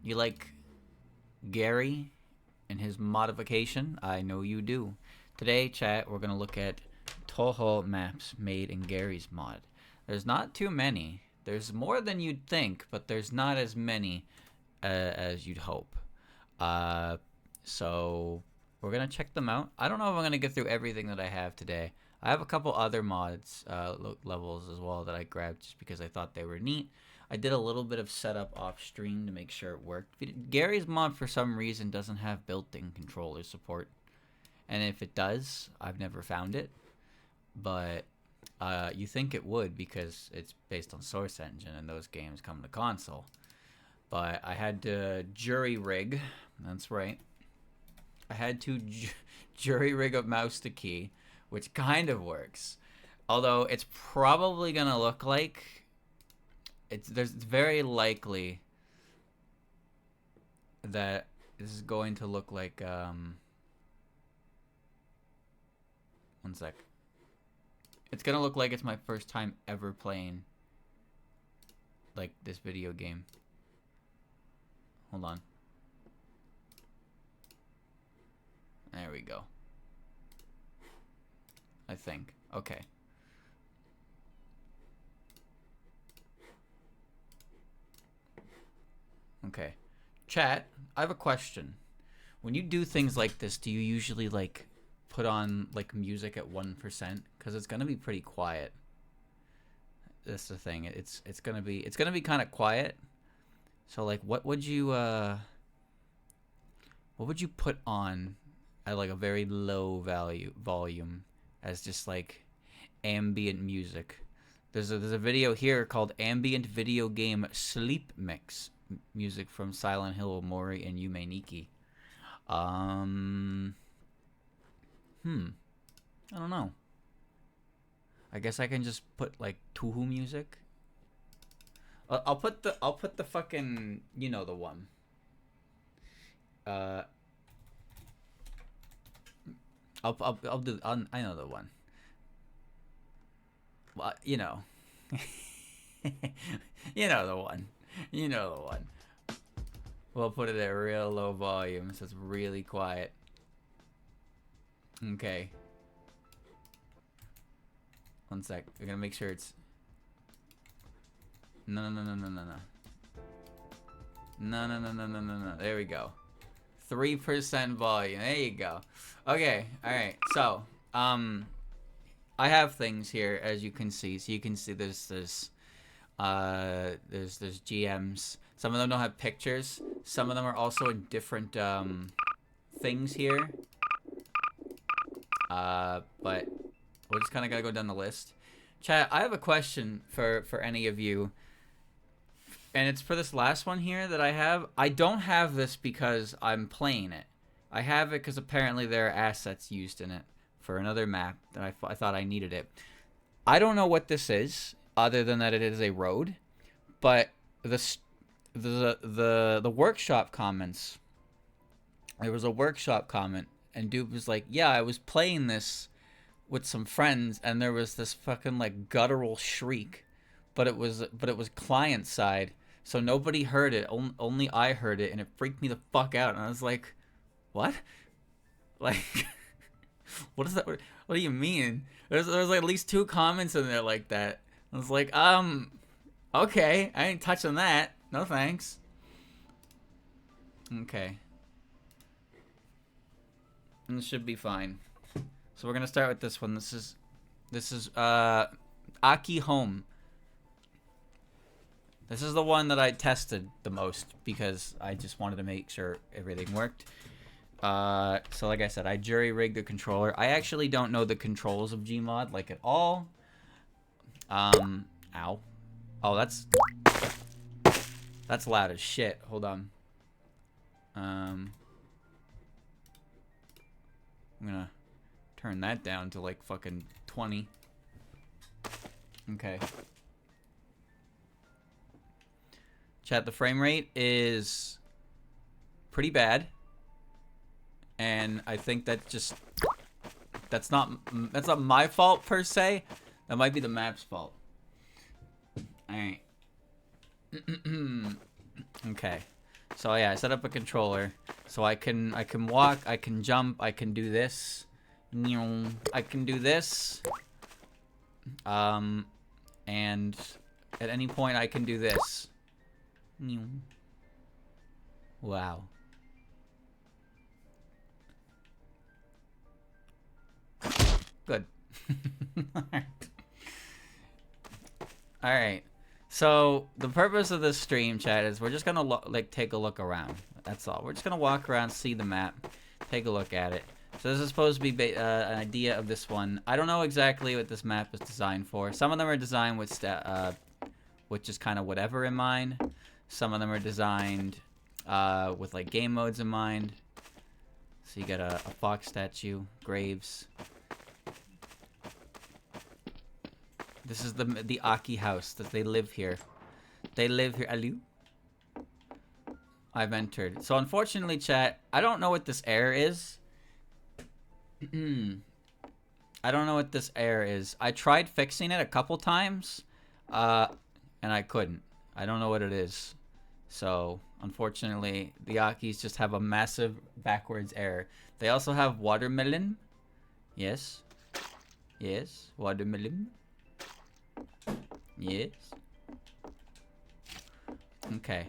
You like Gary and his modification? I know you do. Today, chat, we're gonna look at Touhou maps made in Gary's mod. There's not too many. There's more than you'd think, but there's not as many as you'd hope. So we're gonna check them out. I don't know if I'm gonna get through everything that I have today. I have a couple other mods levels as well that I grabbed just because I thought they were neat. I did a little bit of setup off stream to make sure it worked. Gary's mod for some reason doesn't have built-in controller support, and if it does, I've never found it. But you think it would because it's based on Source Engine and those games come to console. But I had to jury rig. That's right. I had to jury rig a mouse to key, which kind of works. Although it's probably gonna look like it's very likely that this is going to look like one sec. It's gonna look like it's my first time ever playing like this video game. Hold on. There we go. I think. Okay. Okay. Chat, I have a question. When you do things like this, do you usually like put on like music at 1%? Because it's gonna be pretty quiet. That's the thing. It's gonna be kind of quiet. So like, what would you put on at like a very low volume as just like ambient music? There's a video here called Ambient Video Game Sleep Mix. Music from Silent Hill, Mori, and Yume Nikki. I don't know. I guess I can just put like Touhou music. I'll put the fucking, you know, the one. I know the one. Well, you know. You know the one. You know the one. We'll put it at real low volume so it's really quiet. Okay. One sec. We're gonna make sure it's... No. No. There we go. 3% volume. There you go. Okay. Alright. So, I have things here, as you can see. So you can see there's GMs. Some of them don't have pictures. Some of them are also in different things here. But we're just kind of gotta go down the list. Chat, I have a question for any of you, and it's for this last one here that I have. I don't have this because I'm playing it. I have it because apparently there are assets used in it for another map that I thought I needed it. I don't know what this is, other than that it is a road, but the workshop comments. There was a workshop comment, and dude was like, "Yeah, I was playing this with some friends, and there was this fucking like guttural shriek, but it was client side, so nobody heard it. Only I heard it, and it freaked me the fuck out." And I was like, "What? Like, what is that? What do you mean?" There's like at least 2 comments in there like that. I was like, okay, I ain't touching that. No thanks. Okay. And this should be fine. So we're gonna start with this one. This is Aki Home. This is the one that I tested the most because I just wanted to make sure everything worked. So like I said, I jury rigged the controller. I actually don't know the controls of Gmod like at all. Ow. Oh, that's loud as shit. Hold on. I'm gonna turn that down to like fucking 20. Okay. Chat, the frame rate is pretty bad. And I think that's not my fault per se. That might be the map's fault. Alright. Okay. So yeah, I set up a controller so I can walk, I can jump, I can do this. I can do this. And at any point I can do this. Wow. Good. Alright. So, the purpose of this stream, chat, is we're just gonna, like, take a look around. That's all. We're just gonna walk around, see the map, take a look at it. So this is supposed to be an idea of this one. I don't know exactly what this map is designed for. Some of them are designed with just kind of whatever in mind. Some of them are designed with, like, game modes in mind. So you got a fox statue, graves. This is the Aki house. That they live here. They live here. Aloo? I've entered. So unfortunately, chat, I don't know what this error is. I don't know what this error is. I tried fixing it a couple times, and I couldn't. I don't know what it is. So unfortunately, the Akis just have a massive backwards error. They also have watermelon. Yes. Yes. Watermelon. Yes. Okay.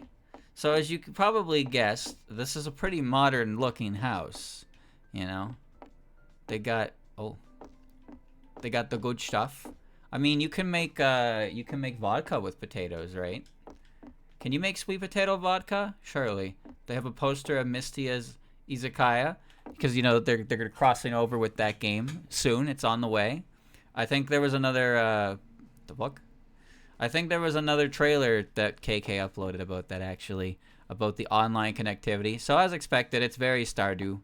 So as you could probably guess, this is a pretty modern looking house. You know? They got the good stuff. I mean, you can make vodka with potatoes, right? Can you make sweet potato vodka? Surely. They have a poster of Misty as Izakaya because you know they're crossing over with that game soon. It's on the way. I think there was another the fuck? I think there was another trailer that KK uploaded about that actually, about the online connectivity. So as expected, it's very Stardew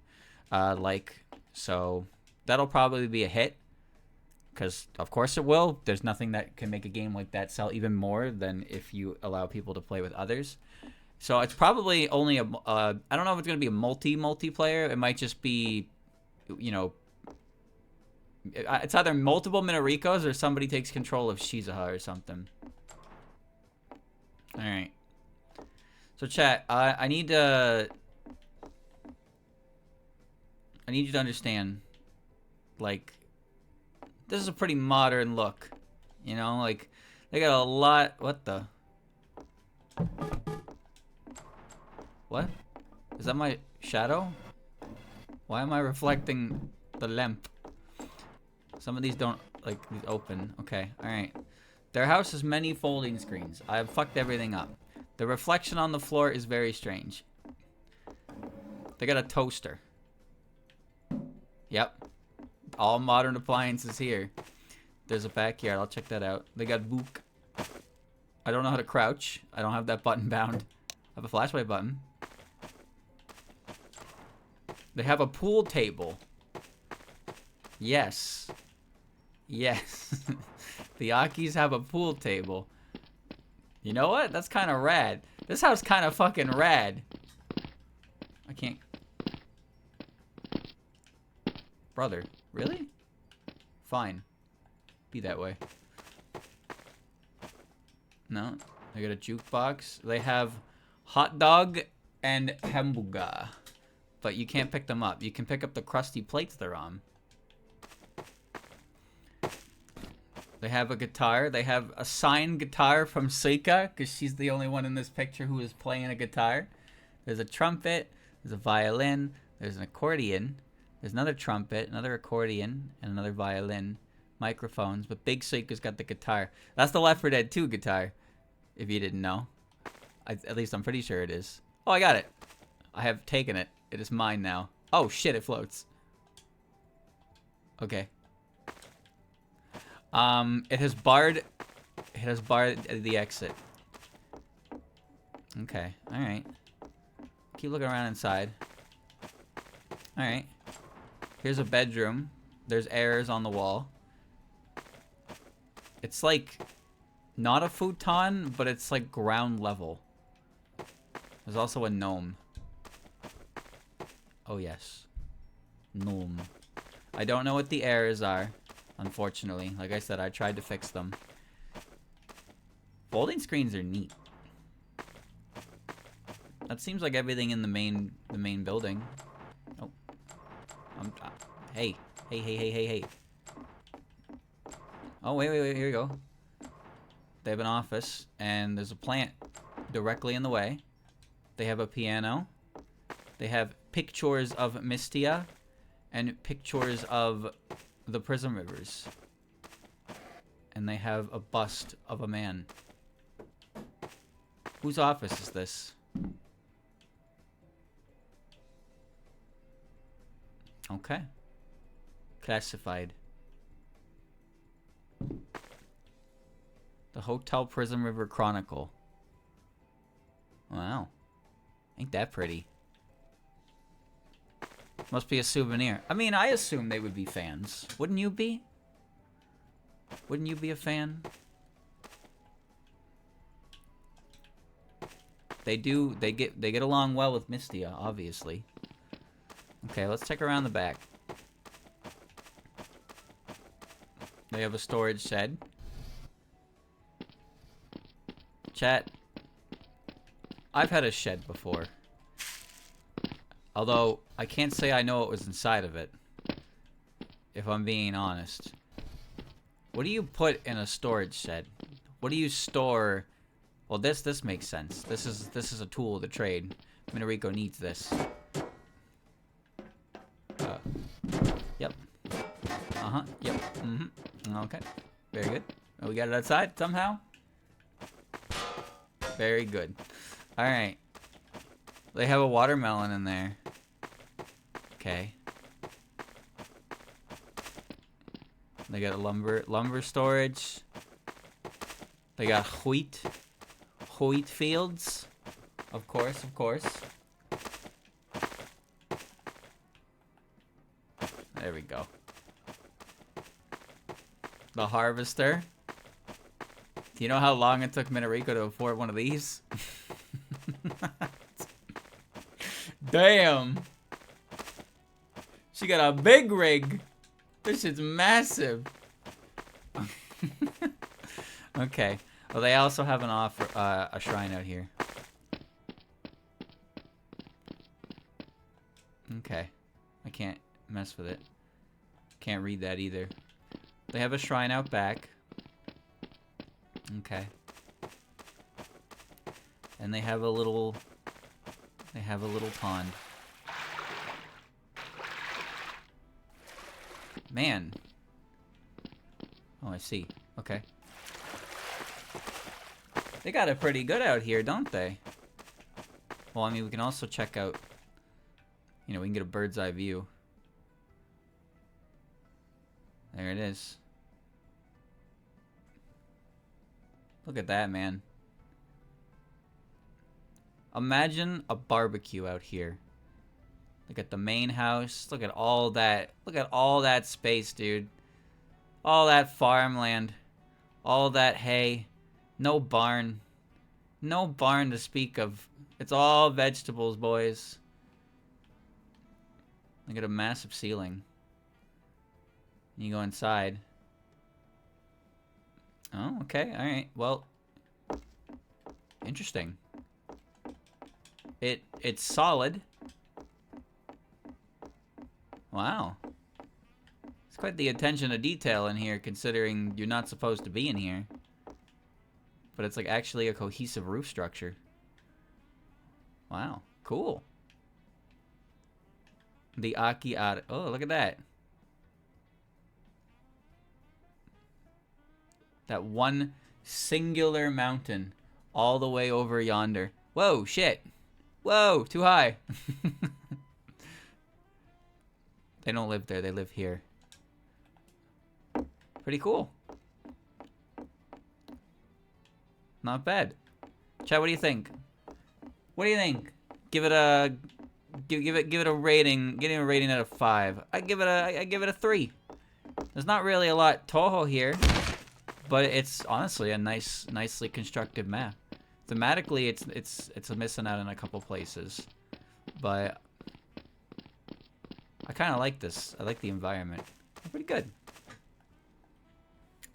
like. So that'll probably be a hit. Because of course it will. There's nothing that can make a game like that sell even more than if you allow people to play with others. So it's probably only a I don't know if it's going to be a multiplayer. It might just be, you know, it's either multiple Minarikos or somebody takes control of Shizuha or something. Alright. So chat, I need you to understand, like, this is a pretty modern look. You know, like, they got a lot. What the? What? Is that my shadow? Why am I reflecting the lamp? Some of these don't, like, open. Okay, alright. Their house has many folding screens. I've fucked everything up. The reflection on the floor is very strange. They got a toaster. Yep. All modern appliances here. There's a backyard. I'll check that out. They got book. I don't know how to crouch. I don't have that button bound. I have a flashlight button. They have a pool table. Yes. Yes. The Akis have a pool table. You know what? That's kind of rad. This house kind of fucking rad. I can't... Brother, really? Fine. Be that way. No. They got a jukebox. They have hot dog and hamburger. But you can't pick them up. You can pick up the crusty plates they're on. They have a guitar. They have a signed guitar from Seika, because she's the only one in this picture who is playing a guitar. There's a trumpet. There's a violin. There's an accordion. There's another trumpet, another accordion, and another violin. Microphones, but Big Seika's got the guitar. That's the Left 4 Dead 2 guitar, if you didn't know. At least I'm pretty sure it is. Oh, I got it. I have taken it. It is mine now. Oh, shit, it floats. Okay. It has barred the exit. Okay, alright. Keep looking around inside. Alright. Here's a bedroom. There's errors on the wall. It's like not a futon, but it's like ground level. There's also a gnome. Oh yes. Gnome. I don't know what the errors are, unfortunately. Like I said, I tried to fix them. Folding screens are neat. That seems like everything in the main building. Oh. Hey. Hey. Oh, wait, here we go. They have an office, and there's a plant directly in the way. They have a piano. They have pictures of Mystia and pictures of the Prism Rivers. And they have a bust of a man. Whose office is this? Okay. Classified. The Hotel Prism River Chronicle. Wow. Ain't that pretty. Must be a souvenir. I mean, I assume they would be fans. Wouldn't you be? Wouldn't you be a fan? They do. They get along well with Mystia, obviously. Okay, let's check around the back. They have a storage shed. Chat. I've had a shed before. Although, I can't say I know what was inside of it. If I'm being honest. What do you put in a storage shed? What do you store? Well, this makes sense. This is a tool of the trade. Minorico needs this. Yep. Yep. Okay. Very good. We got it outside somehow. Very good. All right. They have a watermelon in there. Okay. They got a lumber storage. They got wheat fields. Of course. There we go. The harvester. Do you know how long it took Minorico to afford one of these? Damn. She got a big rig. This shit's massive. Okay. Well, they also have an offer, a shrine out here. Okay. I can't mess with it. Can't read that either. They have a shrine out back. Okay. And they have a little pond. Man. Oh, I see. Okay. They got it pretty good out here, don't they? Well, I mean, we can also check out, you know, we can get a bird's eye view. There it is. Look at that, man. Imagine a barbecue out here. Look at the main house. Look at all that. Look at all that space, dude. All that farmland. All that hay. No barn. No barn to speak of. It's all vegetables, boys. Look at a massive ceiling. You go inside. Oh, okay. All right. Well, interesting. It's solid. Wow. It's quite the attention to detail in here, considering you're not supposed to be in here. But it's like actually a cohesive roof structure. Wow. Cool. The Aki Ara. Oh, look at that. That one singular mountain all the way over yonder. Whoa, shit. Whoa, too high. They don't live there, they live here. Pretty cool. Not bad. Chat, what do you think? What do you think? Give it a give it a rating. Getting a rating out of 5. I give it a 3. There's not really a lot Touhou here, but it's honestly a nicely constructed map. Thematically, it's missing out in a couple places, but I kind of like this. I like the environment. Pretty good.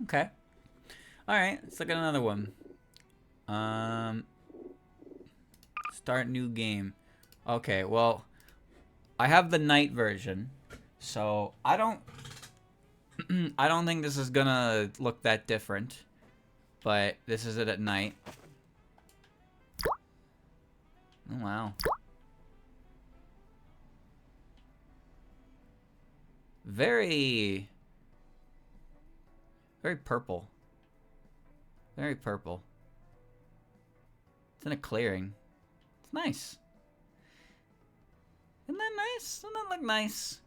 Okay. All right. Let's look at another one. Let's Start new game. Okay, well, I have the night version, so I don't I don't think this is gonna look that different. But this is it at night. Oh, wow. Very purple. Very purple. It's in a clearing. It's nice. Isn't that nice? Doesn't that look nice?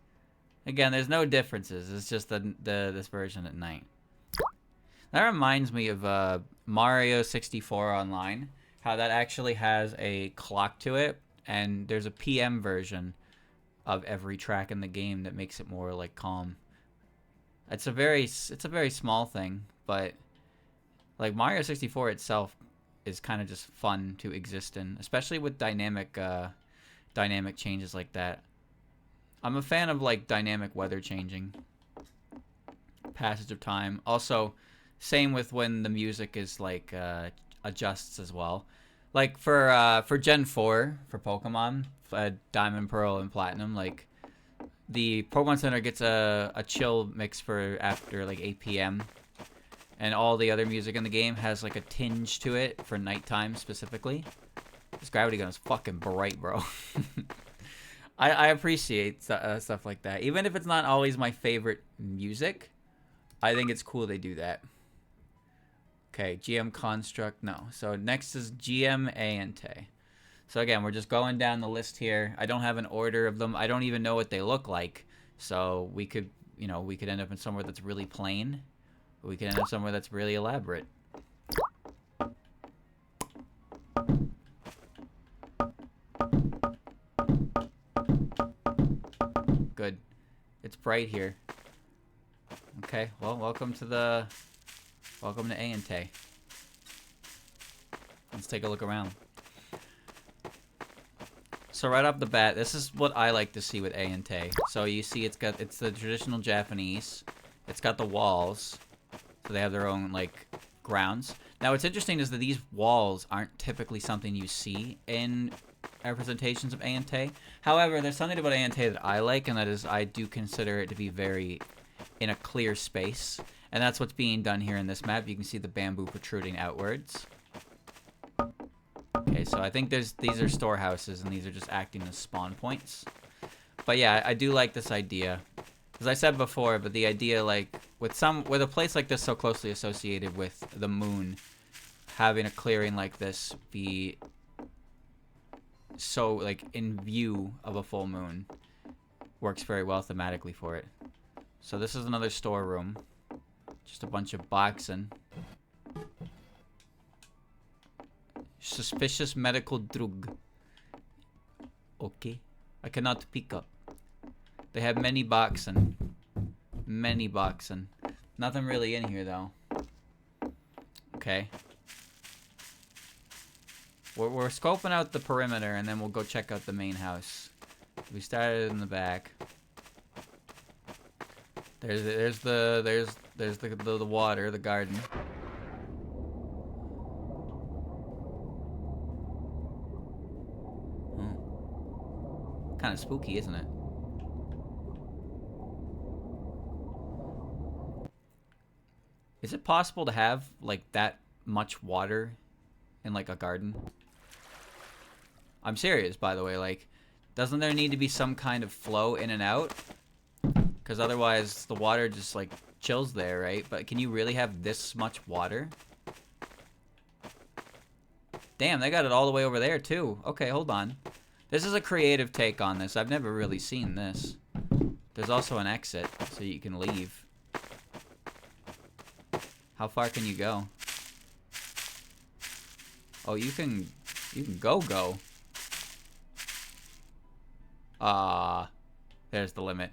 Again, there's no differences. It's just this version at night. That reminds me of Mario 64 Online. How that actually has a clock to it, and there's a PM version of every track in the game that makes it more like calm. It's a very small thing, but like Mario 64 itself is kind of just fun to exist in, especially with dynamic changes like that. I'm a fan of like dynamic weather changing, passage of time. Also, same with when the music is like adjusts as well. Like for Gen 4 for Pokemon, Diamond, Pearl, and Platinum, like the Pokemon Center gets a chill mix for after like 8 p.m. and all the other music in the game has like a tinge to it for nighttime specifically. This gravity gun is fucking bright, bro. I appreciate stuff like that. Even if it's not always my favorite music, I think it's cool they do that. Okay, GM Construct, no. So next is GM Ante. So again, we're just going down the list here. I don't have an order of them. I don't even know what they look like. So we could, we could end up in somewhere that's really plain. Or we could end up somewhere that's really elaborate. Good. It's bright here. Okay, well, welcome to Ante. Let's take a look around. So right off the bat, this is what I like to see with Ante. So you see it's the traditional Japanese. It's got the walls. So they have their own like grounds. Now what's interesting is that these walls aren't typically something you see in representations of Ante. However, there's something about Ante that I like, and that is I do consider it to be very in a clear space. And that's what's being done here in this map. You can see the bamboo protruding outwards. Okay, so I think these are storehouses, and these are just acting as spawn points. But yeah, I do like this idea. As I said before, but the idea like with a place like this so closely associated with the moon, having a clearing like this be so like in view of a full moon works very well thematically for it. So this is another storeroom. Just a bunch of boxing. Suspicious medical drug. Okay. I cannot pick up. They have many boxing. Many boxing. Nothing really in here though. Okay. We're scoping out the perimeter, and then we'll go check out the main house. We started in the back. There's the water, the garden. Kind of spooky, isn't it? Is it possible to have like that much water in like a garden? I'm serious, by the way. Like, doesn't there need to be some kind of flow in and out? Because otherwise the water just like chills there, right? But can you really have this much water? Damn, they got it all the way over there too. Okay, hold on. This is a creative take on this. I've never really seen this. There's also an exit, so you can leave. How far can you go? Oh, you can go. There's the limit.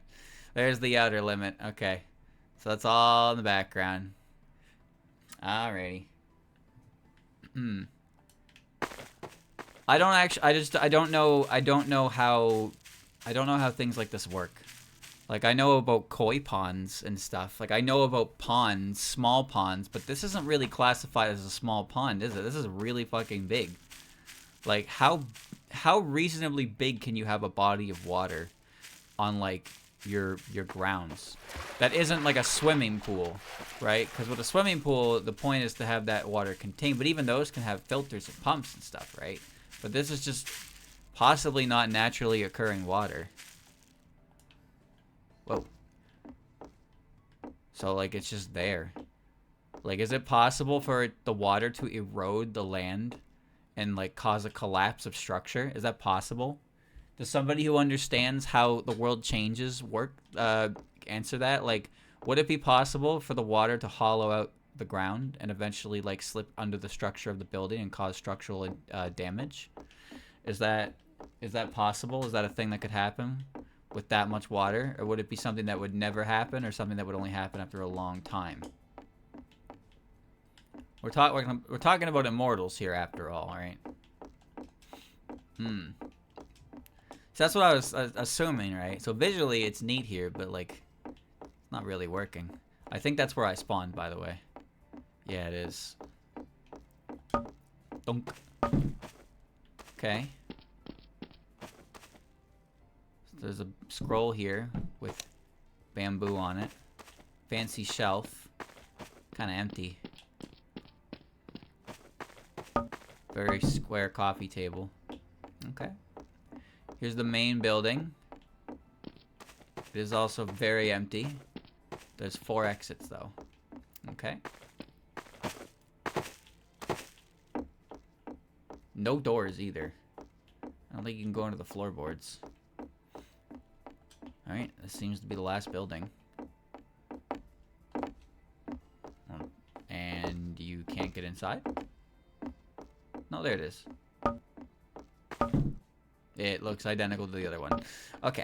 There's the outer limit. Okay. So that's all in the background. Alrighty. I don't know how things like this work. Like, I know about koi ponds and stuff. Like, I know about ponds, small ponds, but this isn't really classified as a small pond, is it? This is really fucking big. Like, how how reasonably big can you have a body of water on like your grounds that isn't like a swimming pool, right? Because with a swimming pool, the point is to have that water contained, but even those can have filters and pumps and stuff, right? But this is just possibly not naturally occurring water. Whoa. So like it's just there. Like, is it possible for the water to erode the land and like cause a collapse of structure? Is that possible? Does somebody who understands how the world changes answer that? Like, would it be possible for the water to hollow out the ground and eventually like slip under the structure of the building and cause structural damage? Is that possible? Is that a thing that could happen with that much water? Or would it be something that would never happen, or something that would only happen after a long time? We're talking about immortals here after all, right? So that's what I was assuming, right? So visually it's neat here, but like it's not really working. I think that's where I spawned, by the way. Yeah, it is. Dunk. Okay. So there's a scroll here with bamboo on it. Fancy shelf. Kind of empty. Very square coffee table. Okay. Here's the main building. It is also very empty. There's 4 exits though. Okay. No doors either. I don't think you can go into the floorboards. Alright, this seems to be the last building. And you can't get inside? No, there it is. It looks identical to the other one. Okay.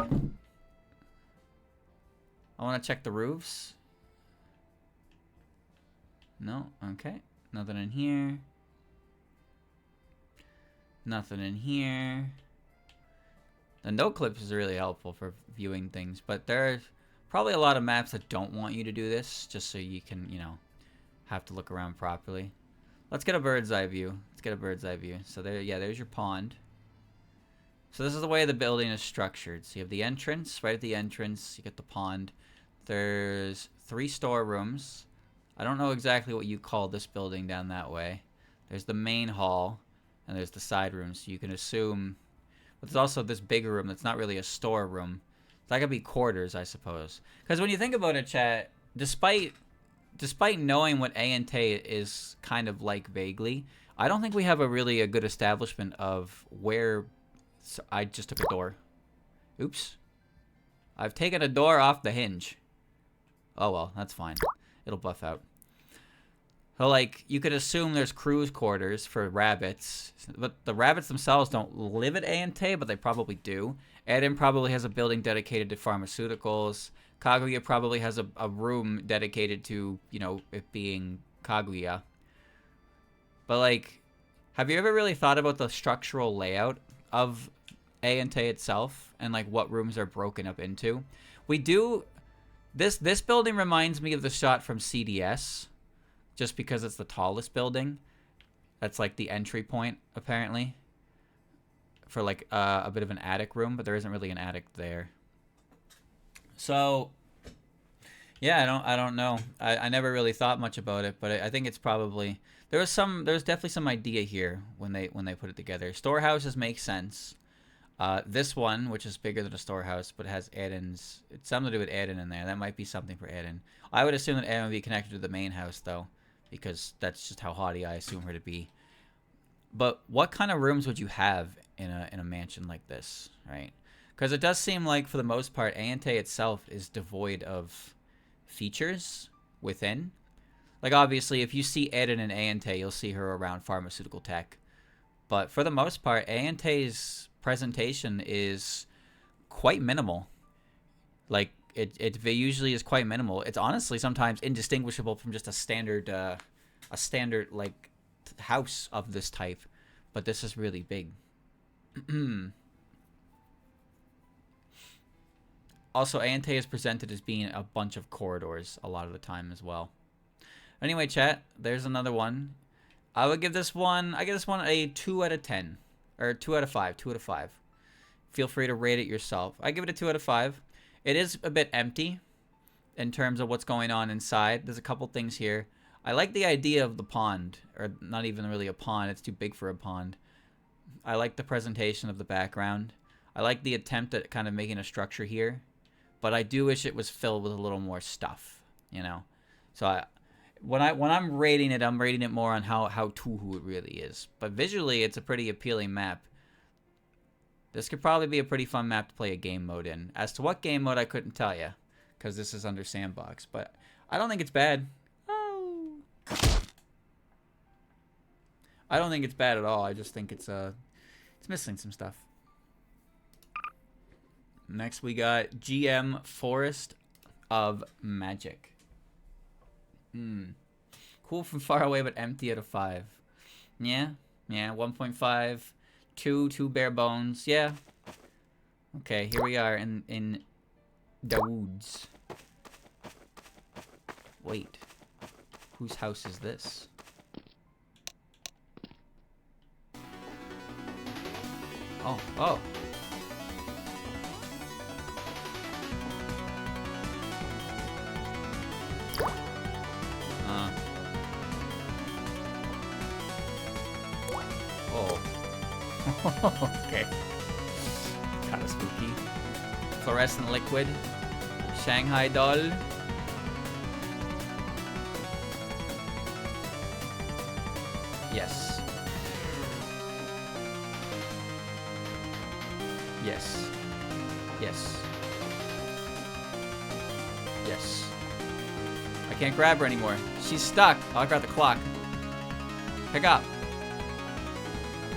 I want to check the roofs. No? Okay. Nothing in here. Nothing in here. The note clips is really helpful for viewing things, but there's probably a lot of maps that don't want you to do this, just so you can, you know, have to look around properly. Let's get a bird's eye view. Let's get a bird's eye view. So there, yeah, there's your pond. So this is the way the building is structured. So you have the entrance, right at the entrance, you get the pond. There's 3 storerooms. I don't know exactly what you call this building down that way. There's the main hall, and there's the side rooms. So you can assume, but there's also this bigger room that's not really a storeroom. That could be quarters, I suppose. Because when you think about it, chat, despite knowing what A&T is kind of like vaguely, I don't think we have a good establishment of where. So I just took a door. Oops. I've taken a door off the hinge. Oh well, that's fine. It'll buff out. So like, you could assume there's crew's quarters for rabbits, but the rabbits themselves don't live at A&T, but they probably do. Eden probably has a building dedicated to pharmaceuticals. Kaguya probably has a room dedicated to, you know, it being Kaguya. But like, have you ever really thought about the structural layout of A&T itself and like what rooms are broken up into? We do this building reminds me of the shot from CDS, just because it's the tallest building. That's like the entry point apparently for like a bit of an attic room, but there isn't really an attic there. So yeah, I don't know. I never really thought much about it, but I think it's probably there's definitely some idea here when they put it together. Storehouses make sense. This one, which is bigger than a storehouse, but has Eden's, it's something to do with Eden in there. That might be something for Eden. I would assume that Eden would be connected to the main house though, because that's just how haughty I assume her to be. But what kind of rooms would you have in a mansion like this, right? Because it does seem like for the most part, A&T itself is devoid of features within. Like obviously, if you see Eden in A&T, you'll see her around pharmaceutical tech. But for the most part, A&T's presentation is quite minimal. Like it usually is quite minimal. It's honestly sometimes indistinguishable from just a standard like house of this type. But this is really big. Also, A&T is presented as being a bunch of corridors a lot of the time as well. Anyway, chat, there's another one. I give this one a 2 out of 10. Or 2 out of 5. 2 out of 5. Feel free to rate it yourself. I give it a 2 out of 5. It is a bit empty in terms of what's going on inside. There's a couple things here. I like the idea of the pond. Or not even really a pond. It's too big for a pond. I like the presentation of the background. I like the attempt at kind of making a structure here. But I do wish it was filled with a little more stuff. You know? So when I'm rating it, I'm rating it more on how Touhou it really is. But visually, it's a pretty appealing map. This could probably be a pretty fun map to play a game mode in. As to what game mode, I couldn't tell you, because this is under Sandbox. But I don't think it's bad. Oh. I don't think it's bad at all. I just think it's missing some stuff. Next, we got GM Forest of Magic. Cool from far away, but empty out of 5. Yeah, 1.5. 2 bare bones. Yeah. Okay, here we are in the woods. Wait. Whose house is this? Oh. Okay. Kind of spooky. Fluorescent liquid. Shanghai doll. Yes. Yes. Yes. Yes. I can't grab her anymore. She's stuck. Oh, I got the clock. Pick up.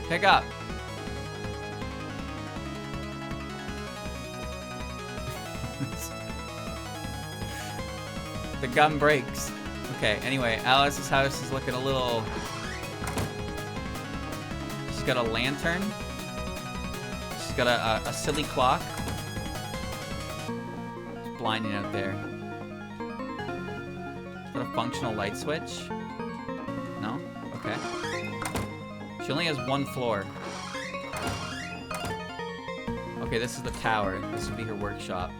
Pick up. The gun breaks. Okay, anyway, Alice's house is looking a little... She's got a lantern. She's got a silly clock. It's blinding out there. Is that a functional light switch? No? Okay. She only has 1 floor. Okay, this is the tower. This would be her workshop.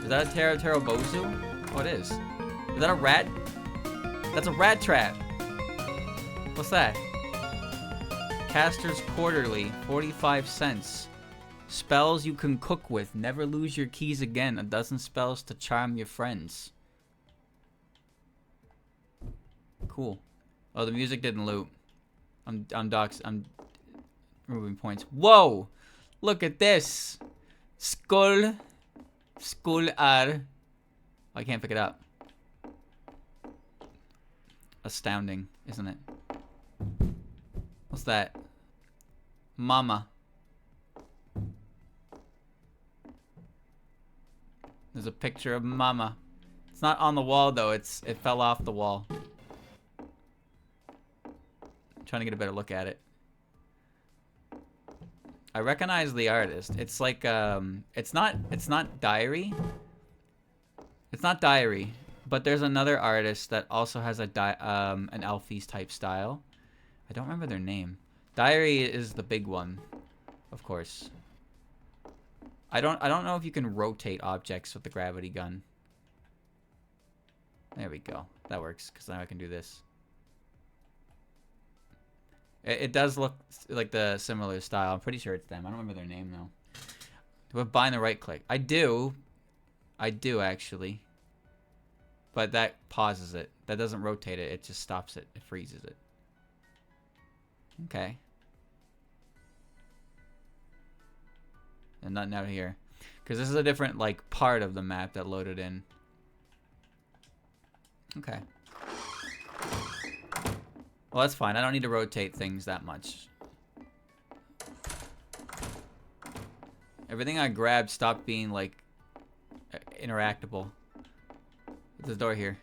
Is that a Taro Bozu? Oh, it is. Is that a rat? That's a rat trap. What's that? Caster's Quarterly, 45 cents. Spells you can cook with. Never lose your keys again. A dozen spells to charm your friends. Cool. Oh, the music didn't loop. I'm removing points. Whoa! Look at this. Skull R. I can't pick it up. Astounding, isn't it? What's that? Mama. There's a picture of Mama. It's not on the wall though. It fell off the wall. I'm trying to get a better look at it. I recognize the artist. It's like it's not Diary. It's not Diary, but there's another artist that also has an Alphys type style. I don't remember their name. Diary is the big one, of course. I don't know if you can rotate objects with the gravity gun. There we go. That works, because now I can do this. It does look like the similar style. I'm pretty sure it's them. I don't remember their name, though. Do I have bind the right click? I do. I do, actually. But that pauses it. That doesn't rotate it. It just stops it. It freezes it. Okay. And nothing out here. Because this is a different, like, part of the map that loaded in. Okay. Well, that's fine. I don't need to rotate things that much. Everything I grabbed stopped being, like, interactable. There's a door here.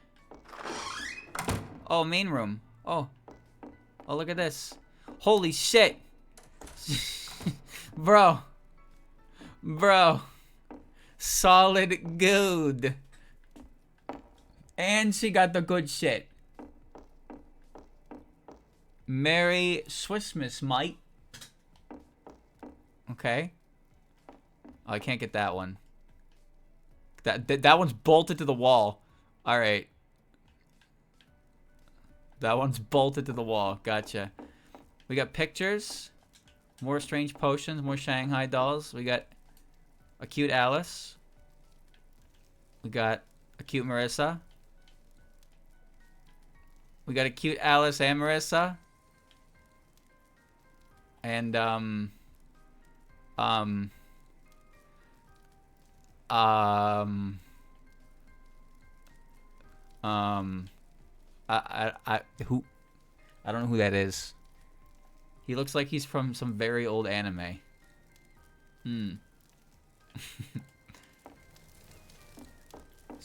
Oh, main room. Oh. Oh, look at this. Holy shit. Bro. Bro. Solid gold. And she got the good shit. Merry Swissmas, mate. Okay. Oh, I can't get that one. That one's bolted to the wall. All right. That one's bolted to the wall. Gotcha. We got pictures. More strange potions. More Shanghai dolls. We got a cute Alice. We got a cute Marissa. We got a cute Alice and Marissa. And, who? I don't know who that is. He looks like he's from some very old anime. He's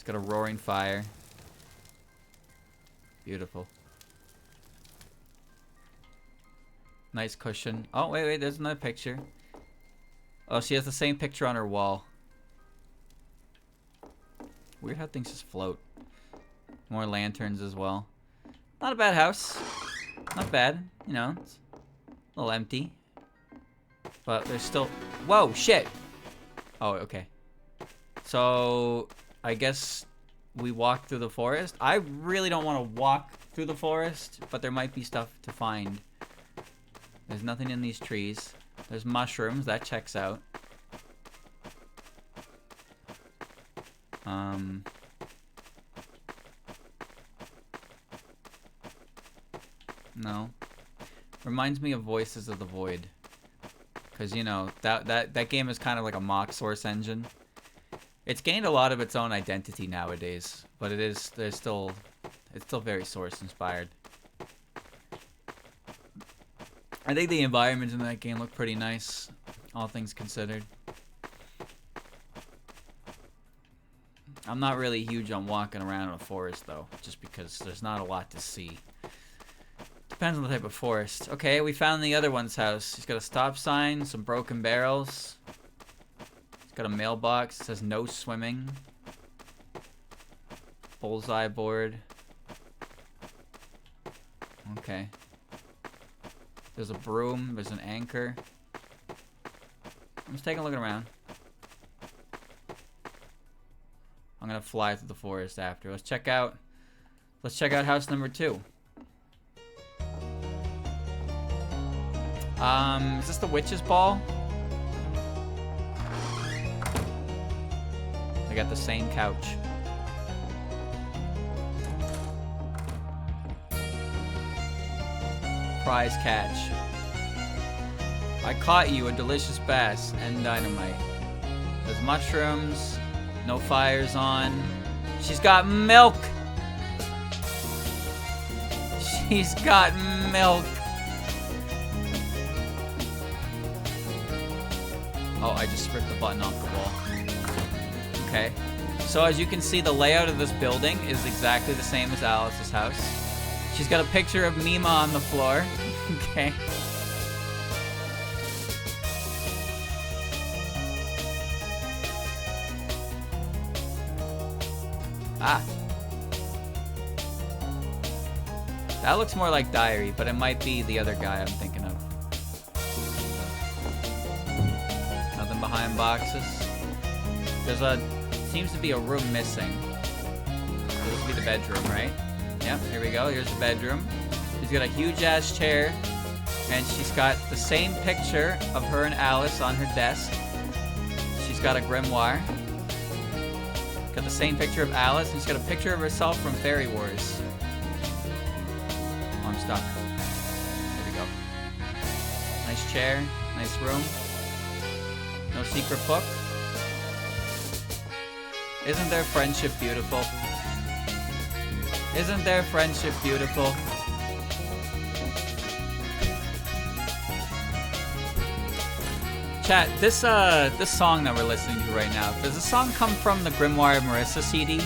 got a roaring fire. Beautiful. Nice cushion. Oh, wait, there's another picture. Oh, she has the same picture on her wall. Weird how things just float. More lanterns as well. Not a bad house. Not bad. You know, it's a little empty. But there's still... Whoa, shit! Oh, okay. So, I guess we walk through the forest. I really don't want to walk through the forest, but there might be stuff to find. There's nothing in these trees. There's mushrooms. That checks out. No. Reminds me of Voices of the Void. Because, you know, that game is kind of like a mock Source engine. It's gained a lot of its own identity nowadays. But it's still very Source inspired. I think the environments in that game look pretty nice, all things considered. I'm not really huge on walking around in a forest, though, just because there's not a lot to see. Depends on the type of forest. Okay, we found the other one's house. He's got a stop sign, some broken barrels. He's got a mailbox. It says no swimming. Bullseye board. Okay. There's a broom. There's an anchor. I'm just taking a look around. I'm gonna fly through the forest after. Let's check out house number 2. Is this the witch's ball? They got the same couch. Prize catch. I caught you a delicious bass and dynamite. There's mushrooms. No fires on. She's got milk. She's got milk. Oh, I just ripped the button off the wall. Okay. So as you can see, the layout of this building is exactly the same as Alice's house. She's got a picture of Mima on the floor. Okay. Ah. That looks more like Diary, but it might be the other guy I'm thinking of. Nothing behind boxes. Seems to be a room missing. So this would be the bedroom, right? Yep, here we go. Here's the bedroom. She's got a huge ass chair, and she's got the same picture of her and Alice on her desk. She's got a grimoire. Got the same picture of Alice, and she's got a picture of herself from Fairy Wars. Oh, I'm stuck. There we go. Nice chair, nice room. No secret book. Isn't their friendship beautiful? Isn't their friendship beautiful? Chat, this song that we're listening to right now, does the song come from the Grimoire Marissa CD?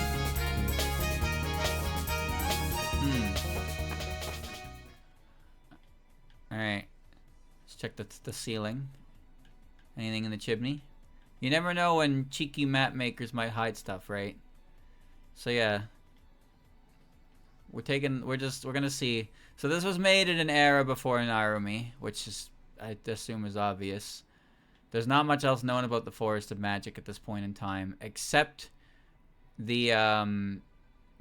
Alright. Let's check the ceiling. Anything in the chimney? You never know when cheeky map makers might hide stuff, right? So yeah. We're gonna see. So this was made in an era before Narumi, which is, I assume, is obvious. There's not much else known about the Forest of Magic at this point in time, except the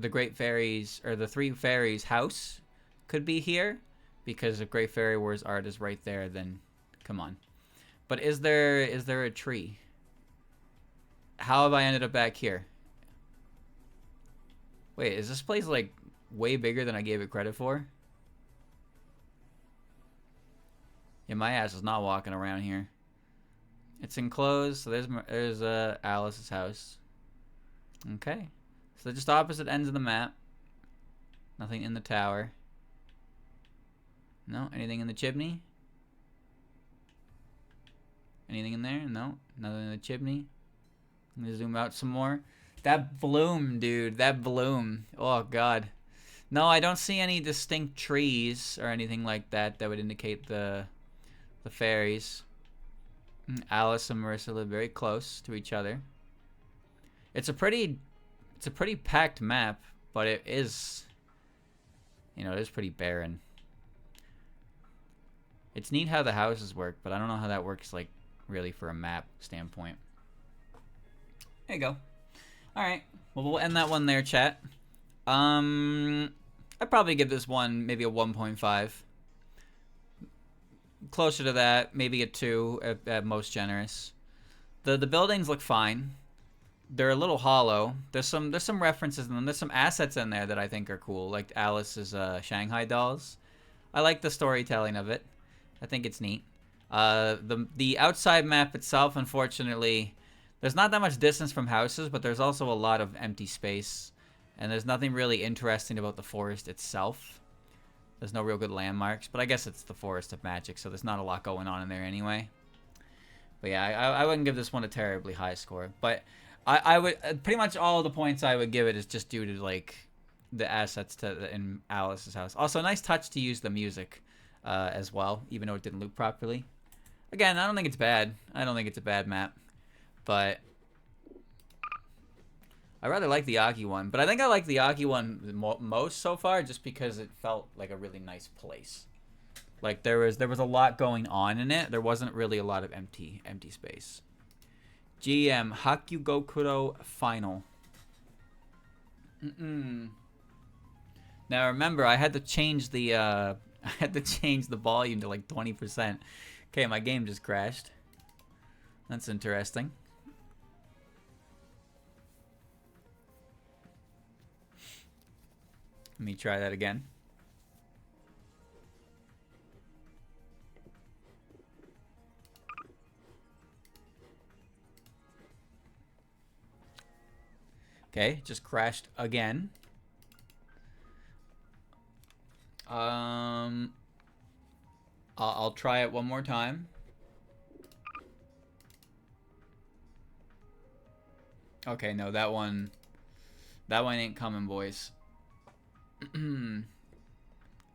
Great Fairies, or the Three Fairies house could be here, because if Great Fairy Wars art is right there, then come on. But is there a tree? How have I ended up back here? Wait, is this place like way bigger than I gave it credit for? Yeah, my ass is not walking around here. It's enclosed, so there's Alice's house. Okay. So they're just opposite ends of the map. Nothing in the tower. No, anything in the chimney? Anything in there? No, nothing in the chimney. Let me zoom out some more. That bloom, dude, that bloom. Oh, God. No, I don't see any distinct trees or anything like that that would indicate the fairies. Alice and Marissa live very close to each other. It's a pretty packed map, but it is, you know, it is pretty barren. It's neat how the houses work, but I don't know how that works, like, really for a map standpoint. There you go. Alright, well, we'll end that one there, chat. I'd probably give this one maybe a 1.5. Closer to that, maybe a 2 at most generous. The buildings look fine. They're a little hollow. There's some references in them. There's some assets in there that I think are cool, like Alice's Shanghai dolls. I like the storytelling of it. I think it's neat. The outside map itself, unfortunately, there's not that much distance from houses, but there's also a lot of empty space, and there's nothing really interesting about the forest itself. There's no real good landmarks, but I guess it's the Forest of Magic, so there's not a lot going on in there anyway. But yeah, I wouldn't give this one a terribly high score, but I would pretty much all the points I would give it is just due to like the assets in Alice's house. Also, nice touch to use the music as well, even though it didn't loop properly. Again, I don't think it's bad. I don't think it's a bad map, but I rather like the Aki one. But I think I like the Aki one most so far, just because it felt like a really nice place. Like there was a lot going on in it. There wasn't really a lot of empty space. GM Hakugokuro Final. Now remember, I had to change the volume to like 20%. Okay, my game just crashed. That's interesting. Let me try that again. Okay, just crashed again. I'll try it one more time. Okay, no, that one ain't coming, boys.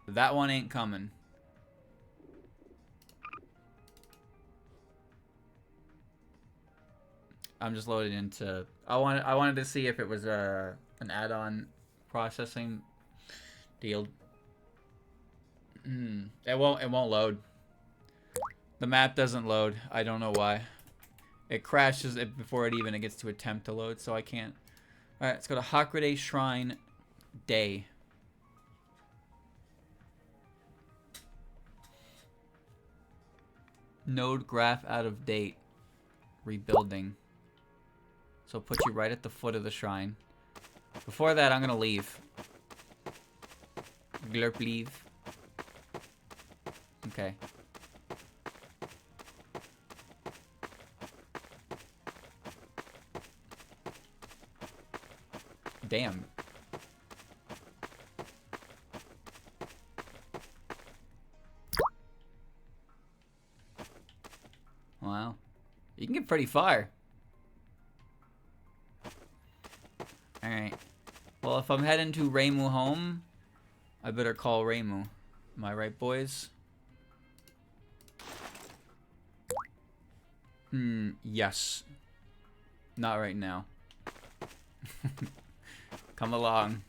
That one ain't coming. I'm just loading into. I wanted to see if it was an add-on processing deal. It won't load. The map doesn't load. I don't know why. It crashes it before it even gets to attempt to load, so I can't. All right, let's go to Hakurei Shrine Day. Node graph out of date. Rebuilding. So put you right at the foot of the shrine. Before that, I'm gonna leave. Glurp leave. Okay. Damn. Wow. You can get pretty far. Alright. Well, if I'm heading to Reimu home, I better call Reimu. Am I right, boys? Yes. Not right now. Come along.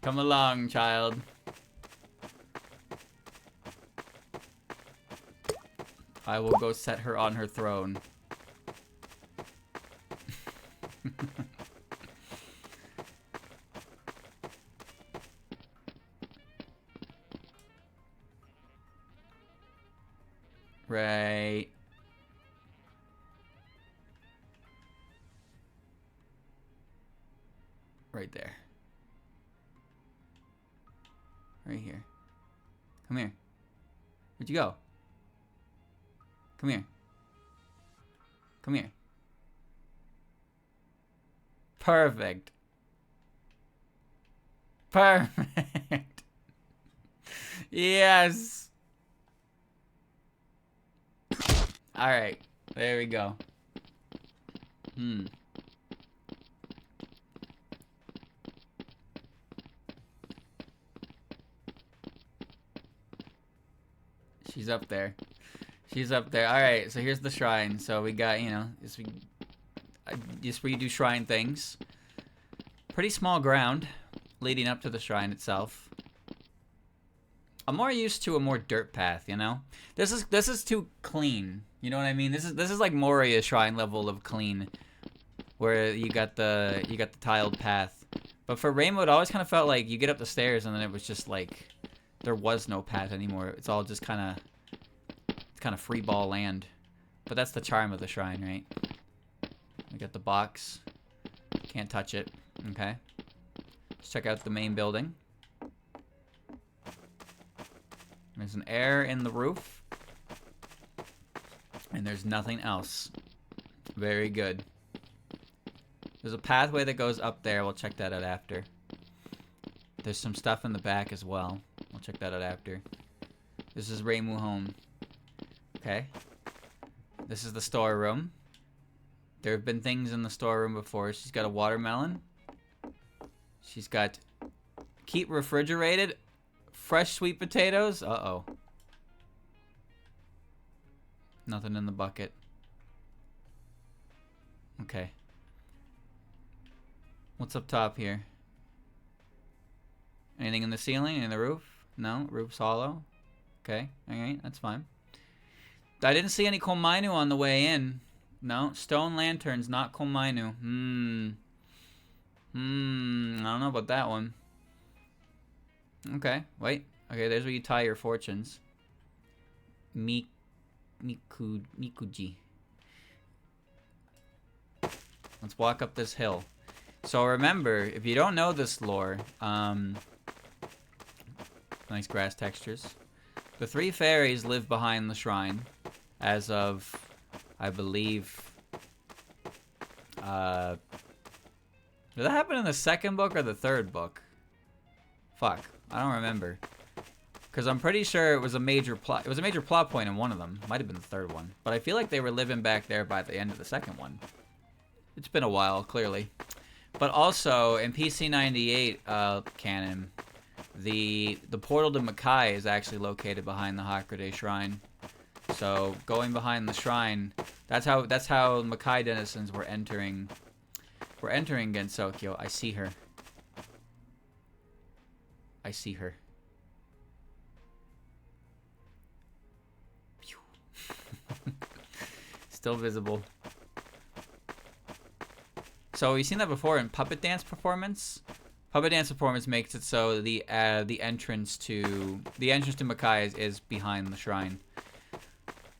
Come along, child. I will go set her on her throne. Right. Right there. Right here. Come here. Where'd you go? Come here. Come here. Perfect. Perfect. Yes. All right. There we go. She's up there. She's up there. All right. So here's the shrine. So we got, you know, just where you do shrine things. Pretty small ground leading up to the shrine itself. I'm more used to a more dirt path, you know. This is too clean. You know what I mean? This is like Moria shrine level of clean, where you got the tiled path. But for Rainbow, it always kind of felt like you get up the stairs and then it was just like there was no path anymore. It's all just kind of free ball land. But that's the charm of the shrine, right? We got the box. Can't touch it. Okay. Let's check out the main building. There's an air in the roof. And there's nothing else. Very good. There's a pathway that goes up there. We'll check that out after. There's some stuff in the back as well. We'll check that out after. This is Reimu home. Okay. This is the storeroom. There have been things in the storeroom before. She's got a watermelon. She's got keep refrigerated fresh sweet potatoes. Uh-oh. Nothing in the bucket. Okay. What's up top here? Anything in the ceiling? In the roof? No? Roof's hollow? Okay. Alright, that's fine. I didn't see any Komainu on the way in. No. Stone lanterns, not Komainu. I don't know about that one. Okay. Wait. Okay, there's where you tie your fortunes. Mikuji. Let's walk up this hill. So remember, if you don't know this lore, nice grass textures. The 3 fairies live behind the shrine as of, I believe, did that happen in the 2nd book or the 3rd book? Fuck, I don't remember. Because I'm pretty sure it was a major plot. It was a major plot point in one of them. Might have been the 3rd one. But I feel like they were living back there by the end of the 2nd one. It's been a while, clearly. But also, in PC98 canon, the portal to Makai is actually located behind the Hakurei Shrine. So, going behind the shrine, that's how Makai denizens were entering Gensokyo. I see her. I see her. Still visible. So we've seen that before in puppet dance performance. Puppet dance performance makes it so the entrance to Makai is behind the shrine.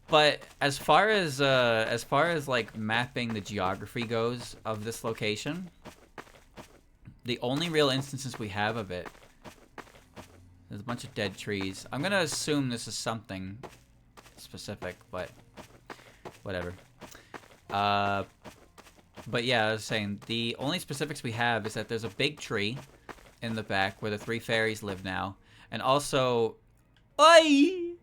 But as far as like mapping the geography goes of this location, the only real instances we have of it, there's a bunch of dead trees. I'm gonna assume this is something specific, but whatever. But yeah, I was saying, the only specifics we have is that there's a big tree in the back where the 3 fairies live now. And also... Oi!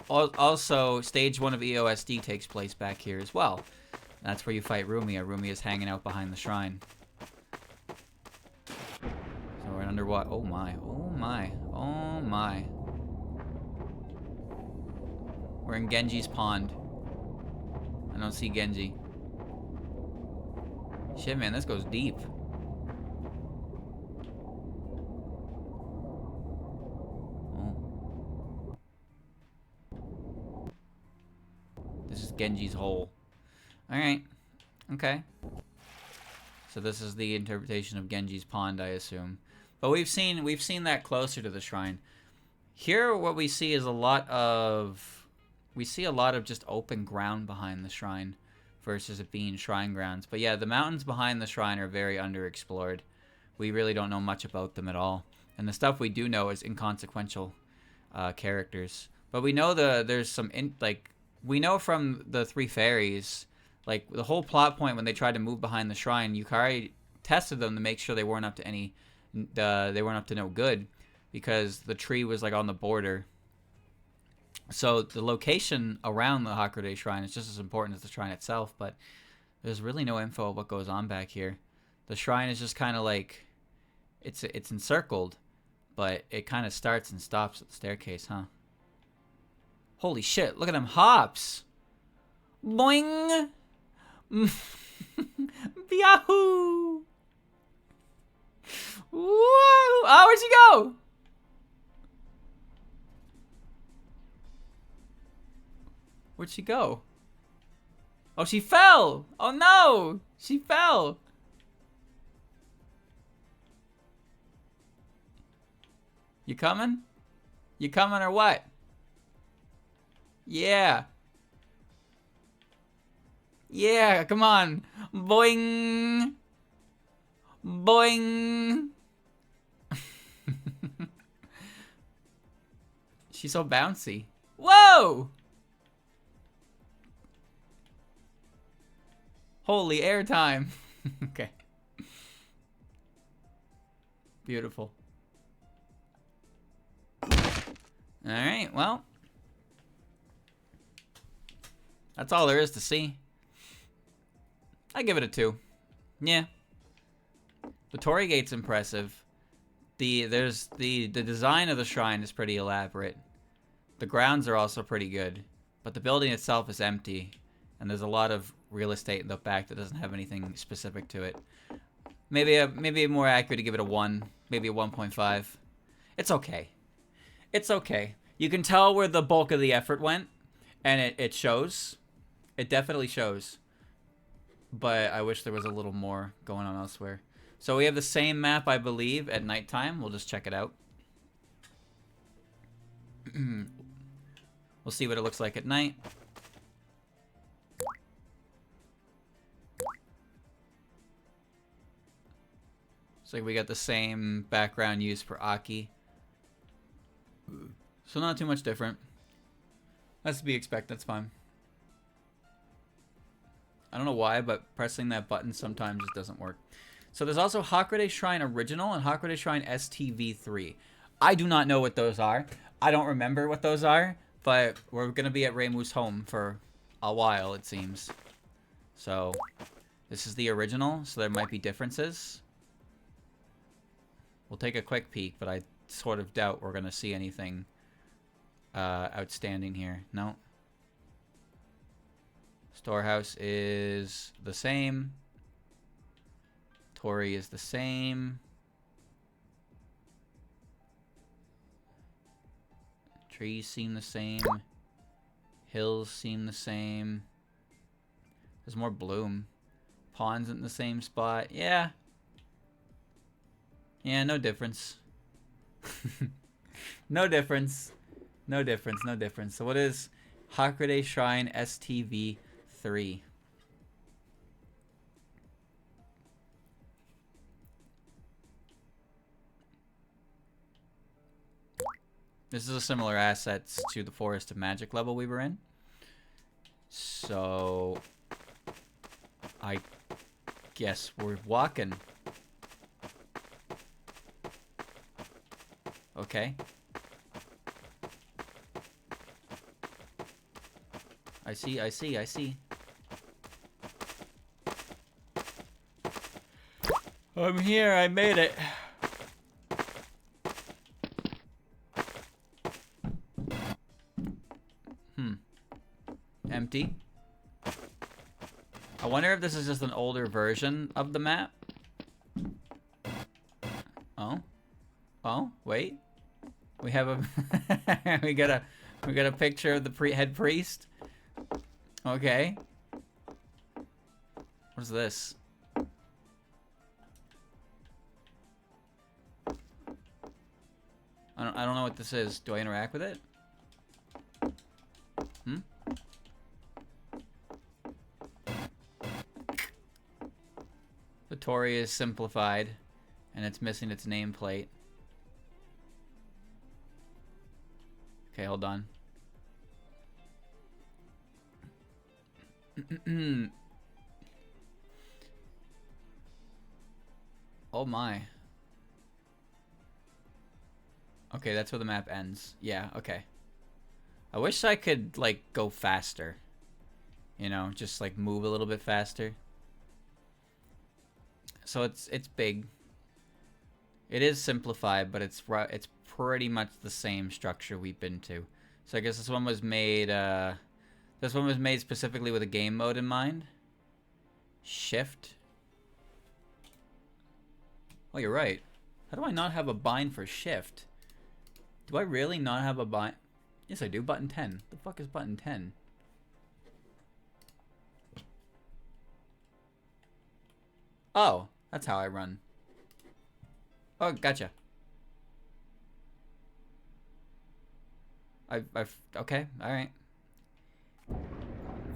Also, stage 1 of EOSD takes place back here as well. That's where you fight Rumia. Rumia is hanging out behind the shrine. So we're underwater. Oh my, oh my, oh my. We're in Genji's pond. I don't see Genji. Shit, man, this goes deep. Oh. Genji's hole. Alright. Okay. So this is the interpretation of Genji's pond, I assume. But we've seen that closer to the shrine. Here, what we see is a lot of just open ground behind the shrine versus it being shrine grounds. But yeah, the mountains behind the shrine are very underexplored. We really don't know much about them at all. And the stuff we do know is inconsequential characters. But we know there's some we know from the three fairies, like the whole plot point when they tried to move behind the shrine, Yukari tested them to make sure they weren't up to no good, because the tree was like on the border. So the location around the Hakurei Shrine is just as important as the shrine itself, but there's really no info of what goes on back here. The shrine is just kind of like, it's encircled, but it kind of starts and stops at the staircase, huh? Holy shit, look at them hops! Boing! Yahoo! Woo! Oh, where'd she go? Where'd she go? Oh, she fell! Oh no! She fell! You coming? You coming or what? Yeah. Yeah, come on. Boing. Boing. She's so bouncy. Whoa! Holy airtime. Okay. Beautiful. Alright, well. That's all there is to see. I give it a 2. Yeah. The Torii Gate's impressive. The design of the shrine is pretty elaborate. The grounds are also pretty good. But the building itself is empty. And there's a lot of real estate in the back that doesn't have anything specific to it. Maybe more accurate to give it a 1. Maybe a 1.5. It's okay. It's okay. You can tell where the bulk of the effort went. And it shows. It definitely shows. But I wish there was a little more going on elsewhere. So we have the same map, I believe, at nighttime. We'll just check it out. We'll see what it looks like at night. So we got the same background used for Aki. So not too much different. That's to be expected, that's fine. I don't know why, but pressing that button sometimes just doesn't work. So there's also Hakurei Shrine Original and Hakurei Shrine STV3. I do not know what those are. I don't remember what those are, but we're going to be at Reimu's home for a while, it seems. So this is the original, so there might be differences. We'll take a quick peek, but I sort of doubt we're going to see anything outstanding here. No. Storehouse is the same. Torii is the same. Trees seem the same. Hills seem the same. There's more bloom. Pond's in the same spot. Yeah. Yeah, no difference. No difference. No difference, no difference. So what is Hakurei Shrine STV3? This is a similar assets to the Forest of Magic level we were in. So I guess we're walking. Okay. I see, I see, I see. I'm here, I made it. Empty. I wonder if this is just an older version of the map. Oh. Oh, wait. We have a we got a picture of the head priest. Okay. What is this? I don't know what this is. Do I interact with it? Hmm? The Tory is simplified, and it's missing its nameplate. Okay, hold on. Oh my. Okay, that's where the map ends. Yeah, okay. I wish I could, like, go faster. You know, just, like, move a little bit faster. So it's big. It is simplified, but it's pretty much the same structure we've been to. So I guess this one was made specifically with a game mode in mind. Shift. Oh, you're right. How do I not have a bind for shift? Do I really not have a bind? Yes, I do. Button 10. The fuck is button 10? Oh, that's how I run. Oh, gotcha. Okay, alright.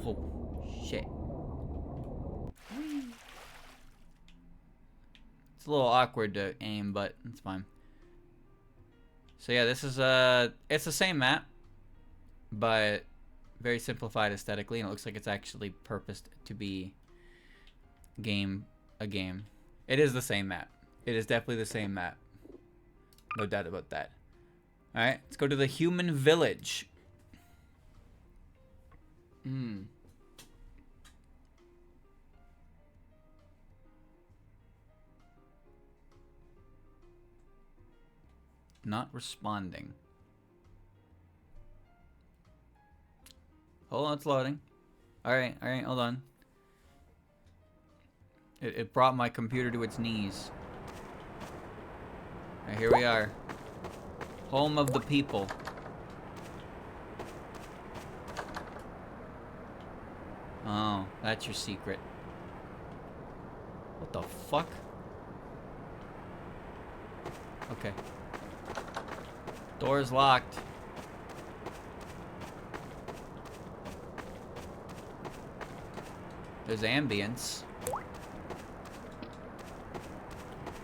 Oh, shit. It's a little awkward to aim, but it's fine. So yeah, this is it's the same map, but very simplified aesthetically, and it looks like it's actually purposed to be a game. It is the same map. It is definitely the same map. No doubt about that. Alright, let's go to the human village. Not responding. Hold on, it's loading. Alright, hold on. It brought my computer to its knees. Alright, here we are. Home of the people. Oh, that's your secret. What the fuck? Okay. Door's locked. There's ambience.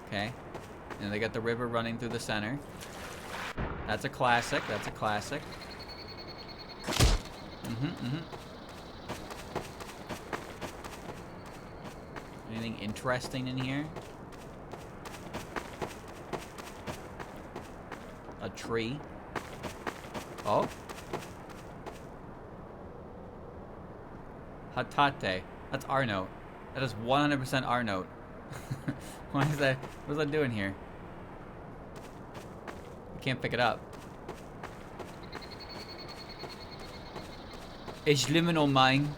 Okay. And they got the river running through the center. That's a classic. That's a classic. Anything interesting in here? A tree. Oh. Hatate. That's our note. That is 100% our note. Why is that? What is that doing here? I can't pick it up. It's liminal, mine.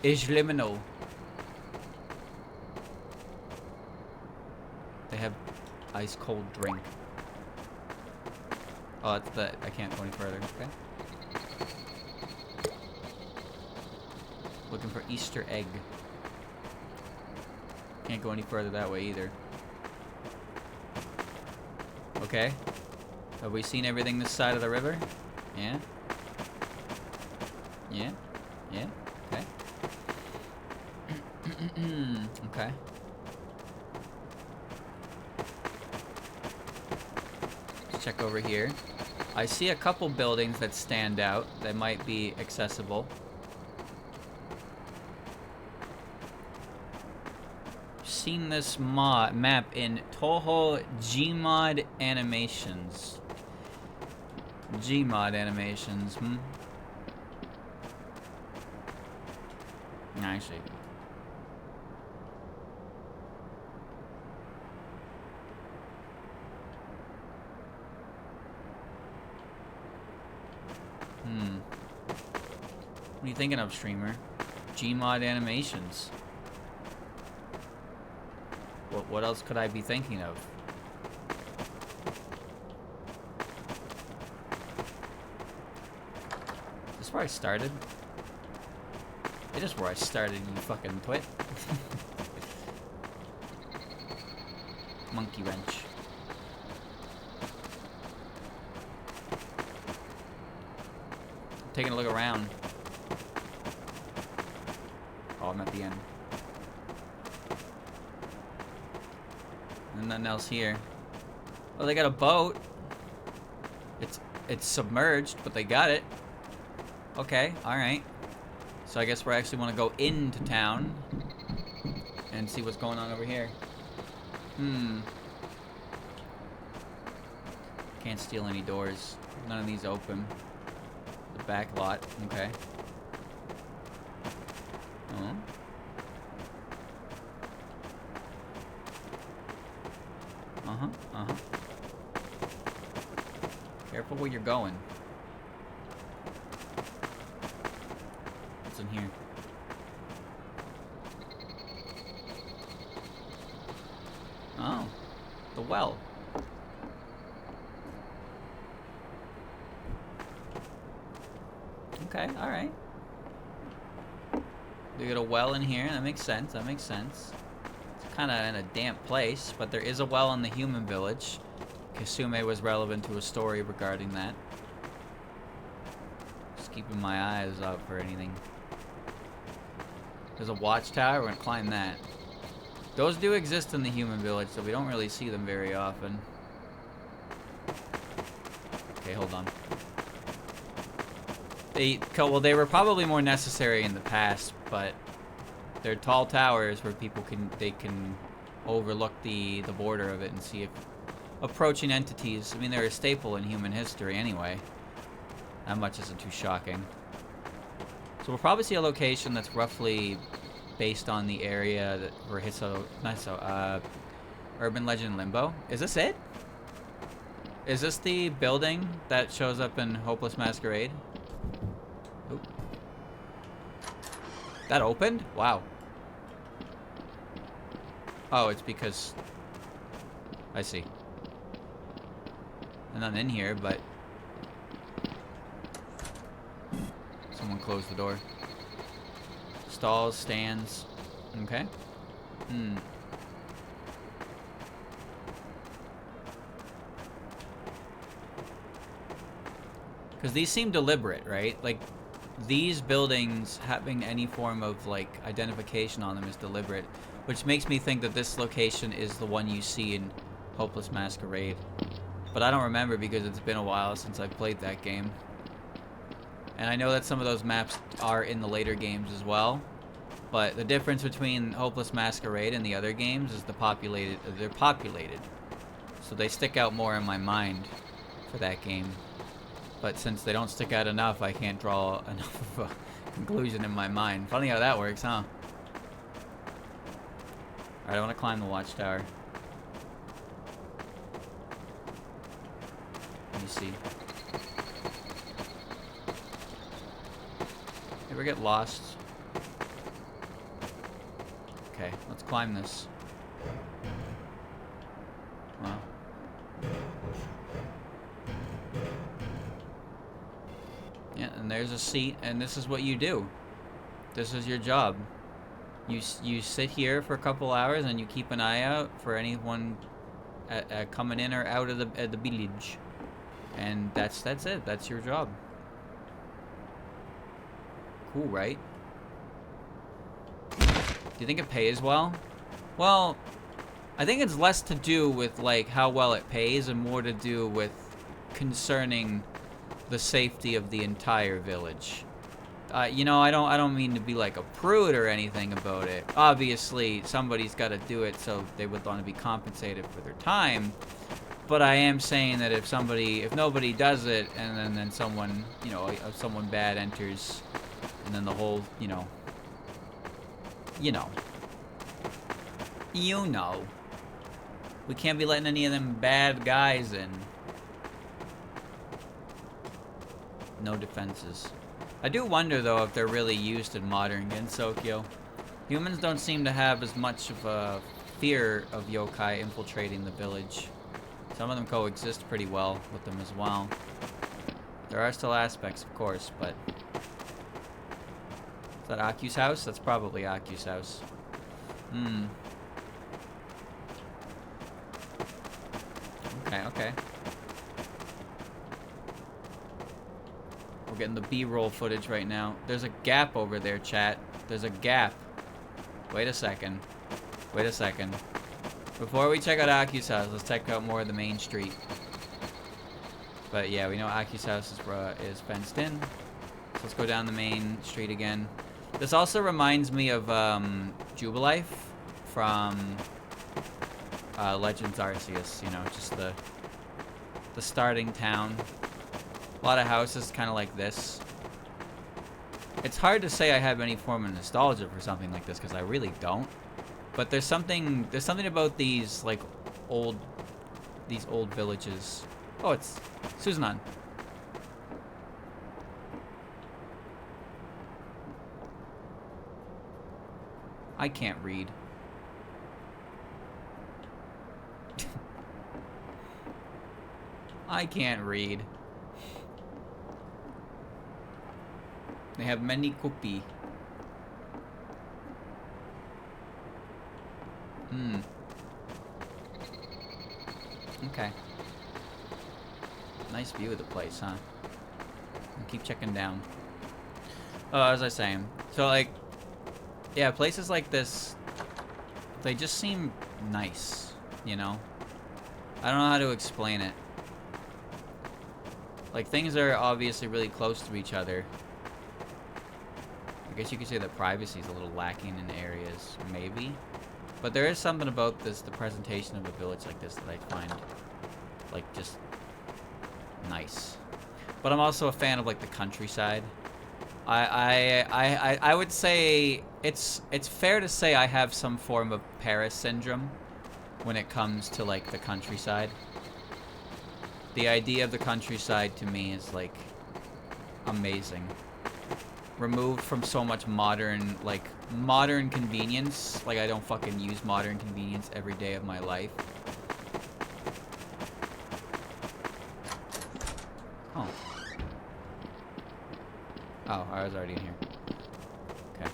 It's liminal. They have ice cold drink. Oh, that's the. I can't go any further. Okay. Looking for Easter egg. Can't go any further that way either. Okay. Have we seen everything this side of the river? Yeah. Yeah. Yeah. Okay. Okay. Let's check over here. I see a couple buildings that stand out that might be accessible. Seen this map in Touhou Gmod animations. Gmod animations, I see. What are you thinking of, streamer? Gmod animations. What else could I be thinking of? Is this where I started? It is where I started, you fucking twit. Monkey wrench. Taking a look around. Oh, I'm at the end. And nothing else here. Oh, they got a boat. It's submerged, but they got it. Okay, alright. So I guess we actually want to go into town and see what's going on over here. Can't steal any doors. None of these open. The back lot, okay. Oh. Uh-huh. Careful where you're going. What's in here? Oh. The well. Okay, alright. We got a well in here. That makes sense. That makes sense. It's kind of in a damp place, but there is a well in the human village. Kasume was relevant to a story regarding that. Just keeping my eyes out for anything. There's a watchtower. We're gonna climb that. Those do exist in the human village, so we don't really see them very often. Okay, hold on. Well, they were probably more necessary in the past, but they're tall towers where people can overlook the border of it and see if approaching entities. I mean, they're a staple in human history anyway. That much isn't too shocking. So we'll probably see a location that's roughly based on the area that where Urban Legend Limbo. Is this it? Is this the building that shows up in Hopeless Masquerade? Oop. That opened? Wow. Oh, it's because... I see. I'm not in here, but... Someone closed the door. Stalls, stands. Okay. Because these seem deliberate, right? Like, these buildings having any form of, like, identification on them is deliberate. Which makes me think that this location is the one you see in Hopeless Masquerade. But I don't remember because it's been a while since I played that game. And I know that some of those maps are in the later games as well. But the difference between Hopeless Masquerade and the other games is they're populated. So they stick out more in my mind for that game. But since they don't stick out enough, I can't draw enough of a conclusion in my mind. Funny how that works, huh? Alright, I want to climb the watchtower. Let me see. Ever get lost? Okay, let's climb this. Wow. Yeah, and there's a seat, and this is what you do. This is your job. You sit here for a couple hours, and you keep an eye out for anyone coming in or out of the village. And that's it. That's your job. Cool, right? Do you think it pays well? Well, I think it's less to do with like how well it pays and more to do with concerning the safety of the entire village. You know, I don't mean to be like a prude or anything about it. Obviously, somebody's got to do it, so they would want to be compensated for their time. But I am saying that if nobody does it, and then someone, you know, someone bad enters, and then the whole, you know, we can't be letting any of them bad guys in. No defenses. I do wonder, though, if they're really used in modern Gensokyo. Humans don't seem to have as much of a fear of yokai infiltrating the village. Some of them coexist pretty well with them as well. There are still aspects, of course, but Is that Aku's house? That's probably Aku's house. Hmm. Okay, okay. We're getting the B-roll footage right now. There's a gap over there, chat. There's a gap. Wait a second. Wait a second. Before we check out Aku's house, let's check out more of the main street. But yeah, we know Aku's house is fenced in. So let's go down the main street again. This also reminds me of Jubilife from Legends Arceus. You know, just the starting town. A lot of houses kind of like this. It's hard to say I have any form of nostalgia for something like this because I really don't. But there's something about these like old villages. Oh, it's Suzanon. I can't read. I can't read. They have many kupi. Hmm. Okay. Nice view of the place, huh? I'll keep checking down. Oh, as I was saying. So, like, yeah, places like this, they just seem nice, you know? I don't know how to explain it. Like, things are obviously really close to each other. I guess you could say that privacy is a little lacking in areas, maybe. But there is something about this, the presentation of a village like this, that I find, like, just nice. But I'm also a fan of, like, the countryside. I would say it's fair to say I have some form of Paris syndrome when it comes to, like, the countryside. The idea of the countryside to me is, like, amazing. Removed from so much modern convenience. Like, I don't fucking use modern convenience every day of my life. Oh. Oh, I was already in here. Okay.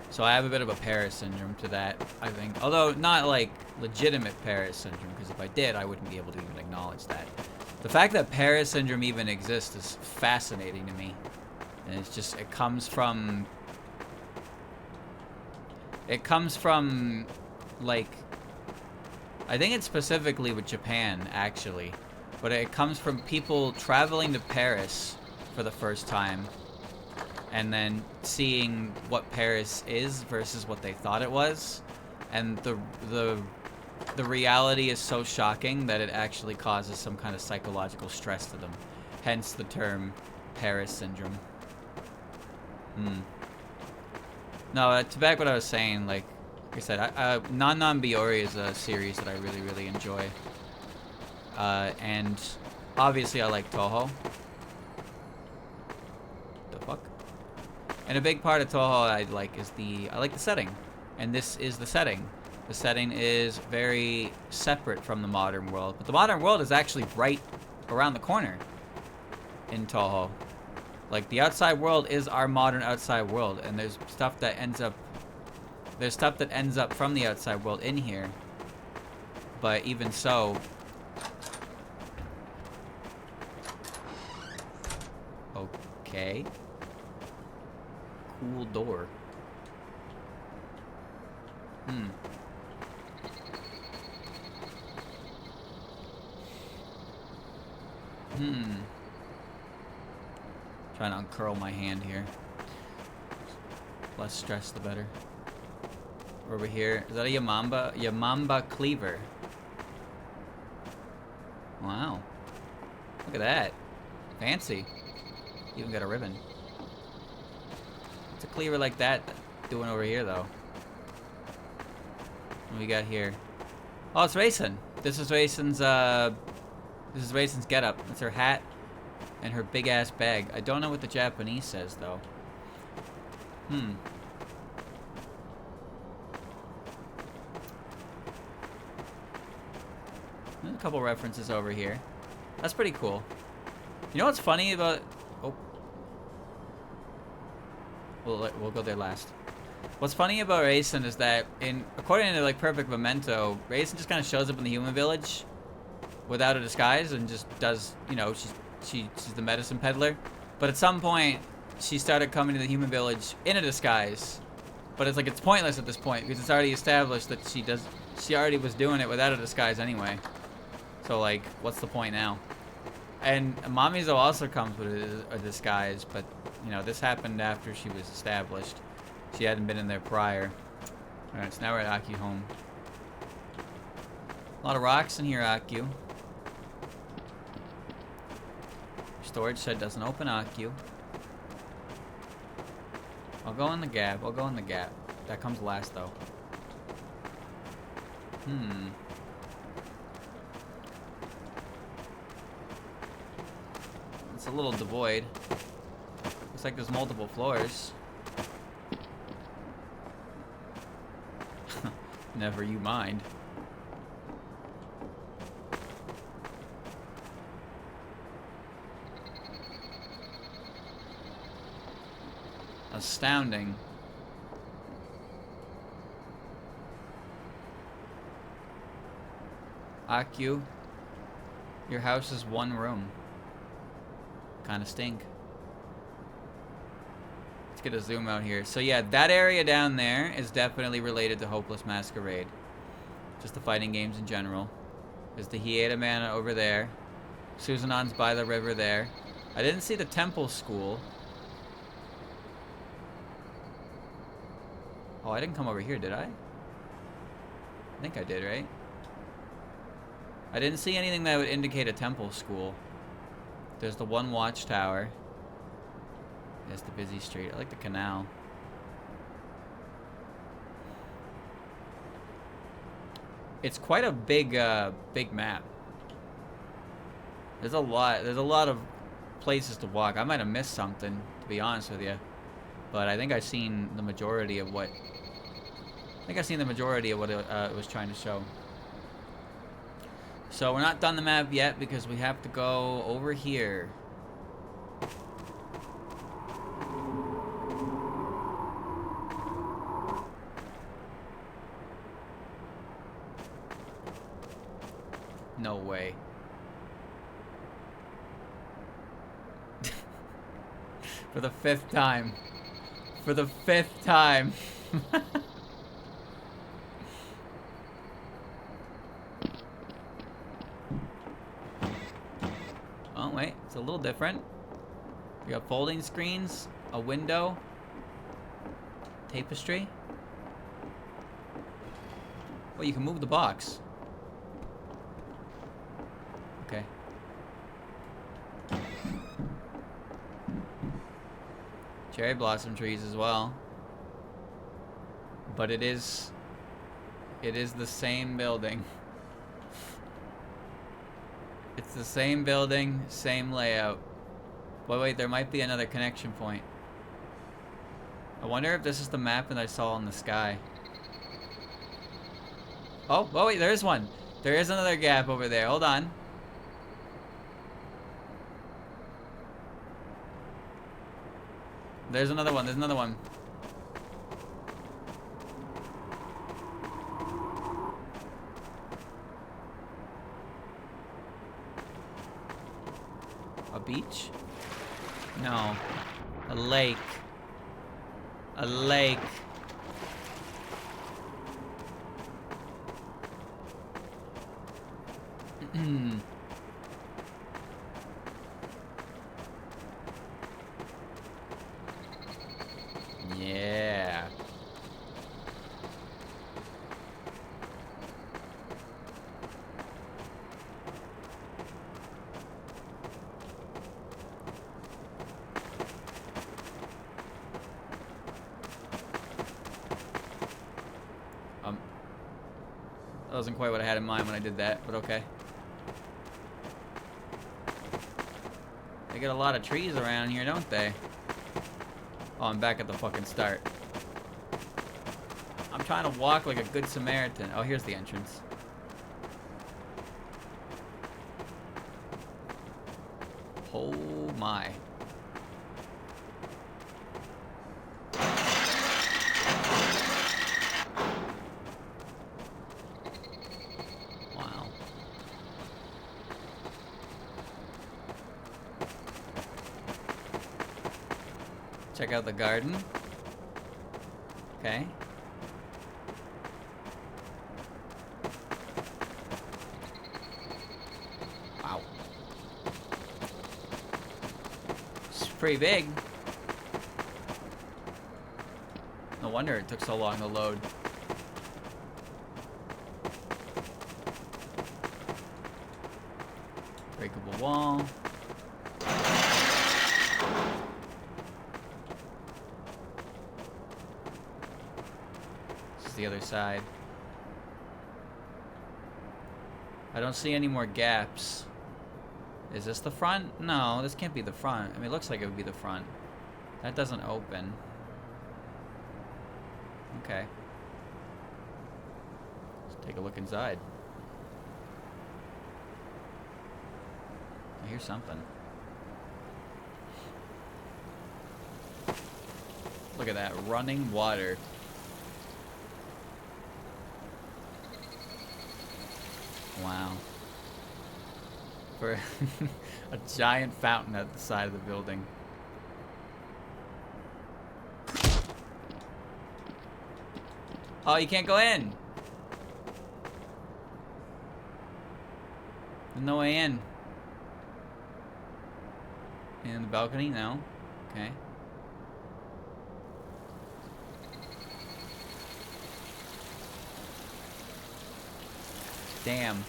So I have a bit of a Paris syndrome to that, I think. Although, not, like, legitimate Paris syndrome, because if I did, I wouldn't be able to even acknowledge that. The fact that Paris syndrome even exists is fascinating to me. And it's just, it comes from, like, I think it's specifically with Japan, actually. But it comes from people traveling to Paris for the first time. And then seeing what Paris is versus what they thought it was. And the reality is so shocking that it actually causes some kind of psychological stress to them. Hence the term Paris syndrome. No, to back what I was saying, like I said, Non Biori is a series that I really, really enjoy. And obviously I like Touhou. The fuck? And a big part of Touhou I like the setting. And this is the setting. The setting is very separate from the modern world. But the modern world is actually right around the corner in Touhou. Like, the outside world is our modern outside world. And there's stuff that ends up from the outside world in here. But even so... Okay. Cool door. Trying to uncurl my hand here. Less stress, the better. Over here. Is that a Yamamba? Yamamba cleaver. Wow. Look at that. Fancy. Even got a ribbon. What's a cleaver like that doing over here, though? What we got here? Oh, it's Raisin. This is Raisin's getup. That's her hat and her big ass bag. I don't know what the Japanese says though. There's a couple references over here. That's pretty cool. You know what's funny about... Oh. We'll go there last. What's funny about Raisin is that, according to like Perfect Memento, Raisin just kind of shows up in the human village without a disguise and just does, you know, she's the medicine peddler. But at some point, she started coming to the human village in a disguise. But it's like it's pointless at this point because it's already established that she already was doing it without a disguise anyway. So like, what's the point now? And Mamizo also comes with a disguise, but you know, this happened after she was established. She hadn't been in there prior. Alright, so now we're at Aki home. A lot of rocks in here, Akyu. Storage shed doesn't open, Akyu. I'll go in the gap. I'll go in the gap. That comes last, though. It's a little devoid. Looks like there's multiple floors. Never you mind. Astounding. Akyu, your house is one room. Kinda stink. Let's get a zoom out here. So yeah, that area down there is definitely related to Hopeless Masquerade. Just the fighting games in general. There's the Hieda Man over there. Suzanon's by the river there. I didn't see the temple school. Oh, I didn't come over here, did I? I think I did, right? I didn't see anything that would indicate a temple school. There's the one watchtower. There's the busy street. I like the canal. It's quite a big, big map. There's a lot of places to walk. I might have missed something, to be honest with you. But I think I've seen the majority of what... it was trying to show. So we're not done the map yet because we have to go over here. No way. For the 5th time. For the 5th time. Oh, wait. It's a little different. We got folding screens, a window, tapestry. Oh, you can move the box. Okay. Cherry blossom trees as well. But it is the same building. It's the same building, same layout. But wait, there might be another connection point. I wonder if this is the map that I saw in the sky. Oh wait, there is one. There is another gap over there. Hold on. There's another one. There's another one. A beach? No. A lake. A lake. Yeah. That wasn't quite what I had in mind when I did that, but okay. They get a lot of trees around here, don't they? Oh, I'm back at the fucking start. I'm trying to walk like a good Samaritan. Oh, here's the entrance. Oh my. Check out the garden. Okay. Wow. It's pretty big. No wonder it took so long to load. Breakable wall. This is the other side. I don't see any more gaps. Is this the front? No, this can't be the front. I mean, it looks like it would be the front. That doesn't open. Okay. Let's take a look inside. I hear something. Look at that, running water. Wow. For a giant fountain at the side of the building. Oh, you can't go in. There's no way in. In the balcony? No. Okay. Damn.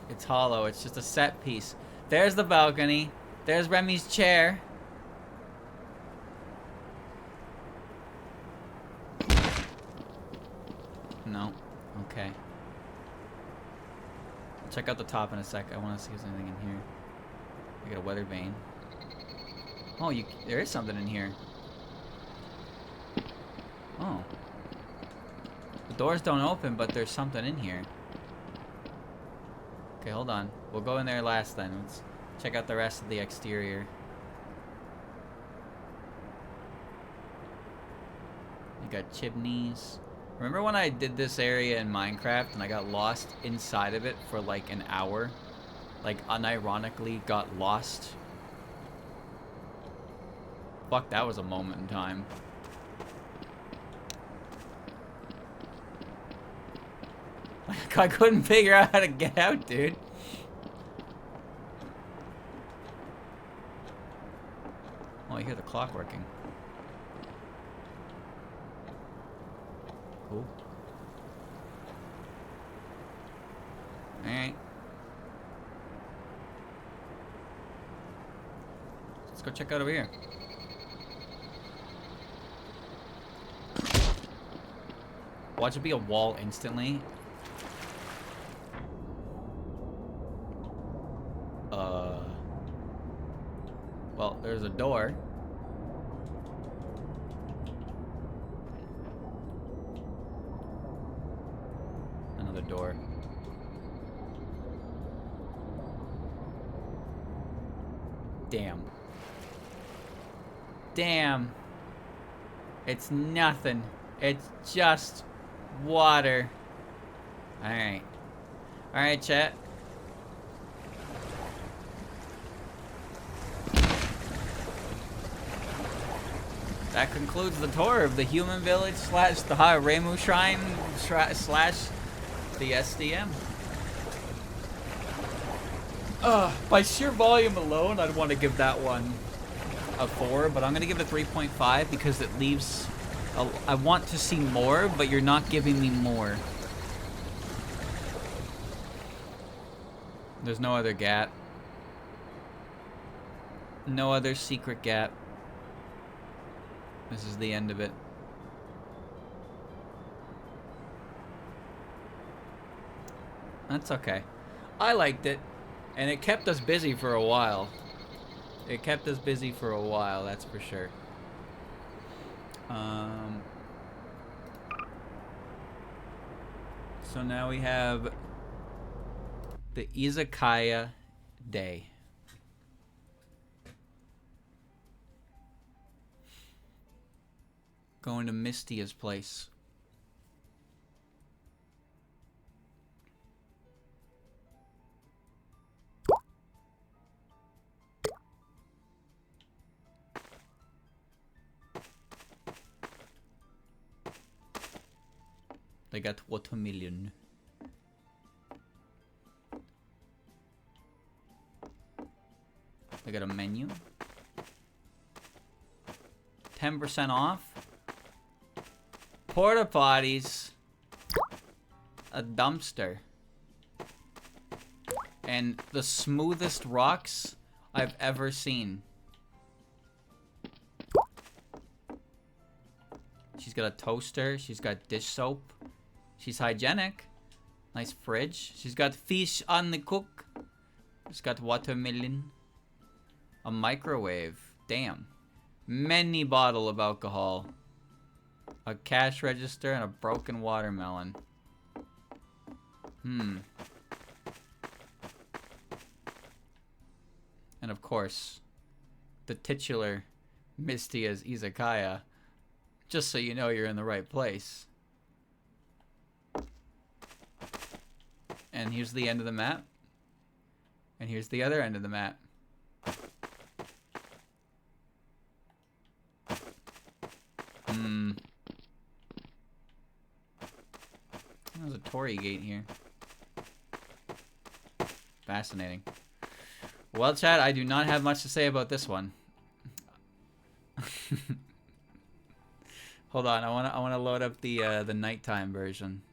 It's hollow. It's just a set piece. There's the balcony. There's Remy's chair. No. Okay. I'll check out the top in a sec. I want to see if there's anything in here. I got a weather vane. Oh, there is something in here. Oh. The doors don't open, but there's something in here. Okay, hold on. We'll go in there last then. Let's check out the rest of the exterior. You got chimneys. Remember when I did this area in Minecraft and I got lost inside of it for like an hour? Like, unironically got lost? Fuck, that was a moment in time. Like, I couldn't figure out how to get out, dude. Oh, I hear the clock working. Cool. Alright. Let's go check out over here. Watch it be a wall instantly. Well, there's a door. Another door. Damn. Damn. It's nothing. It's just water. Alright. Alright, chat. That concludes the tour of the human village slash the Remu shrine slash the SDM. By sheer volume alone, I'd want to give that one a 4, but I'm going to give it a 3.5 because it leaves... I want to see more, but you're not giving me more. There's no other gap. No other secret gap. This is the end of it. That's okay. I liked it. And it kept us busy for a while. It kept us busy for a while, that's for sure. So now we have the Izakaya Day. Going to Mystia's place. They got watermelon. They got a menu. 10% off. Porta potties. A dumpster. And the smoothest rocks I've ever seen. She's got a toaster. She's got dish soap. She's hygienic. Nice fridge. She's got fish on the cook. She's got watermelon. A microwave. Damn. Many bottle of alcohol. A cash register and a broken watermelon. And of course, the titular Mistia's Izakaya. Just so you know you're in the right place. And here's the end of the map. And here's the other end of the map. There's a Torii gate here. Fascinating. Well, chat, I do not have much to say about this one. Hold on, I wanna load up the nighttime version.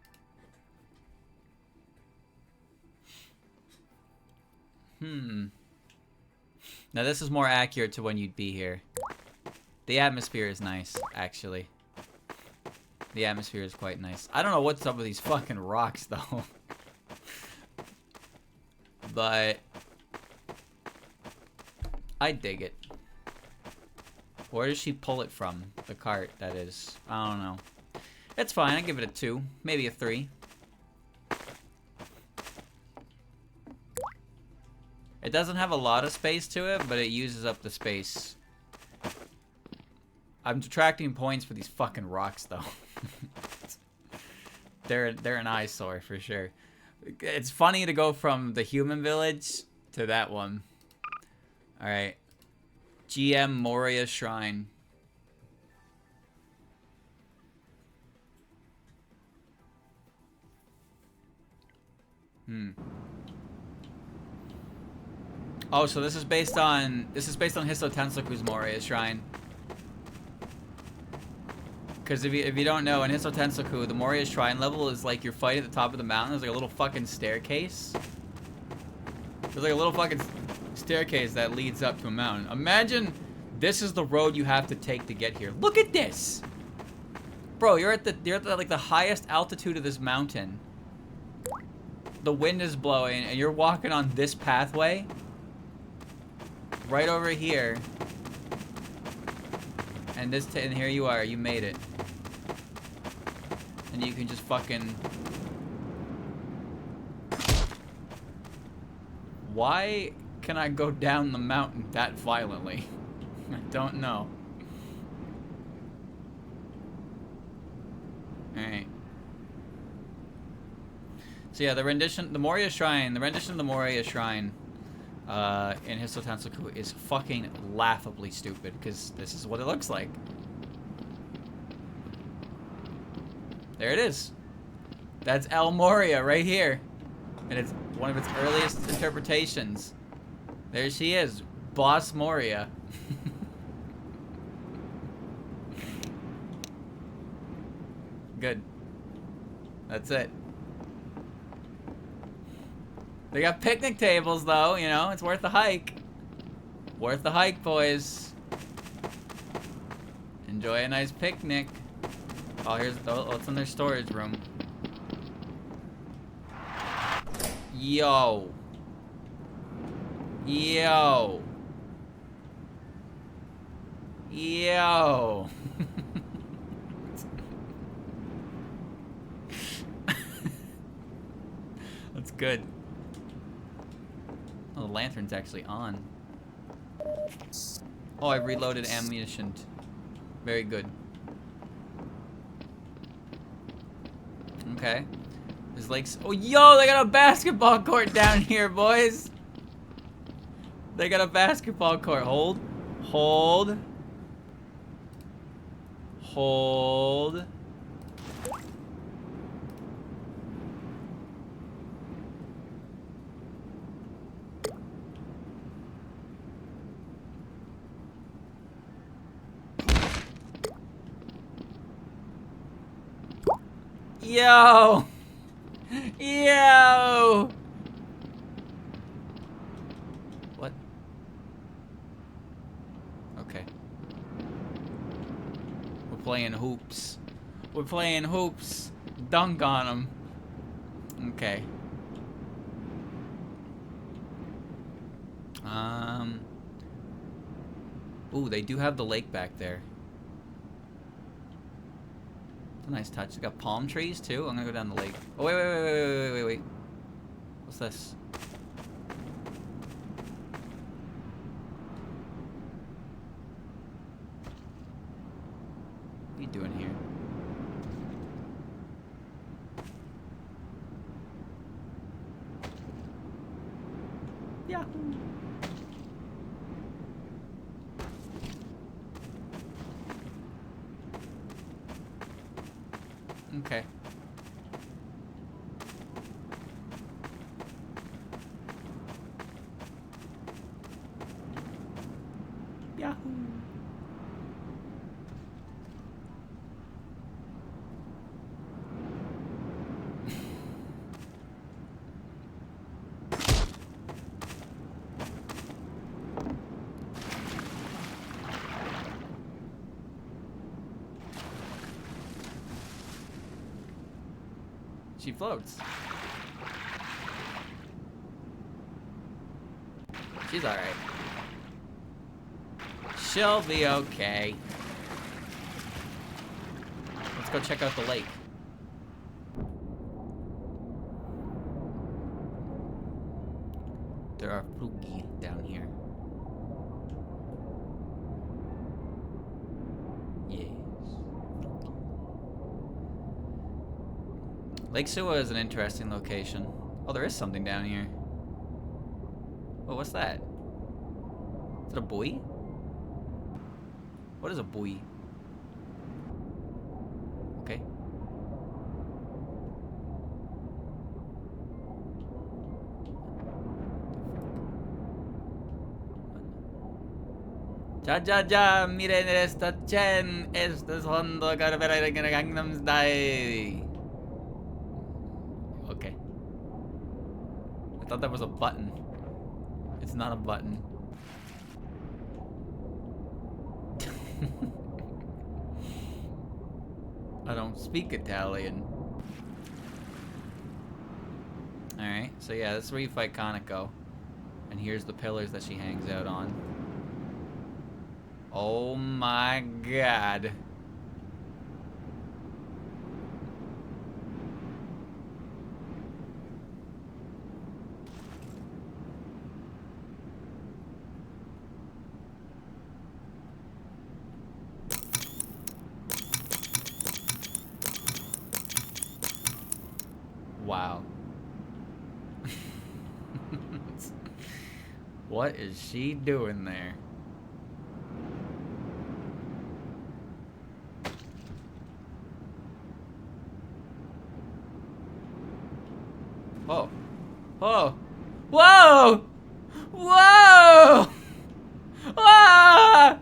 Now this is more accurate to when you'd be here. The atmosphere is nice, actually. The atmosphere is quite nice. I don't know what's up with these fucking rocks, though. But I dig it. Where does she pull it from? The cart, that is. I don't know. It's fine. I give it a 2. Maybe a 3. It doesn't have a lot of space to it, but it uses up the space. I'm detracting points for these fucking rocks, though. They're an eyesore, for sure. It's funny to go from the human village to that one. Alright. GM Moria Shrine. Oh, so this is based on Hiso Tensoku's Moria Shrine. Because if you don't know, in Hiso Tensoku, the Moria Shrine level is like you're fighting at the top of the mountain. There's like a little fucking staircase. There's like a little fucking staircase that leads up to a mountain. Imagine this is the road you have to take to get here. Look at this, bro. You're at like the highest altitude of this mountain. The wind is blowing, and you're walking on this pathway. Right over here. And and here you are. You made it. And you can just fucking... Why can I go down the mountain that violently? I don't know. Alright. So yeah, the rendition of the Moria Shrine in Hiso Tensoku is fucking laughably stupid, because this is what it looks like. There it is. That's El Moria right here. And it's one of its earliest interpretations. There she is. Boss Moria. Good. That's it. They got picnic tables, though, you know, it's worth the hike. Worth the hike, boys. Enjoy a nice picnic. Oh, what's in their storage room. Yo. Yo. Yo. That's good. Oh, the lantern's actually on. Oh, I reloaded ammunition. Very good. Okay. There's lakes. Oh, yo, they got a basketball court down here, boys. They got a basketball court. Hold. Hold. Hold. Yo! Yo! What? Okay. We're playing hoops. We're playing hoops. Dunk on them. Okay. Ooh, they do have the lake back there. It's a nice touch. They got palm trees too. I'm gonna go down the lake. Oh wait. What's this? What are you doing here? Yeah. Okay. Yahoo. She floats. She's alright. She'll be okay. Let's go check out the lake. There are fluky down here. Yes. Lake Suwa is an interesting location. Oh, there is something down here. Oh, what's that? Is it a buoy? What is a buoy? Okay. Ja, miren esta chen, este es Hondo Carvera Gangnam Style. Okay. I thought that was a button. It's not a button. I don't speak Italian. Alright, so yeah, this is where you fight Kaneko. And here's the pillars that she hangs out on. Oh my god. Wow. What is she doing there? Oh. Oh. Whoa! Whoa! Ah!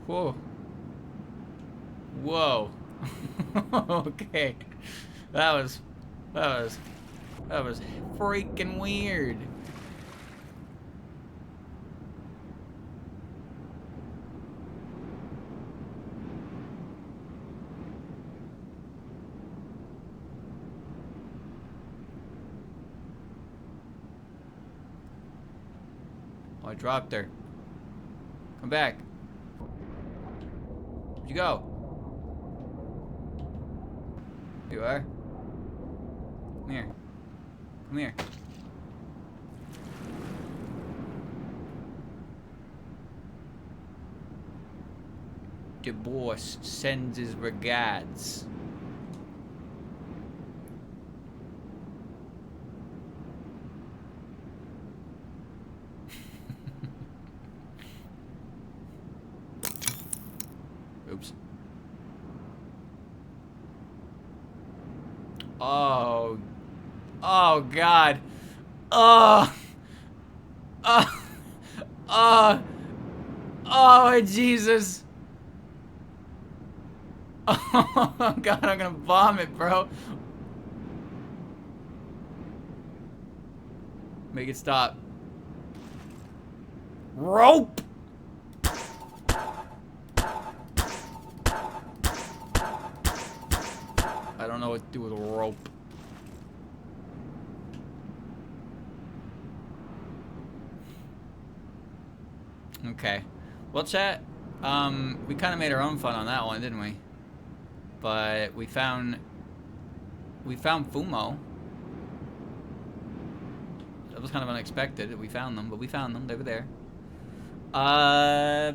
Whoa. Whoa. Okay. That was freaking weird. Oh, I dropped her. Come back. Where'd you go? You are? Come here. Come here. The boss sends his regards. Oops. Oh. Oh, God. Oh. Oh. Oh, oh, Jesus. Oh, God, I'm gonna vomit, bro. Make it stop. Rope! I don't know what to do with a rope. Okay. Well, chat, we kind of made our own fun on that one, didn't we? But we found Fumo. That was kind of unexpected. We found them, but we found them. They were there. I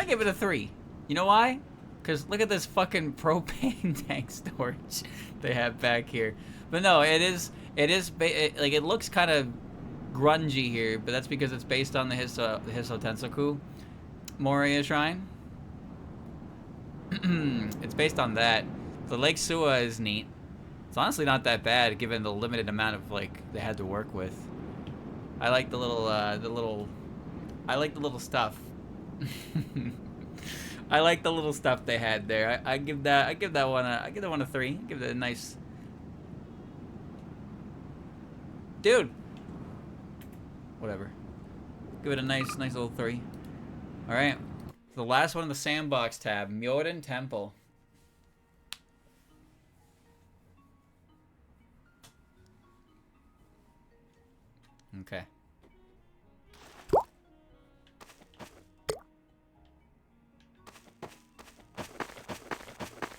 give it a 3. You know why? Because look at this fucking propane tank storage they have back here. But no, it looks kind of grungy here, but that's because it's based on the Hiso Tensoku Moria Shrine. It's based on that. The Lake Suwa is neat. It's honestly not that bad given the limited amount of they had to work with. I like the little I like the little stuff. I like the little stuff they had there. I give that one a 3. Give it a nice. Dude. Whatever. Give it a nice little 3. All right. The last one in the sandbox tab, Myoden Temple. Okay.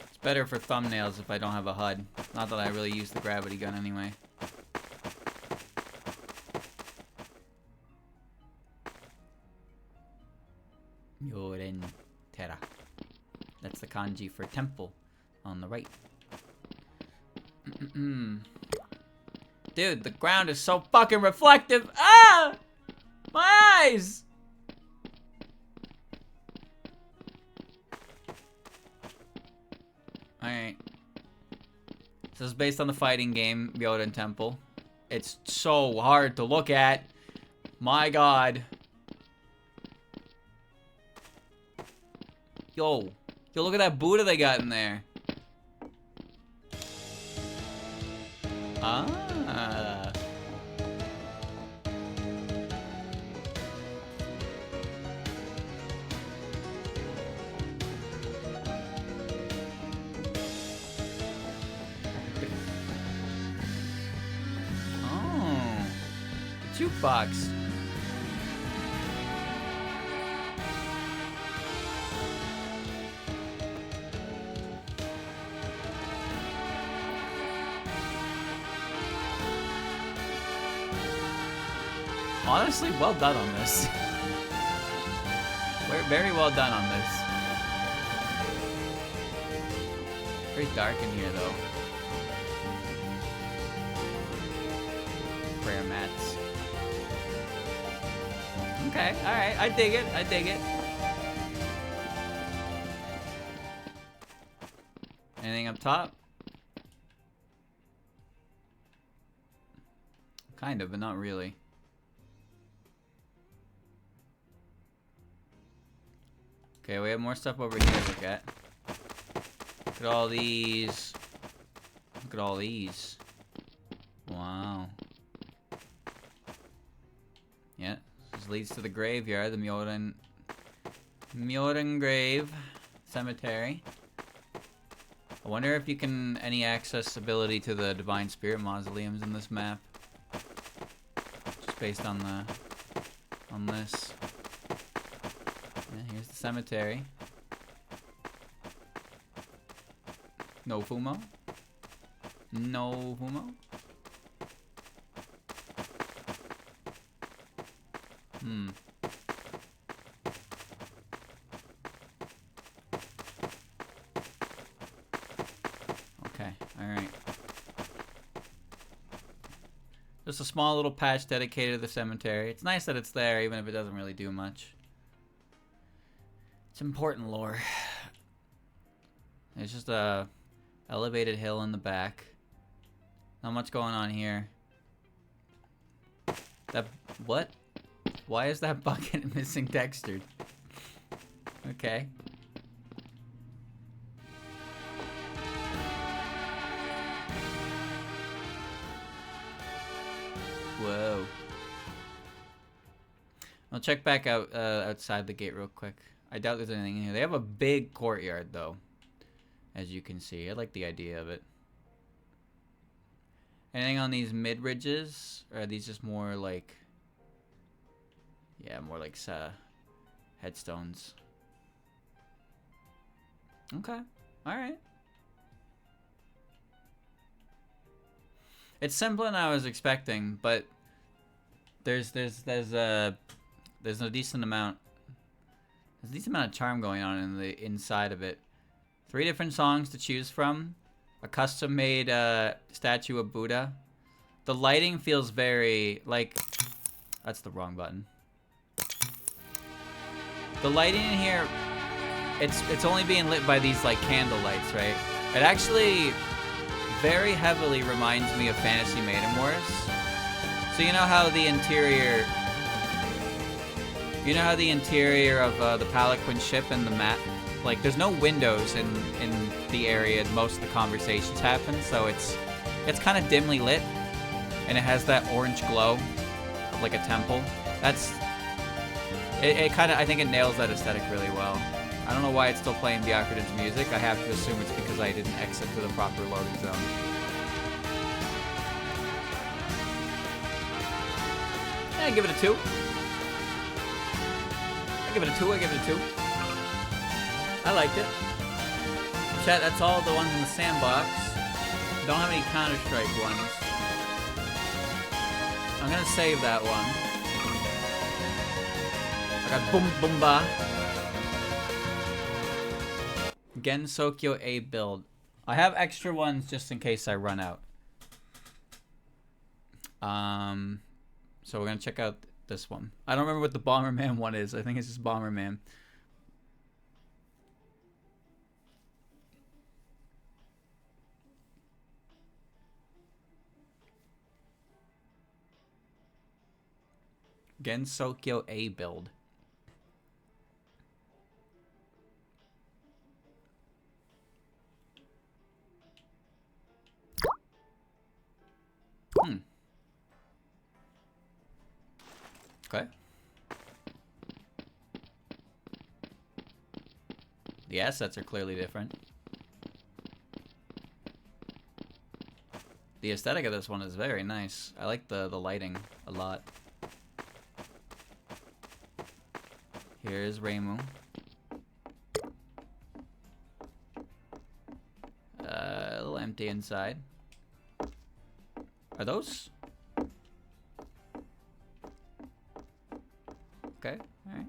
It's better for thumbnails if I don't have a HUD. Not that I really use the gravity gun anyway. Myoden Terra. That's the kanji for temple on the right. Dude, the ground is so fucking reflective. Ah! My eyes! Alright. This is based on the fighting game, Myoden Temple. It's so hard to look at. My god. Yo, look at that Buddha they got in there. Ah. Oh. Jukebox. Honestly, well done on this. We're very well done on this. Very dark in here, though. Prayer mats. Okay, alright. I dig it. I dig it. Anything up top? Kind of, but not really. Okay, we have more stuff over here to look at. Look at all these. Look at all these. Wow. Yeah, this leads to the graveyard, the Myoden Grave Cemetery. I wonder if you can any accessibility to the Divine Spirit mausoleums in this map. Just based on this. Yeah, here's the cemetery. No Fumo. No Fumo. Okay, alright. Just a small little patch dedicated to the cemetery. It's nice that it's there, even if it doesn't really do much. It's important lore. There's just a elevated hill in the back. Not much going on here. That what? Why is that bucket missing textured? Okay. Whoa. I'll check back out outside the gate real quick. I doubt there's anything in here. They have a big courtyard, though, as you can see. I like the idea of it. Anything on these mid-ridges? Or are these just more like... Yeah, more like headstones. Okay. Alright. It's simpler than I was expecting, but there's a decent amount of charm going on in the inside of it. 3 different songs to choose from. A custom-made statue of Buddha. The lighting feels very like... That's the wrong button. The lighting in here, it's only being lit by these like candle lights, right? It actually very heavily reminds me of Fantasy Maiden Wars. So you know how the interior... You know how the interior of the Palanquin ship and the map... Like, there's no windows in the area most of the conversations happen, so it's kind of dimly lit, and it has that orange glow of like a temple. That's... It kind of... I think it nails that aesthetic really well. I don't know why it's still playing Byakuren's music. I have to assume it's because I didn't exit to the proper loading zone. Yeah, I give it a 2. I give it a 2. I liked it. Chat, that's all the ones in the sandbox. Don't have any Counter-Strike ones. I'm gonna save that one. I got Boom Boomba. Gensokyo A build. I have extra ones just in case I run out. So we're gonna check out this one. I don't remember what the Bomberman one is. I think it's just Bomberman. Gensokyo A build. Okay. The assets are clearly different. The aesthetic of this one is very nice. I like the lighting a lot. Here's Reimu. A little empty inside. Are those? Okay, alright.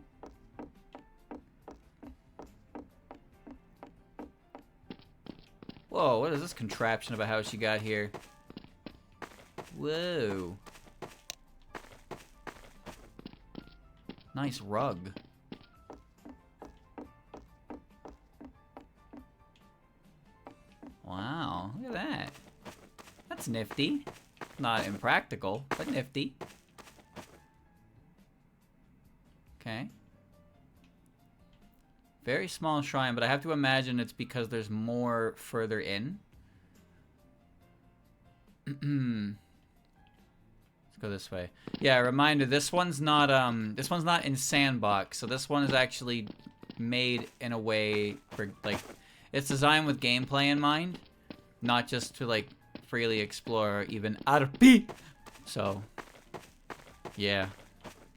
Whoa, what is this contraption of a house you got here? Whoa. Nice rug. Wow, look at that. That's nifty. Not impractical, but nifty. Okay. Very small shrine, but I have to imagine it's because there's more further in. Let's go this way. Yeah, reminder, this one's not in sandbox, so this one is actually made in a way for like it's designed with gameplay in mind, not just to like freely explore even RP. So yeah.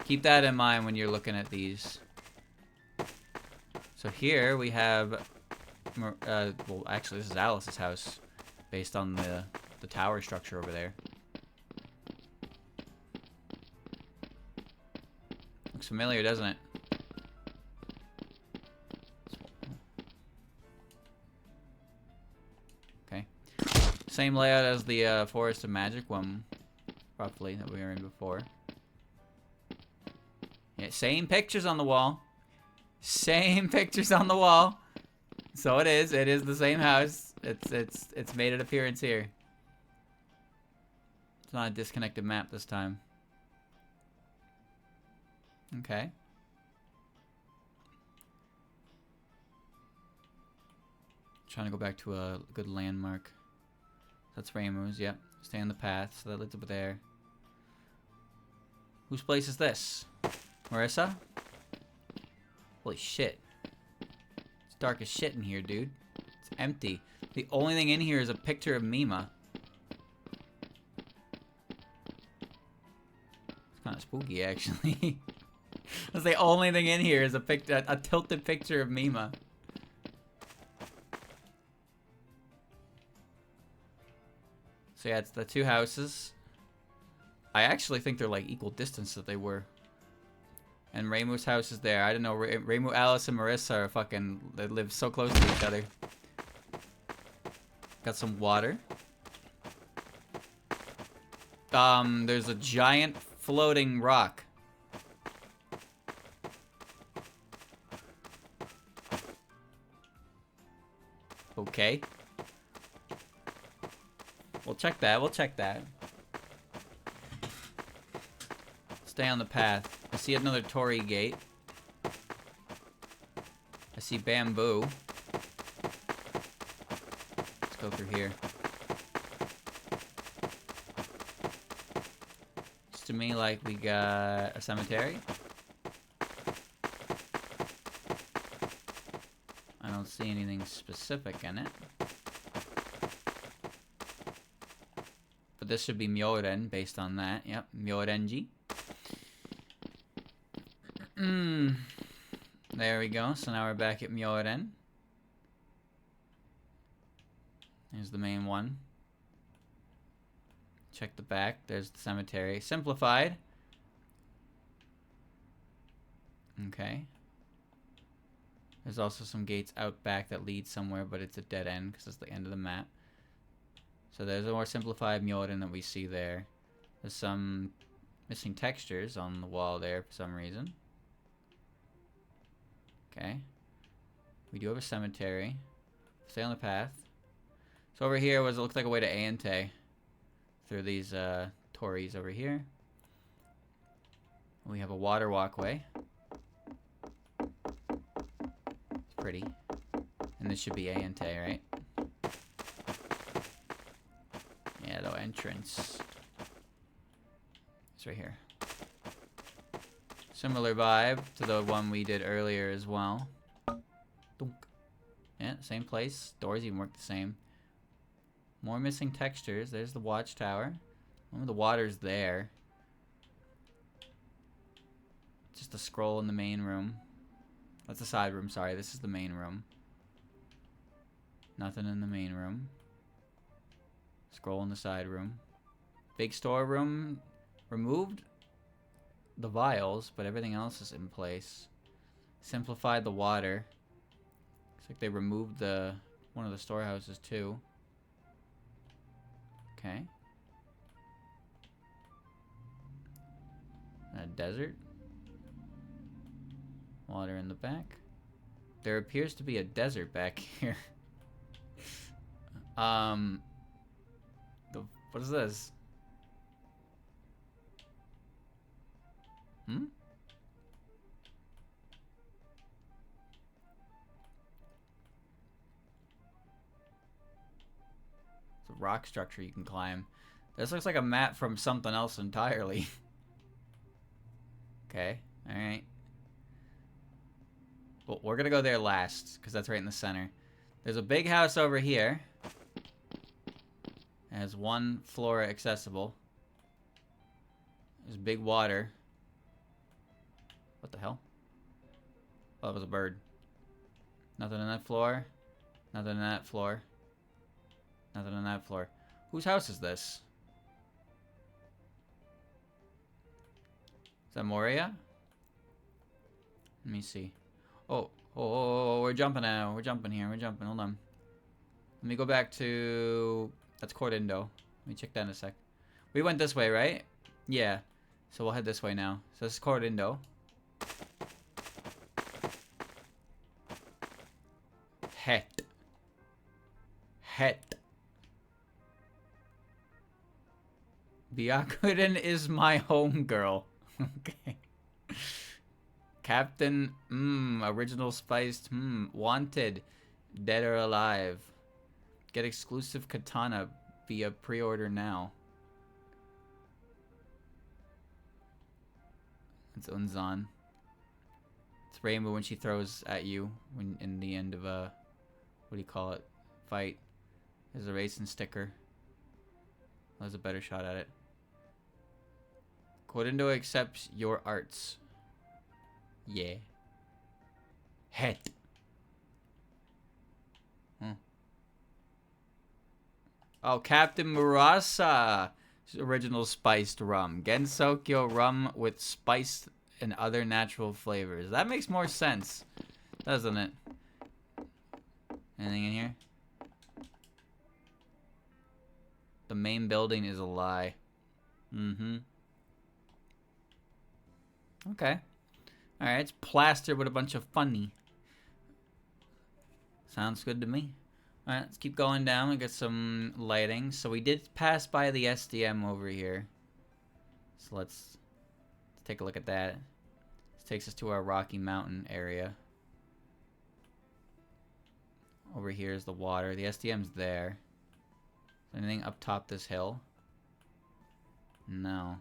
Keep that in mind when you're looking at these. So here we have, well, actually this is Alice's house, based on the tower structure over there. Looks familiar, doesn't it? Okay. Same layout as the Forest of Magic one, roughly, that we were in before. Yeah, same pictures on the wall. Same pictures on the wall. So it is the same house. It's made an appearance here. It's not a disconnected map this time. Okay. Trying to go back to a good landmark. That's Reimu's, yep. Stay on the path, so that leads up there. Whose place is this? Marissa? Holy shit. It's dark as shit in here, dude. It's empty. The only thing in here is a picture of Mima. It's kind of spooky, actually. That's the only thing in here is a tilted picture of Mima. So yeah, it's the two houses. I actually think they're like equal distance that they were. And Reimu's house is there. I don't know. Reimu, Alice, and Marissa are fucking... They live so close to each other. Got some water. There's a giant floating rock. Okay. We'll check that. We'll check that. Stay on the path. I see another torii gate. I see bamboo. Let's go through here. Looks to me like we got a cemetery. I don't see anything specific in it. But this should be Myoren based on that. Yep, Myorenji. There we go. So now we're back at Myoren. There's the main one. Check the back. There's the cemetery. Simplified. Okay. There's also some gates out back that lead somewhere, but it's a dead end because it's the end of the map. So there's a more simplified Myoren that we see there. There's some missing textures on the wall there for some reason. Okay. We do have a cemetery. Stay on the path. So over here was it looked like a way to Aente through these tories over here. We have a water walkway. It's pretty. And this should be Aente, right? Yeah, the entrance. It's right here. Similar vibe to the one we did earlier as well. Dunk. Yeah, same place. Doors even work the same. More missing textures. There's the watchtower. Oh, the water's there. Just a scroll in the main room. That's the side room, sorry. This is the main room. Nothing in the main room. Scroll in the side room. Big storeroom removed the vials, but everything else is in place. Simplified the water. Looks like they removed one of the storehouses too. Okay. A desert. Water in the back. There appears to be a desert back here. What is this? Hmm? It's a rock structure you can climb. This looks like a map from something else entirely. Okay, alright. Well, we're gonna go there last, because that's right in the center. There's a big house over here. It has one floor accessible. There's big water. What the hell? Oh, that was a bird. Nothing on that floor. Nothing on that floor. Nothing on that floor. Whose house is this? Is that Moria? Let me see. Oh, we're jumping now. We're jumping here. We're jumping. Hold on. Let me go back to... That's Cordindo. Let me check that in a sec. We went this way, right? Yeah. So we'll head this way now. So this is Cordindo. Het. Byakuren is my homegirl. Okay. Captain, original spiced, wanted, dead or alive. Get exclusive katana via pre-order now. It's Unzan. It's Rainbow when she throws at you when in the end of a, what do you call it, fight. There's a racing sticker. There's a better shot at it. Corindo accepts your arts. Yeah. Het. Oh, Captain Murasa. Original spiced rum. Gensokyo rum with spiced and other natural flavors. That makes more sense, doesn't it? Anything in here? The main building is a lie. Okay. Alright, it's plastered with a bunch of funny. Sounds good to me. Alright, let's keep going down. We got some lighting. So we did pass by the SDM over here. So let's take a look at that. This takes us to our Rocky Mountain area. Over here is the water. The SDM's there. Anything up top this hill? No.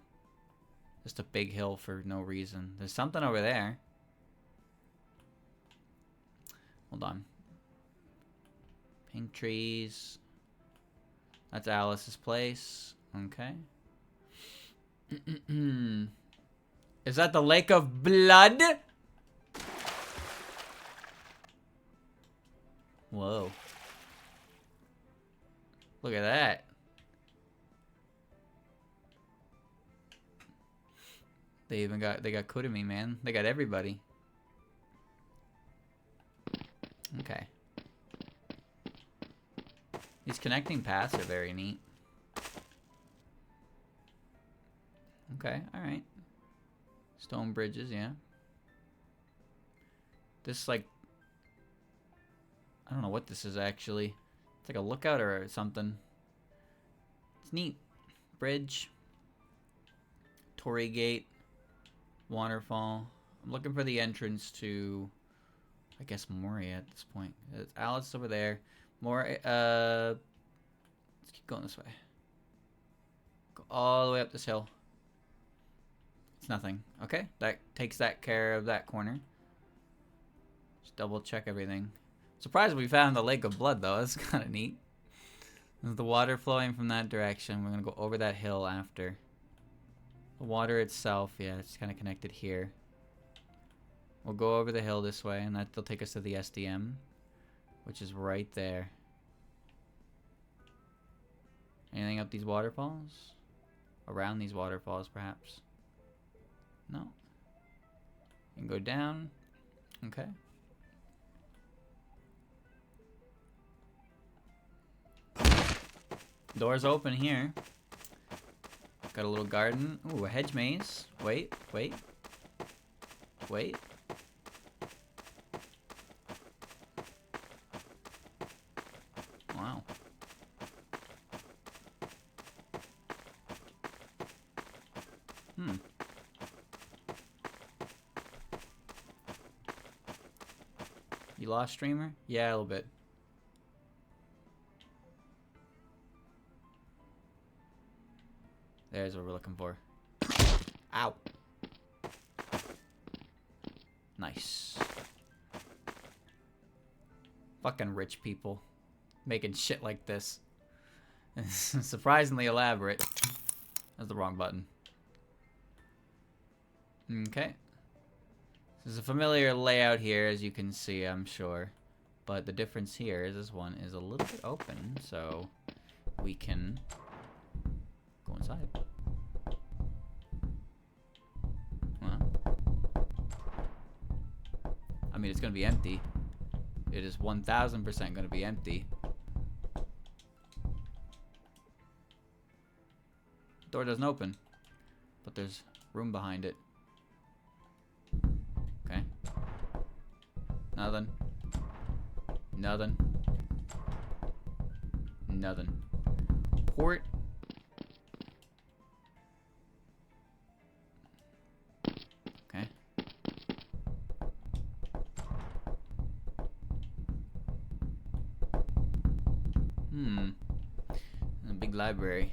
Just a big hill for no reason. There's something over there. Hold on. Pink trees. That's Alice's place. Okay. Is that the Lake of Blood? Whoa. Look at that. They got Kurumi, man. They got everybody. Okay. These connecting paths are very neat. Okay, alright. Stone bridges, yeah. This, like... I don't know what this is, actually. It's like a lookout or something. It's neat. Bridge. Torii Gate. Waterfall. I'm looking for the entrance to... I guess Moria at this point. It's Alice over there. More, let's keep going this way. Go all the way up this hill. It's nothing. Okay, that takes that care of that corner. Just double check everything. Surprised we found the Lake of Blood though. That's kind of neat. There's the water flowing from that direction. We're gonna go over that hill after. The water itself, yeah, it's kind of connected here. We'll go over the hill this way, and that'll take us to the SDM. Which is right there. Anything up these waterfalls? Around these waterfalls, perhaps? No. You can go down. Okay. Doors open here. Got a little garden. Ooh, a hedge maze. Wait, wait. Wait. Wow. You lost, streamer? Yeah, a little bit. There's what we're looking for. Ow. Nice. Fucking rich people. Making shit like this. It's surprisingly elaborate. That's the wrong button. Okay. This is a familiar layout here, as you can see, I'm sure. But the difference here is this one is a little bit open, so we can go inside. Well, I mean, it's going to be empty. It is 1000% going to be empty. Door doesn't open, but there's room behind it. Okay. Nothing. Nothing. Nothing. Port. Okay. A big library.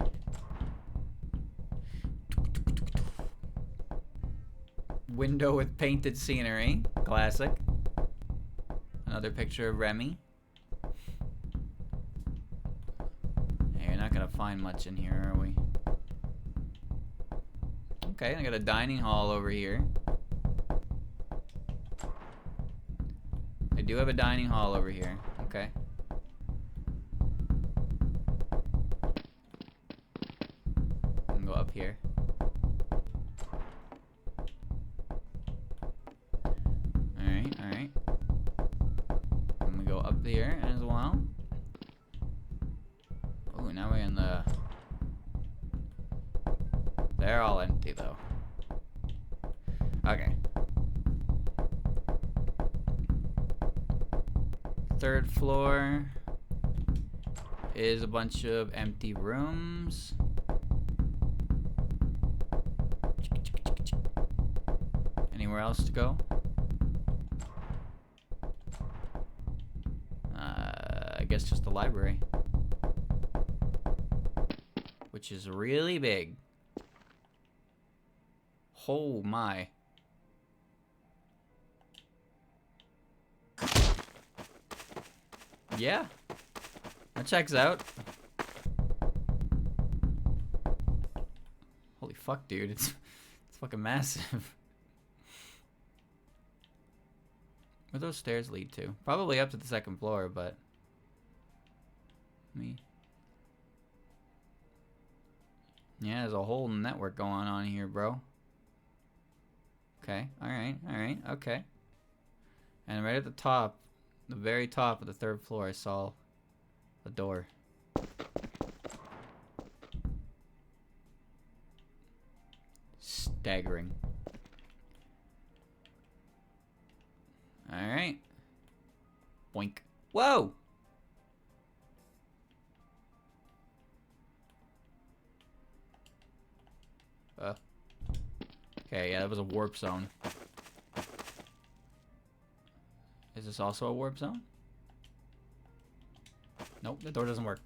Window with painted scenery. Classic. Another picture of Remy. Hey, you're not gonna find much in here, are we? Okay, I got a dining hall over here. I do have a dining hall over here. Okay. I can go up here. Alright. I'm gonna go up here as well. Oh, now we're in the... They're all empty though. Okay. Third floor is a bunch of empty rooms. Anywhere else to go? I guess just the library. Which is really big. Oh my. Yeah. That checks out. Holy fuck, dude. It's fucking massive. Where those stairs lead to? Probably up to the second floor, but... Yeah, there's a whole network going on here, bro. Okay, alright, okay. And right at the top, the very top of the third floor, I saw a door. Staggering. Alright. Boink. Whoa! Okay, yeah, that was a warp zone. Is this also a warp zone? Nope, the door doesn't work.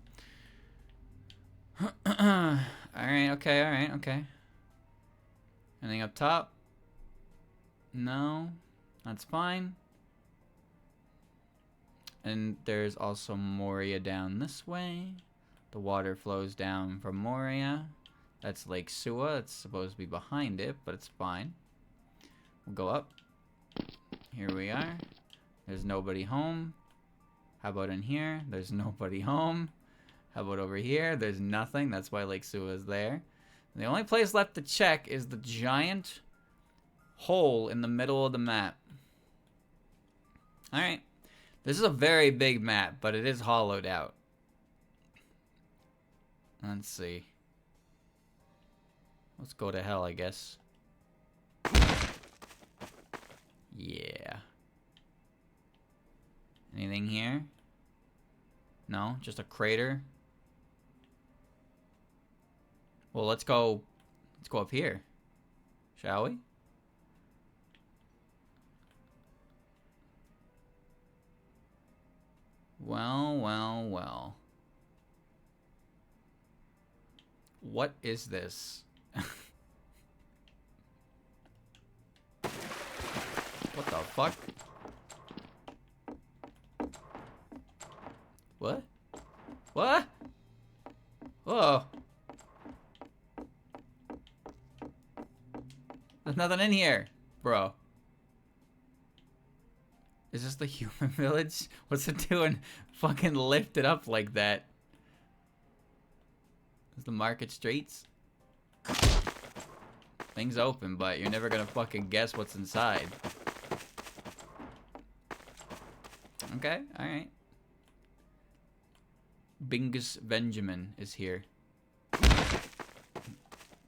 Alright, okay. Anything up top? No, that's fine. And there's also Moria down this way. The water flows down from Moria. That's Lake Sua. It's supposed to be behind it, but it's fine. We'll go up. Here we are. There's nobody home. How about in here? There's nobody home. How about over here? There's nothing. That's why Lake Sua is there. And the only place left to check is the giant hole in the middle of the map. Alright. This is a very big map, but it is hollowed out. Let's see. Let's go to hell, I guess. Yeah. Anything here? No, just a crater. Well, let's go up here. Shall we? Well. What is this? What the fuck? What? What? Whoa. There's nothing in here, bro. Is this the human village? What's it doing? Fucking lift it up like that. Is the market streets? Things open, but you're never gonna fucking guess what's inside. Okay, alright. Bingus Benjamin is here. Do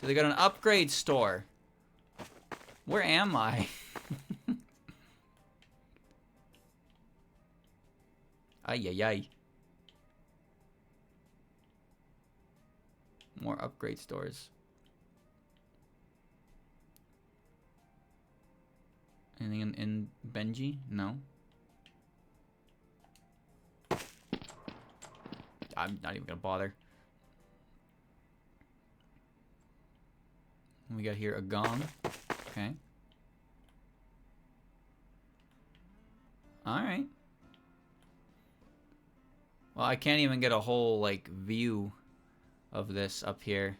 they got an upgrade store? Where am I? Ay. More upgrade stores. Anything in Benji? No. I'm not even gonna bother. We got here a gong. Okay. Alright. Well, I can't even get a whole, like, view of this up here.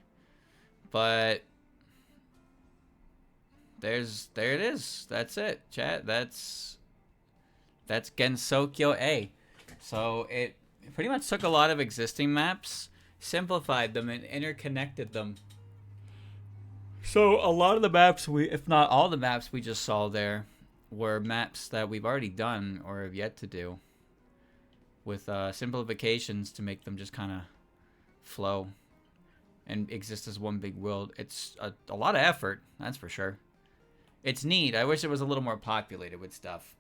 But there it is. That's it, chat. That's Gensokyo A. So it pretty much took a lot of existing maps, simplified them, and interconnected them. So a lot of the maps if not all the maps we just saw there, were maps that we've already done or have yet to do, with simplifications to make them just kind of flow and exist as one big world. It's a lot of effort, that's for sure. It's neat. I wish it was a little more populated with stuff.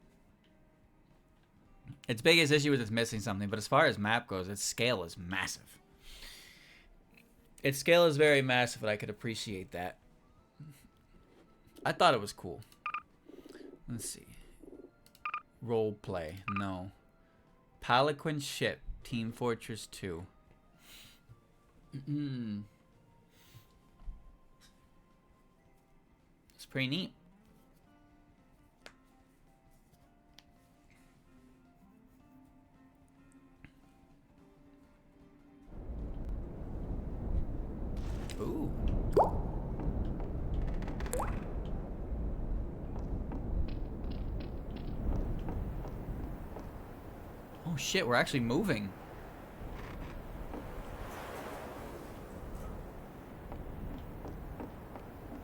Its biggest issue is it's missing something, but as far as map goes, its scale is massive. Its scale is very massive, and I could appreciate that. I thought it was cool. Let's see. Role play. No. Pelican ship. Team Fortress 2. It's pretty neat. Ooh. Oh shit, we're actually moving.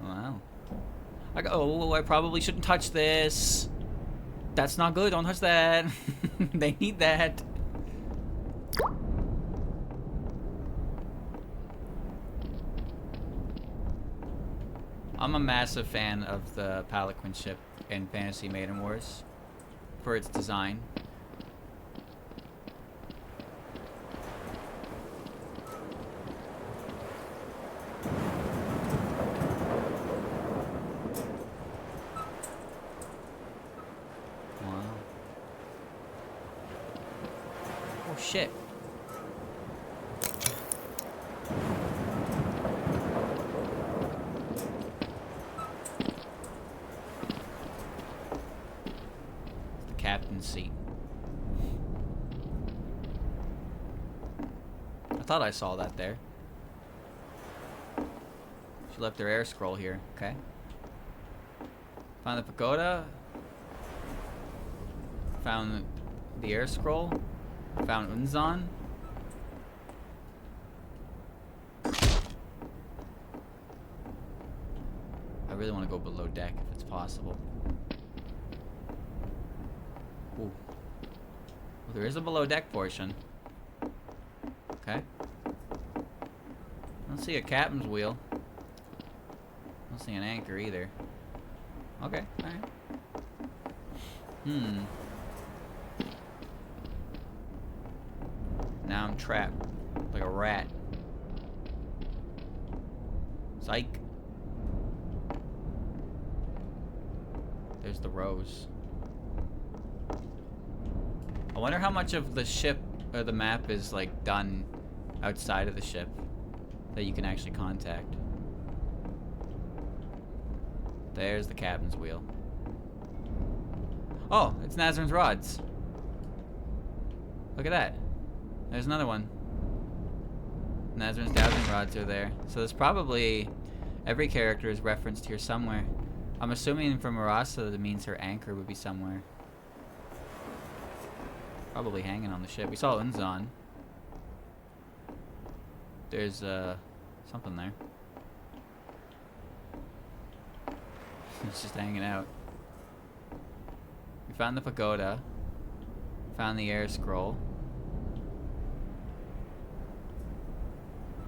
Wow. I probably shouldn't touch this. That's not good, don't touch that. They need that. I'm a massive fan of the Pelican ship in Fantasy Maiden Wars for its design. Wow. Oh shit. Seat. I thought I saw that there. She left her air scroll here. Okay. Found the pagoda. Found the air scroll. Found Unzan. I really want to go below deck if it's possible. Ooh. Well, there is a below deck portion. Okay. I don't see a captain's wheel. I don't see an anchor either. Okay, alright. Now I'm trapped. Like a rat. Psych. There's the rose. I wonder how much of the ship or the map is like done outside of the ship that you can actually contact. There's the captain's wheel. Oh, it's Nazaryn's rods. Look at that. There's another one. Nazaryn's dowsing rods are there. So there's probably every character is referenced here somewhere. I'm assuming from Arasa that means her anchor would be somewhere. Probably hanging on the ship. We saw Unzan. There's something there. It's just hanging out. We found the pagoda. Found the air scroll.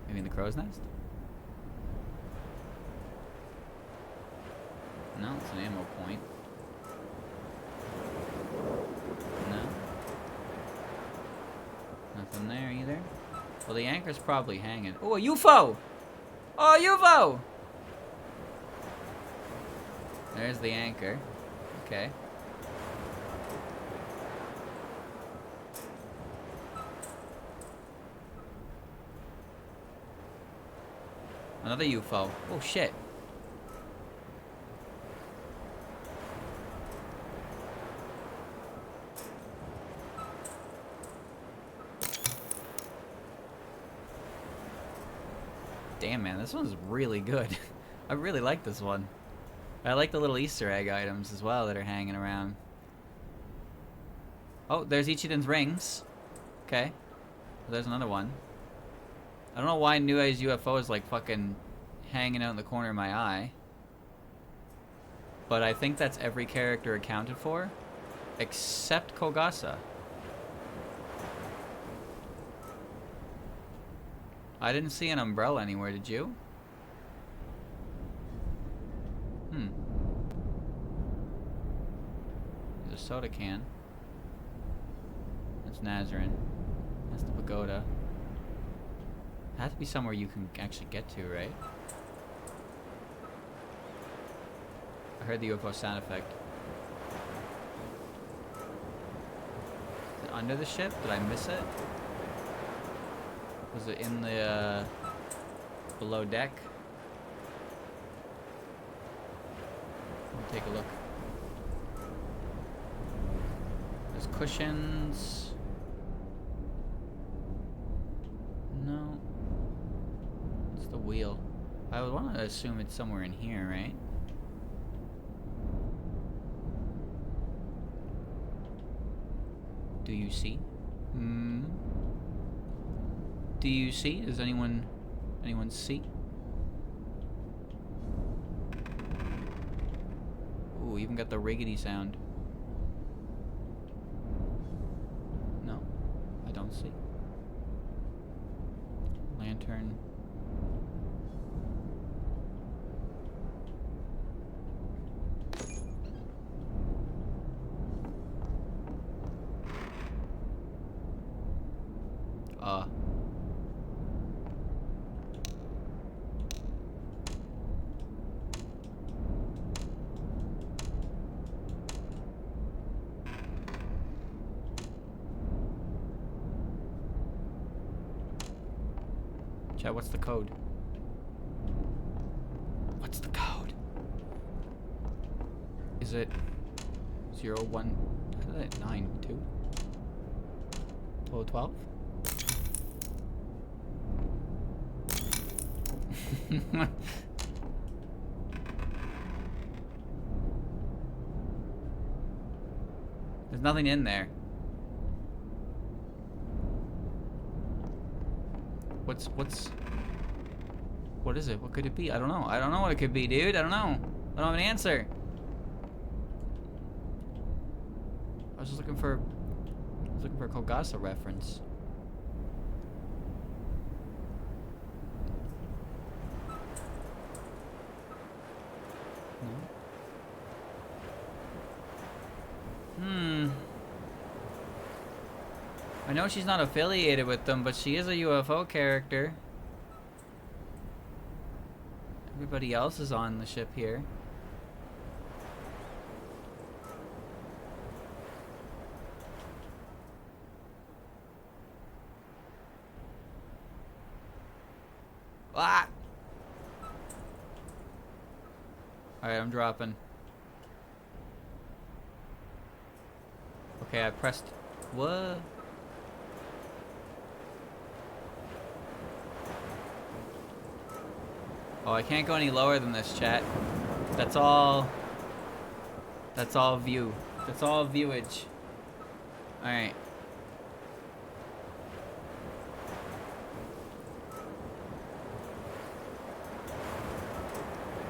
Maybe in the crow's nest? No, it's an ammo point. No. Nothing there either. Well, the anchor's probably hanging. Oh, a UFO! Oh, a UFO! There's the anchor. Okay. Another UFO. Oh shit. Damn, man, this one's really good. I really like this one. I like the little Easter egg items as well that are hanging around. Oh, there's Ichiden's rings. Okay. There's another one. I don't know why New Age UFO is like fucking hanging out in the corner of my eye. But I think that's every character accounted for. Except Kogasa. I didn't see an umbrella anywhere, did you? There's a soda can. That's Nazarene. That's the pagoda. It has to be somewhere you can actually get to, right? I heard the UFO sound effect. Is it under the ship? Did I miss it? Was it in the below deck? Let me take a look. There's cushions. No. It's the wheel. I would want to assume it's somewhere in here, right? Do you see? Do you see? Does anyone see? Ooh, even got the riggedy sound. No, I don't see. Lantern. Chat, what's the code? What's the code? Is it 01? How did it 92? 12? There's nothing in there. What is it? What could it be? I don't know. I don't know what it could be, dude. I don't know. I don't have an answer. I was just looking for a Kogasa reference. No? I know she's not affiliated with them, but she is a UFO character. Everybody else is on the ship here. Ah! Alright, I'm dropping. Okay, I pressed... What? Oh, I can't go any lower than this, chat. That's all view. That's all viewage. Alright.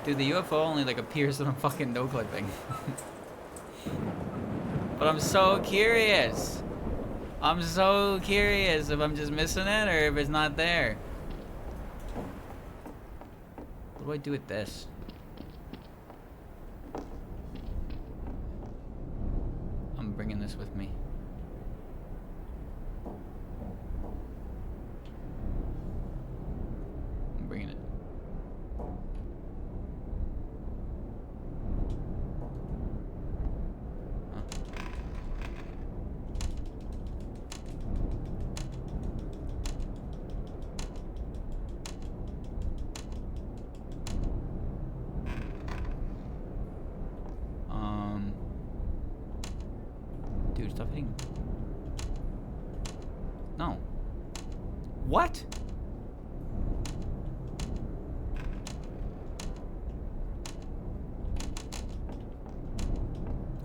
Dude, the UFO only like appears when I'm fucking no-clipping. But I'm so curious. I'm so curious if I'm just missing it or if it's not there. What do I do with this? I'm bringing this with me. I'm bringing it. Dude, stop hitting. No. What?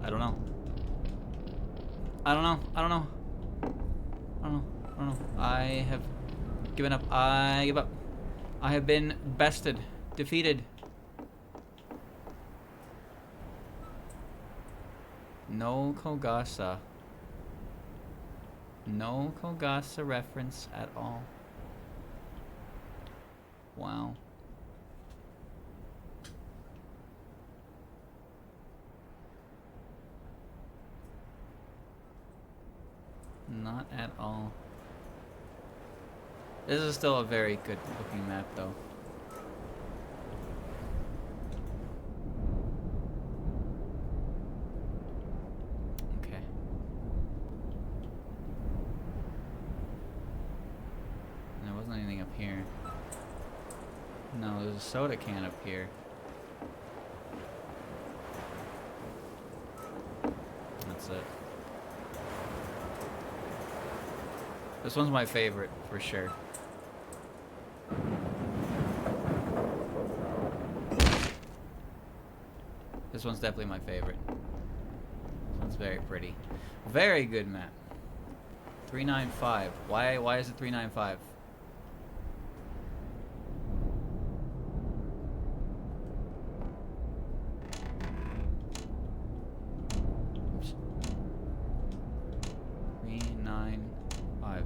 I don't know. I don't know. I don't know. I don't know. I don't know. I have given up. I give up. I have been bested. Defeated. No Kogasa. No Kogasa reference at all. Wow. Not at all. This is still a very good looking map though. Okay. There wasn't anything up here. No, there's a soda can up here. That's it. This one's my favorite, for sure. This one's definitely my favorite. This one's very pretty. Very good map. 395. Why is it 395? Oops. 395.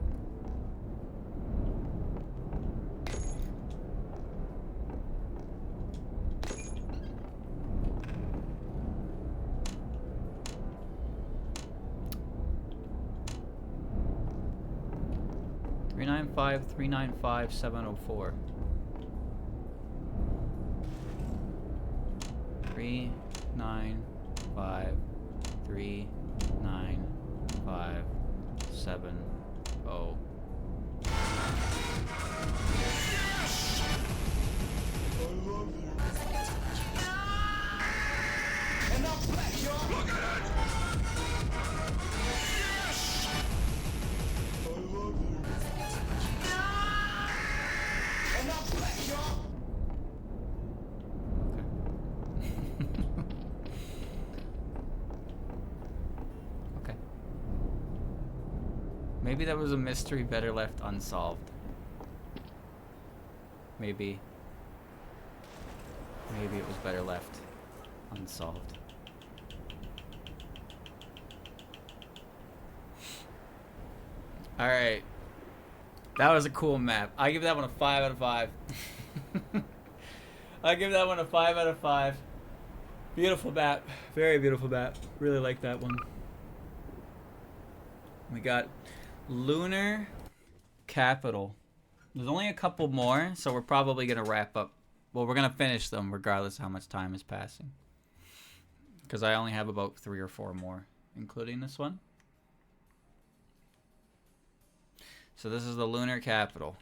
395, 395, 704. 395, 395, 70. And I'm black, y'all. Look at it. I love you. And I'm black, y'all. Okay. Maybe that was a mystery better left unsolved. Maybe it was better left unsolved. Alright. That was a cool map. I give that one a 5 out of 5. I give that one a 5 out of 5. Beautiful map. Very beautiful map. Really like that one. We got Lunar Capital. There's only a couple more, so we're probably going to wrap up. Well, we're going to finish them regardless of how much time is passing. Because I only have about 3 or 4 more, including this one. So this is the Lunar Capital.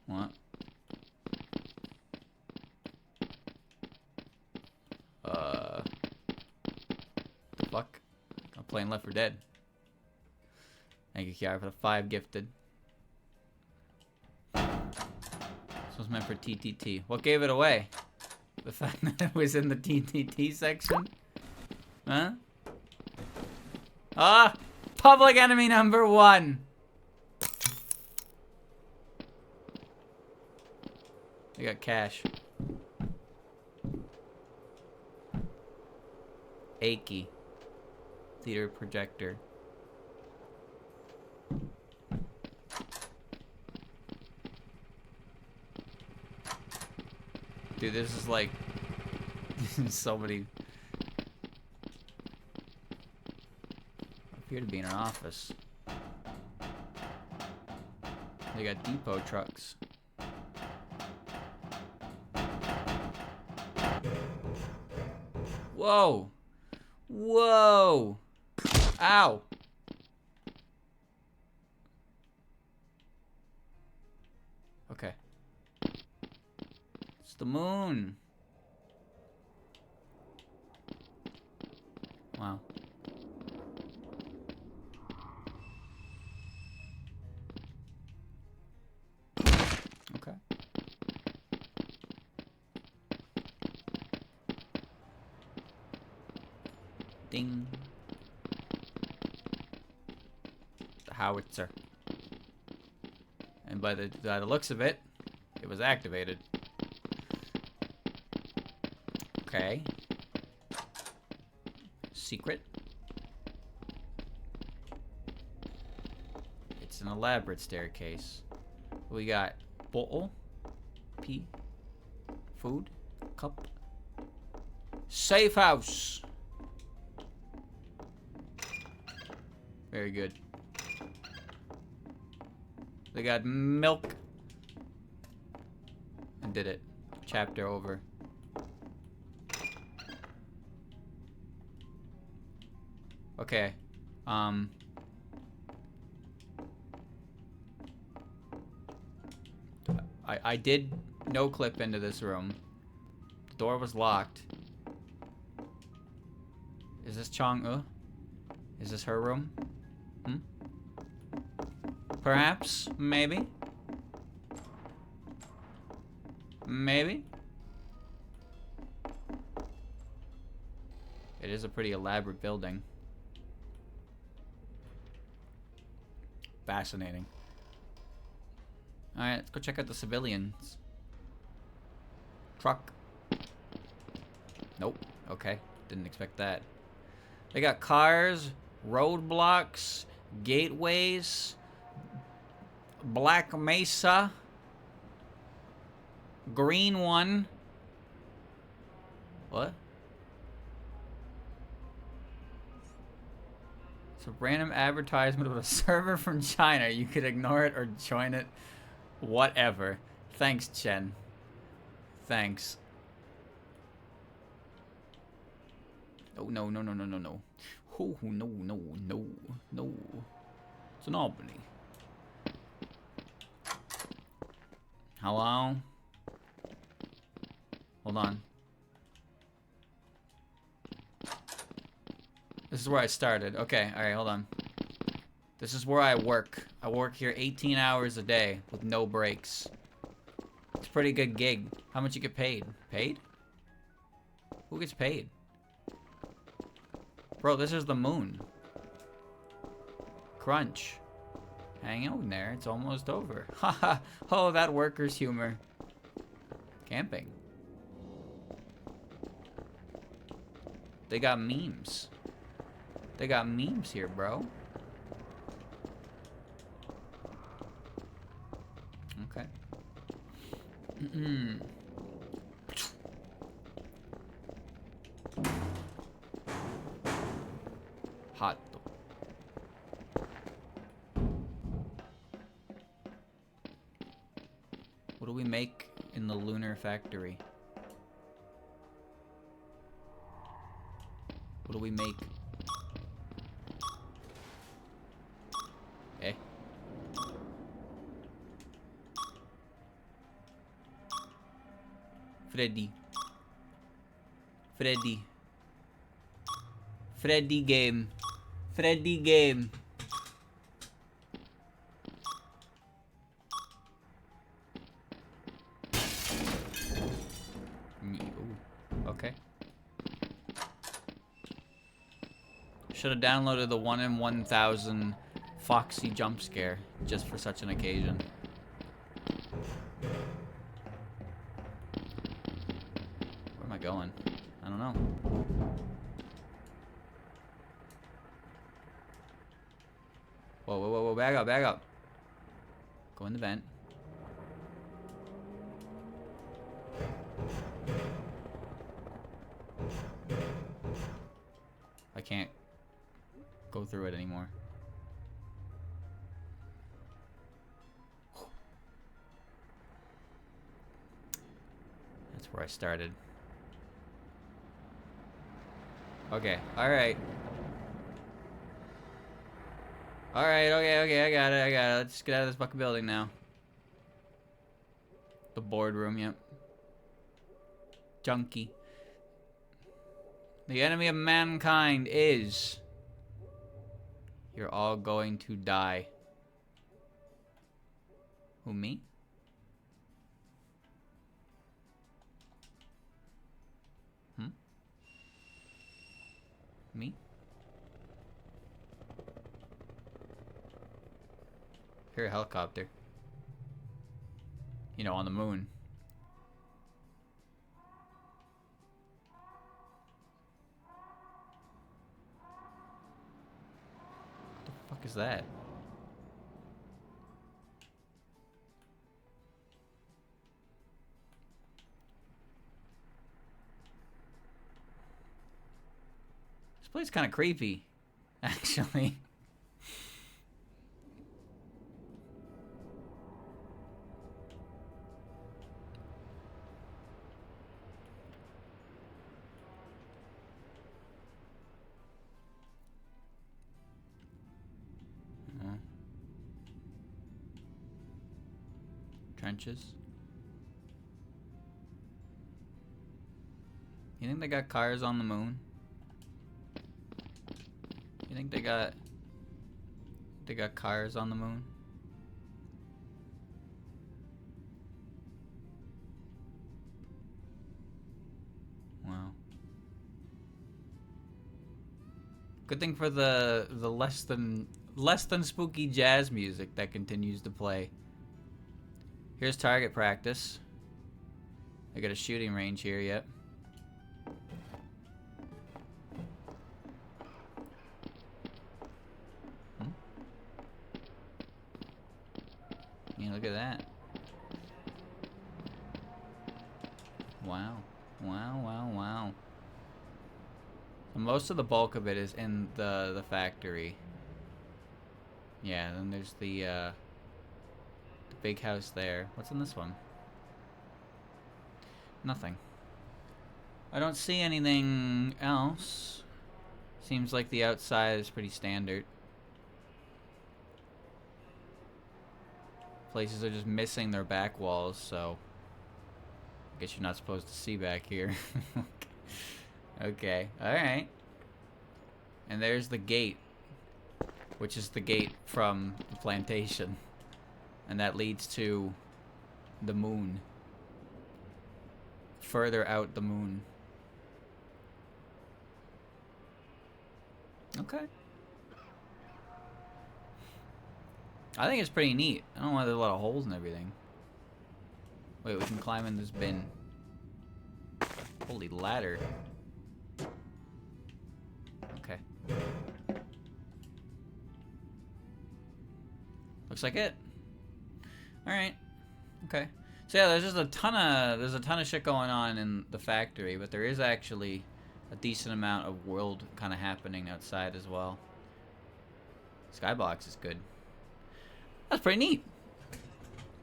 What? The fuck? I'm playing Left 4 Dead. Thank you, Kiara, for the 5 gifted. This was meant for TTT. What gave it away? The fact that it was in the TTT section? Huh? Ah! Public enemy number 1! I got cash. Achy. Theater projector. Dude, this is like so many. Appear to be in an office. They got depot trucks. Whoa! Whoa! Ow! Okay. It's the moon. Ding. The howitzer. And by the looks of it, it was activated. Okay. Secret. It's an elaborate staircase. We got bowl, pee, food, cup, safe house. Very good. They got milk. And did it. Chapter over. Okay. I did no clip into this room. The door was locked. Is this Chong-u? Is this her room? Hmm? Perhaps? Maybe? Maybe? It is a pretty elaborate building. Fascinating. Alright, let's go check out the civilians. Truck. Nope. Okay. Didn't expect that. They got cars, roadblocks, gateways, Black Mesa, green one. What? It's a random advertisement with a server from China. You could ignore it or join it. Whatever. Thanks, Chen. Thanks. Oh, no, no, no, no, no, no. Oh, no, no, no, no. It's an Albany. Hello? Hold on. This is where I started. Okay, alright, hold on. This is where I work. I work here 18 hours a day with no breaks. It's a pretty good gig. How much you get paid? Paid? Who gets paid? Bro, this is the moon. Crunch. Hang out there. It's almost over. Haha. Oh, that worker's humor. Camping. They got memes. They got memes here, bro. Okay. Hot. What do we make in the lunar factory? What do we make? Eh? Freddy. Freddy. Freddy game. Freddy game. Ooh, okay. Should have downloaded the 1 in 1,000 Foxy jump scare just for such an occasion. Where am I going? I don't know. Whoa, whoa, whoa, whoa, back up, back up. Go in the vent. I can't go through it anymore. That's where I started. Okay, alright. Alright, okay, I got it. Let's just get out of this fucking building now. The boardroom, yep. Junkie. The enemy of mankind is... You're all going to die. Who, me? Me? Hear a helicopter. You know, on the moon. What the fuck is that? This place is kind of creepy, actually. Trenches. You think they got cars on the moon? You think they got cars on the moon? Wow. Good thing for the less than spooky jazz music that continues to play. Here's target practice. I got a shooting range here, yep. Yeah, look at that. Wow. Wow, wow, wow. So most of the bulk of it is in the factory. Yeah, then there's the big house there. What's in this one? Nothing. I don't see anything else. Seems like the outside is pretty standard. Places are just missing their back walls, so I guess you're not supposed to see back here. Okay, alright. And there's the gate, which is the gate from the plantation. And that leads to the moon. Further out the moon. Okay. I think it's pretty neat. I don't know why there's a lot of holes and everything. Wait, we can climb in this bin. Holy ladder. Okay. Looks like it. Alright. Okay. So yeah, there's a ton of shit going on in the factory, but there is actually a decent amount of world kind of happening outside as well. Skybox is good. That's pretty neat.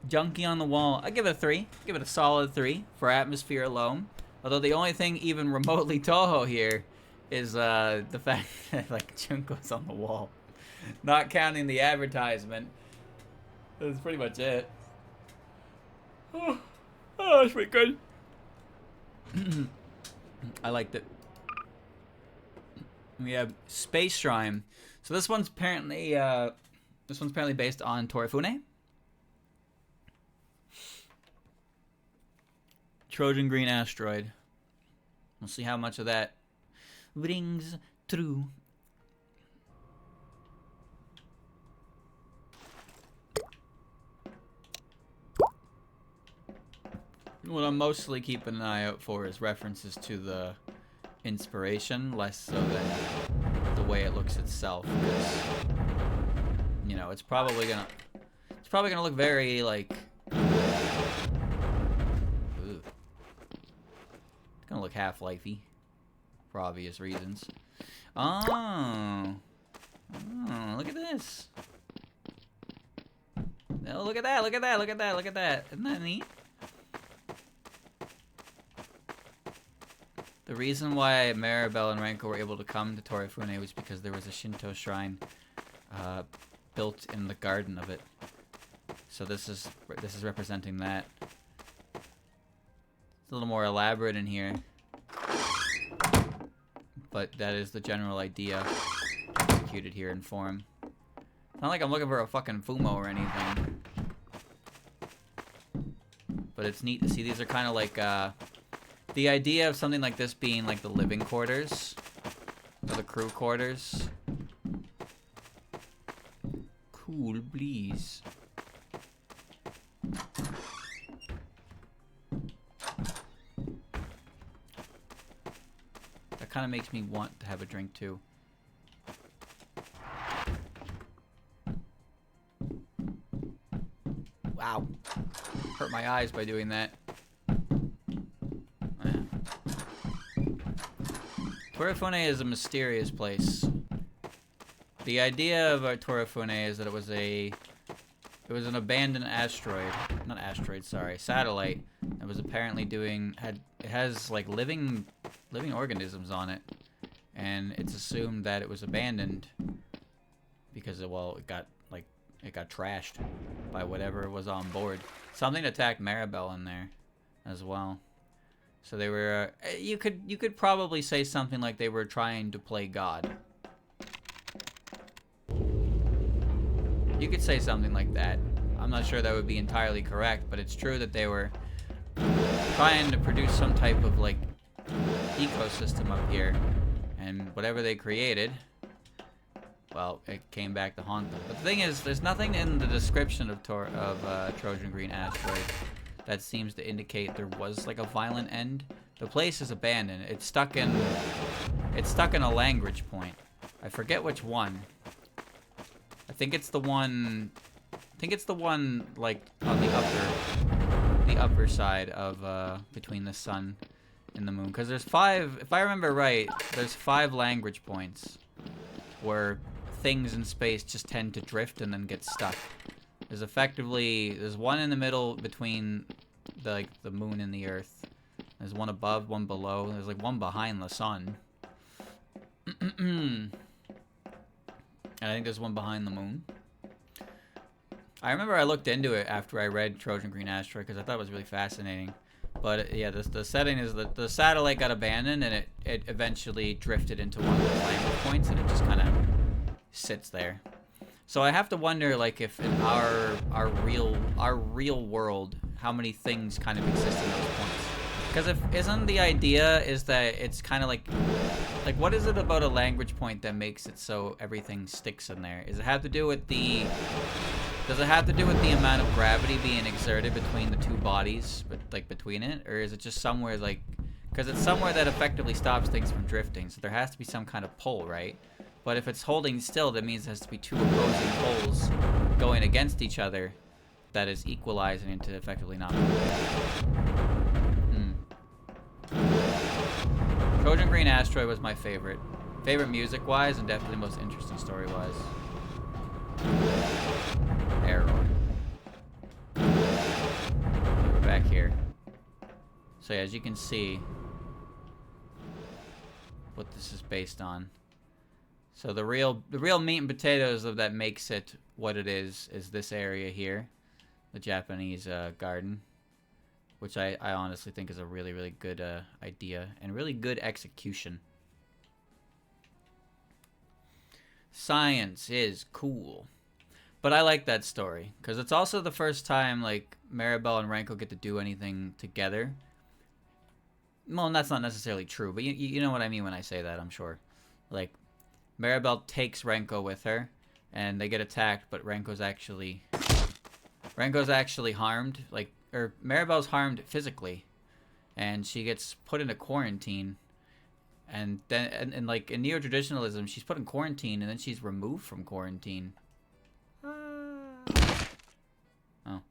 Junkie on the wall. I give it a 3. Give it a solid 3 for atmosphere alone. Although the only thing even remotely Touhou here is the fact that like Junko's on the wall. Not counting the advertisement. That's pretty much it. Oh, that's pretty good. I liked it. We have Space Shrine. So this one's apparently based on Torifune. Trojan Green Asteroid. We'll see how much of that rings true. What I'm mostly keeping an eye out for is references to the inspiration, less so than the way it looks itself. Because, you know, it's probably gonna look very like. Ooh. It's gonna look Half-Life-y, for obvious reasons. Oh, look at this. Oh, look at that! Look at that! Look at that! Look at that! Isn't that neat? The reason why Maribel and Renko were able to come to Torifune was because there was a Shinto shrine built in the garden of it. So this is representing that. It's a little more elaborate in here, but that is the general idea executed here in form. It's not like I'm looking for a fucking Fumo or anything, but it's neat to see these are kind of like the idea of something like this being like the living quarters For the crew quarters. Cool breeze. That kind of makes me want to have a drink too. Wow. Hurt my eyes by doing that. Torifune is a mysterious place. The idea of Torifune is that it was an abandoned asteroid. Not asteroid, sorry. Satellite. That was apparently it has like living organisms on it. And it's assumed that it was abandoned because it got trashed by whatever was on board. Something attacked Maribel in there as well. So they were you could probably say something like they were trying to play God. You could say something like that. I'm not sure that would be entirely correct, but it's true that they were trying to produce some type of like ecosystem up here, and whatever they created, well, it came back to haunt them. But the thing is, there's nothing in the description of Trojan Green Asteroid that seems to indicate there was like a violent end. The place is abandoned. It's stuck in a language point. I forget which one. I think it's the one like on the upper side of between the sun and the moon. Because there's 5, if I remember right, there's 5 language points where things in space just tend to drift and then get stuck. There's one in the middle between the moon and the earth. There's one above, one below. There's like one behind the sun. And I think there's one behind the moon. I remember I looked into it after I read Trojan Green Asteroid because I thought it was really fascinating. But yeah, the setting is that the satellite got abandoned and it eventually drifted into one of those language points and it just kind of sits there. So I have to wonder, like, if in our real world, how many things kind of exist in those points? Because isn't the idea is that it's kind of like what is it about a language point that makes it so everything sticks in there? Does it have to do with the amount of gravity being exerted between the two bodies, but like between it, or is it just somewhere like, because it's somewhere that effectively stops things from drifting, so there has to be some kind of pull, right? But if it's holding still, that means there has to be two opposing poles going against each other that is equalizing into effectively not moving. Trojan Green Asteroid was my favorite. Favorite music-wise and definitely most interesting story-wise. Error. Okay, we're back here. So yeah, as you can see, what this is based on. So the real meat and potatoes of that makes it what it is this area here, the Japanese garden, which I honestly think is a really, really good idea and really good execution. Science is cool. But I like that story, because it's also the first time, like, Maribel and Renko get to do anything together. Well, that's not necessarily true, but you know what I mean when I say that, I'm sure. Like, Maribel takes Renko with her, and they get attacked, but Renko's actually harmed, like, or Maribel's harmed physically, and she gets put into quarantine, and then, and like, in neo-traditionalism, she's put in quarantine, and then she's removed from quarantine. Oh.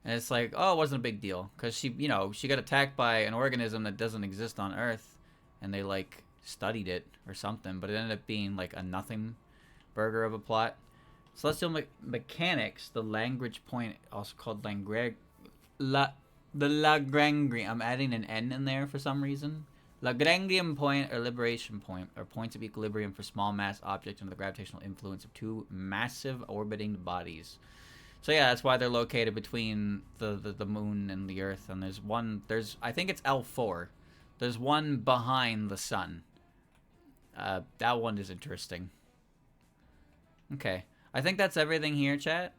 And it's like, oh, it wasn't a big deal, because she got attacked by an organism that doesn't exist on Earth, and they, like, studied it or something, but it ended up being, like, a nothing burger of a plot. Celestial mechanics, the language point, also called the Lagrangian. I'm adding an N in there for some reason. Lagrangian point or liberation point are points of equilibrium for small mass objects under the gravitational influence of two massive orbiting bodies. So yeah, that's why they're located between the moon and the Earth. And I think it's L4. There's one behind the sun. That one is interesting. Okay. I think that's everything here, chat.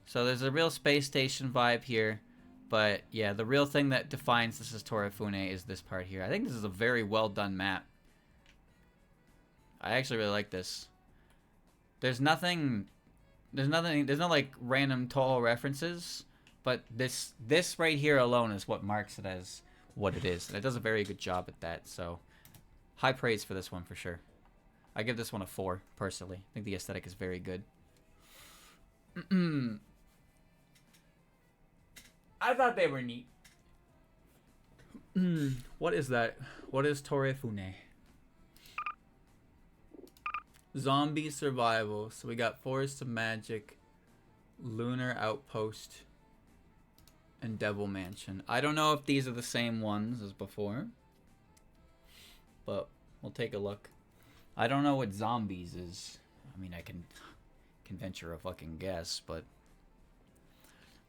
So there's a real space station vibe here. But yeah, the real thing that defines this as Torifune is this part here. I think this is a very well done map. I actually really like this. There's nothing. There's nothing. There's no like random Touhou references, but this right here alone is what marks it as what it is, and it does a very good job at that. So, high praise for this one for sure. I give this one a 4 personally. I think the aesthetic is very good. I thought they were neat. What is that? What is Torefune? Zombie survival. So we got Forest of Magic, Lunar Outpost, and Devil Mansion. I don't know if these are the same ones as before, but we'll take a look. I don't know what zombies is. I mean, I can venture a fucking guess, but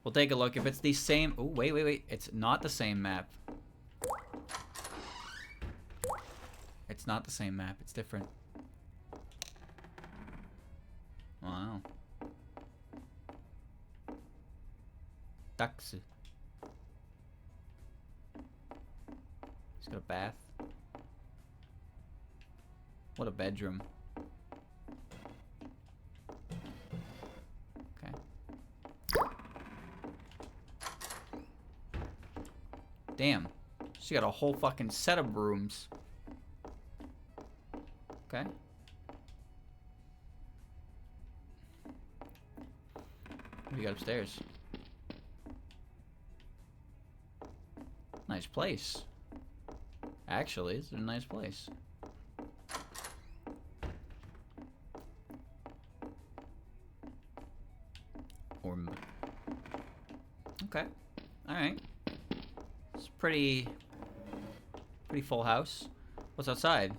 we'll take a look. If it's the same... Oh, wait. It's not the same map. It's not the same map. It's different. Wow. Ducks. He's got a bath. What a bedroom. Okay. Damn. She got a whole fucking set of rooms. Okay. What do you got upstairs? Nice place. Actually, it's a nice place. Okay. Alright. It's pretty full house. What's outside?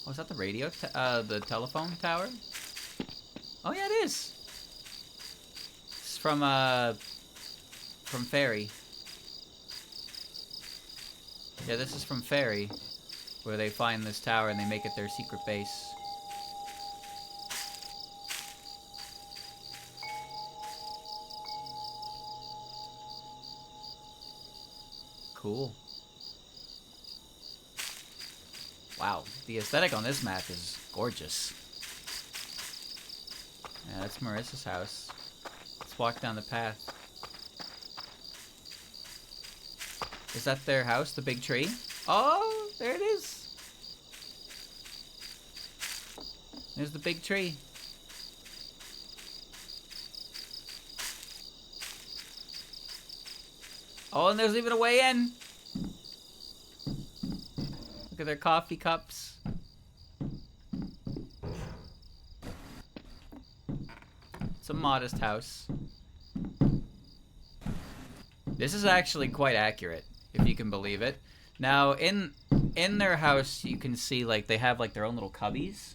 Oh, is that the radio? The telephone tower? Oh yeah, it is. It's from Fairy. Yeah, this is from Fairy, where they find this tower and they make it their secret base. Cool. Wow, the aesthetic on this map is gorgeous. Yeah, that's Marissa's house. Let's walk down the path. Is that their house, the big tree? Oh, there it is. There's the big tree. Oh, and there's even a way in. Look at their coffee cups. It's a modest house. This is actually quite accurate, if you can believe it. Now, in their house, you can see, like, they have, like, their own little cubbies.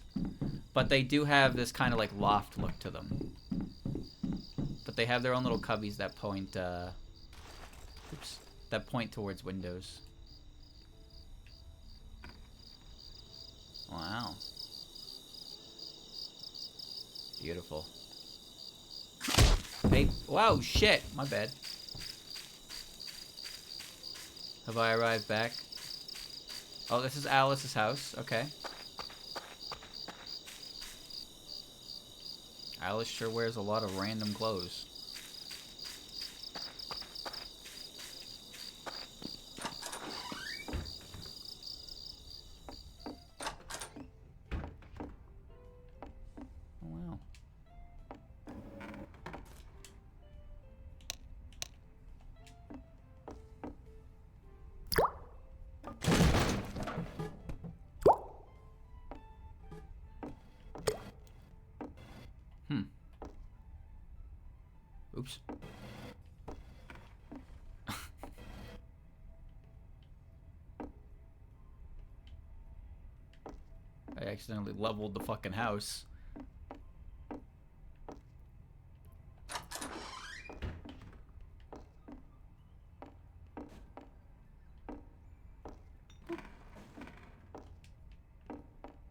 But they do have this kind of, like, loft look to them. But they have their own little cubbies that point, that point towards windows. Wow. Beautiful. Hey, wow, shit, my bad. Have I arrived back? Oh, this is Alice's house, okay. Alice sure wears a lot of random clothes. Oops. I accidentally leveled the fucking house.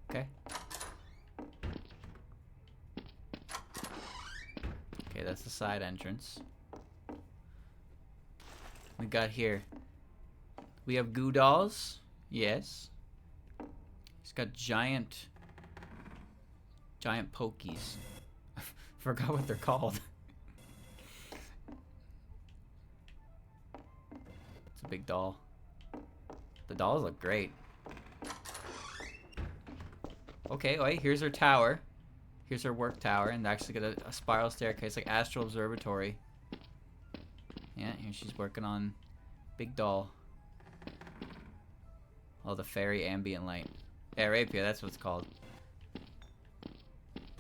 Okay. Okay, that's the side entrance. We got here. We have goo dolls. Yes. He's got giant pokies. Forgot what they're called. It's a big doll. The dolls look great. Okay, wait, here's her tower. Here's her work tower, and actually got a spiral staircase, like Astral Observatory. Yeah, here she's working on big doll. Oh, the fairy ambient light. Arapia, that's what it's called.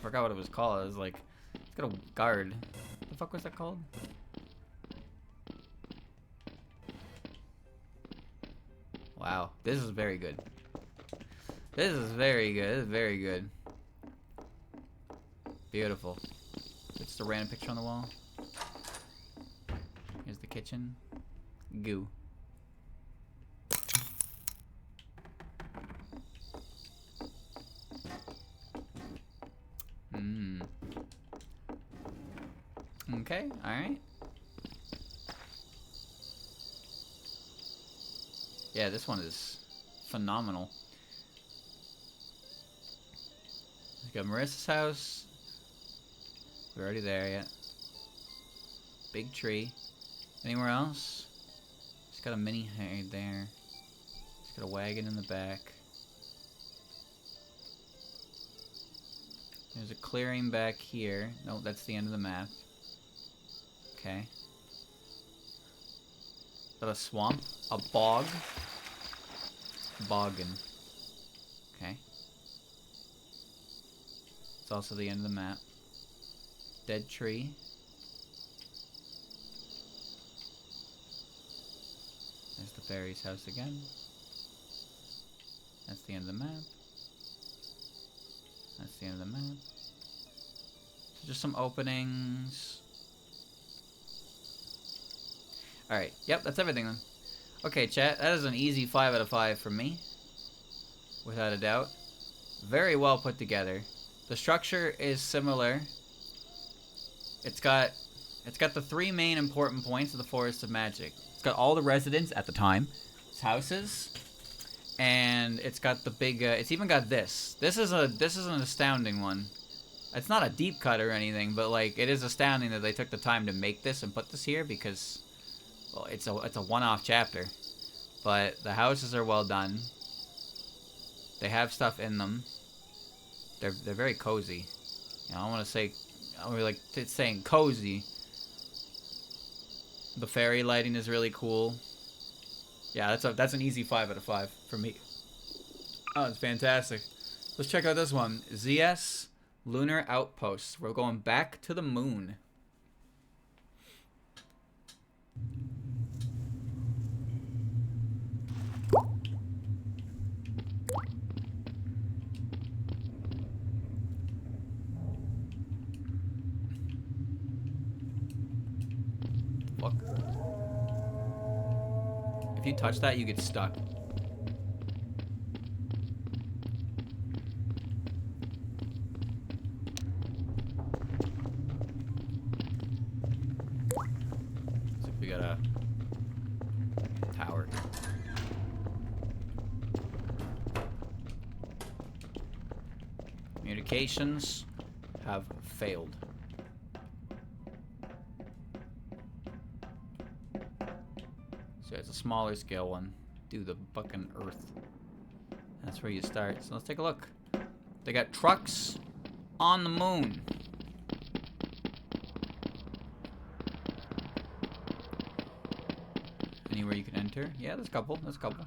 Forgot what it was called. It was like, it's got a guard. What the fuck was that called? Wow, this is very good. This is very good. This is very good. Beautiful. It's the random picture on the wall. Here's the kitchen. Goo. Okay, alright. Yeah, this one is phenomenal. We got Marissa's house. We're already there yet. Big tree. Anywhere else? It's got a mini right there. It's got a wagon in the back. There's a clearing back here. Nope, that's the end of the map. Okay. Is that a swamp? A bog? Boggin. Okay. It's also the end of the map. Dead tree. There's the fairy's house again. That's the end of the map. That's the end of the map. So just some openings. Alright, yep, that's everything then. Okay, chat, that is an easy 5 out of 5 from me. Without a doubt. Very well put together. The structure is similar. It's got the 3 main important points of the Forest of Magic. It's got all the residents at the time, its houses, and it's got the big. It's even got this. This is an astounding one. It's not a deep cut or anything, but like it is astounding that they took the time to make this and put this here because, well, it's a one-off chapter. But the houses are well done. They have stuff in them. They're very cozy. You know, I want to say, I really like it's saying cozy. The fairy lighting is really cool. Yeah, that's an easy 5 out of 5 for me. Oh, it's fantastic. Let's check out this one. ZS Lunar Outposts. We're going back to the moon. Fuck. If you touch that, you get stuck. Looks like we got a tower. Communications have failed. So it's a smaller scale one. Do the fucking Earth. That's where you start. So let's take a look. They got trucks on the moon. Anywhere you can enter? Yeah, there's a couple. There's a couple.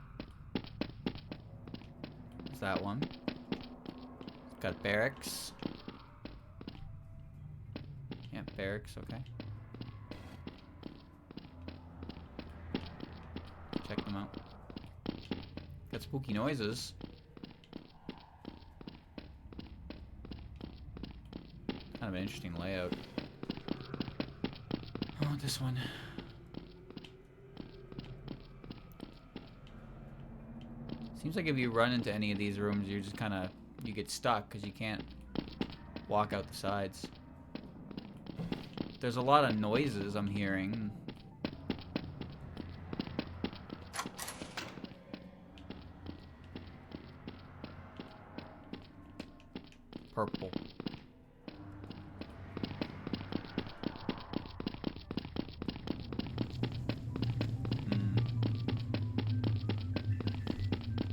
There's that one. It's got barracks. Yeah, barracks, okay. Check them out. Got spooky noises. Kind of an interesting layout. Oh, this one. Seems like if you run into any of these rooms, you're just kind of, you get stuck because you can't walk out the sides. There's a lot of noises I'm hearing. purple.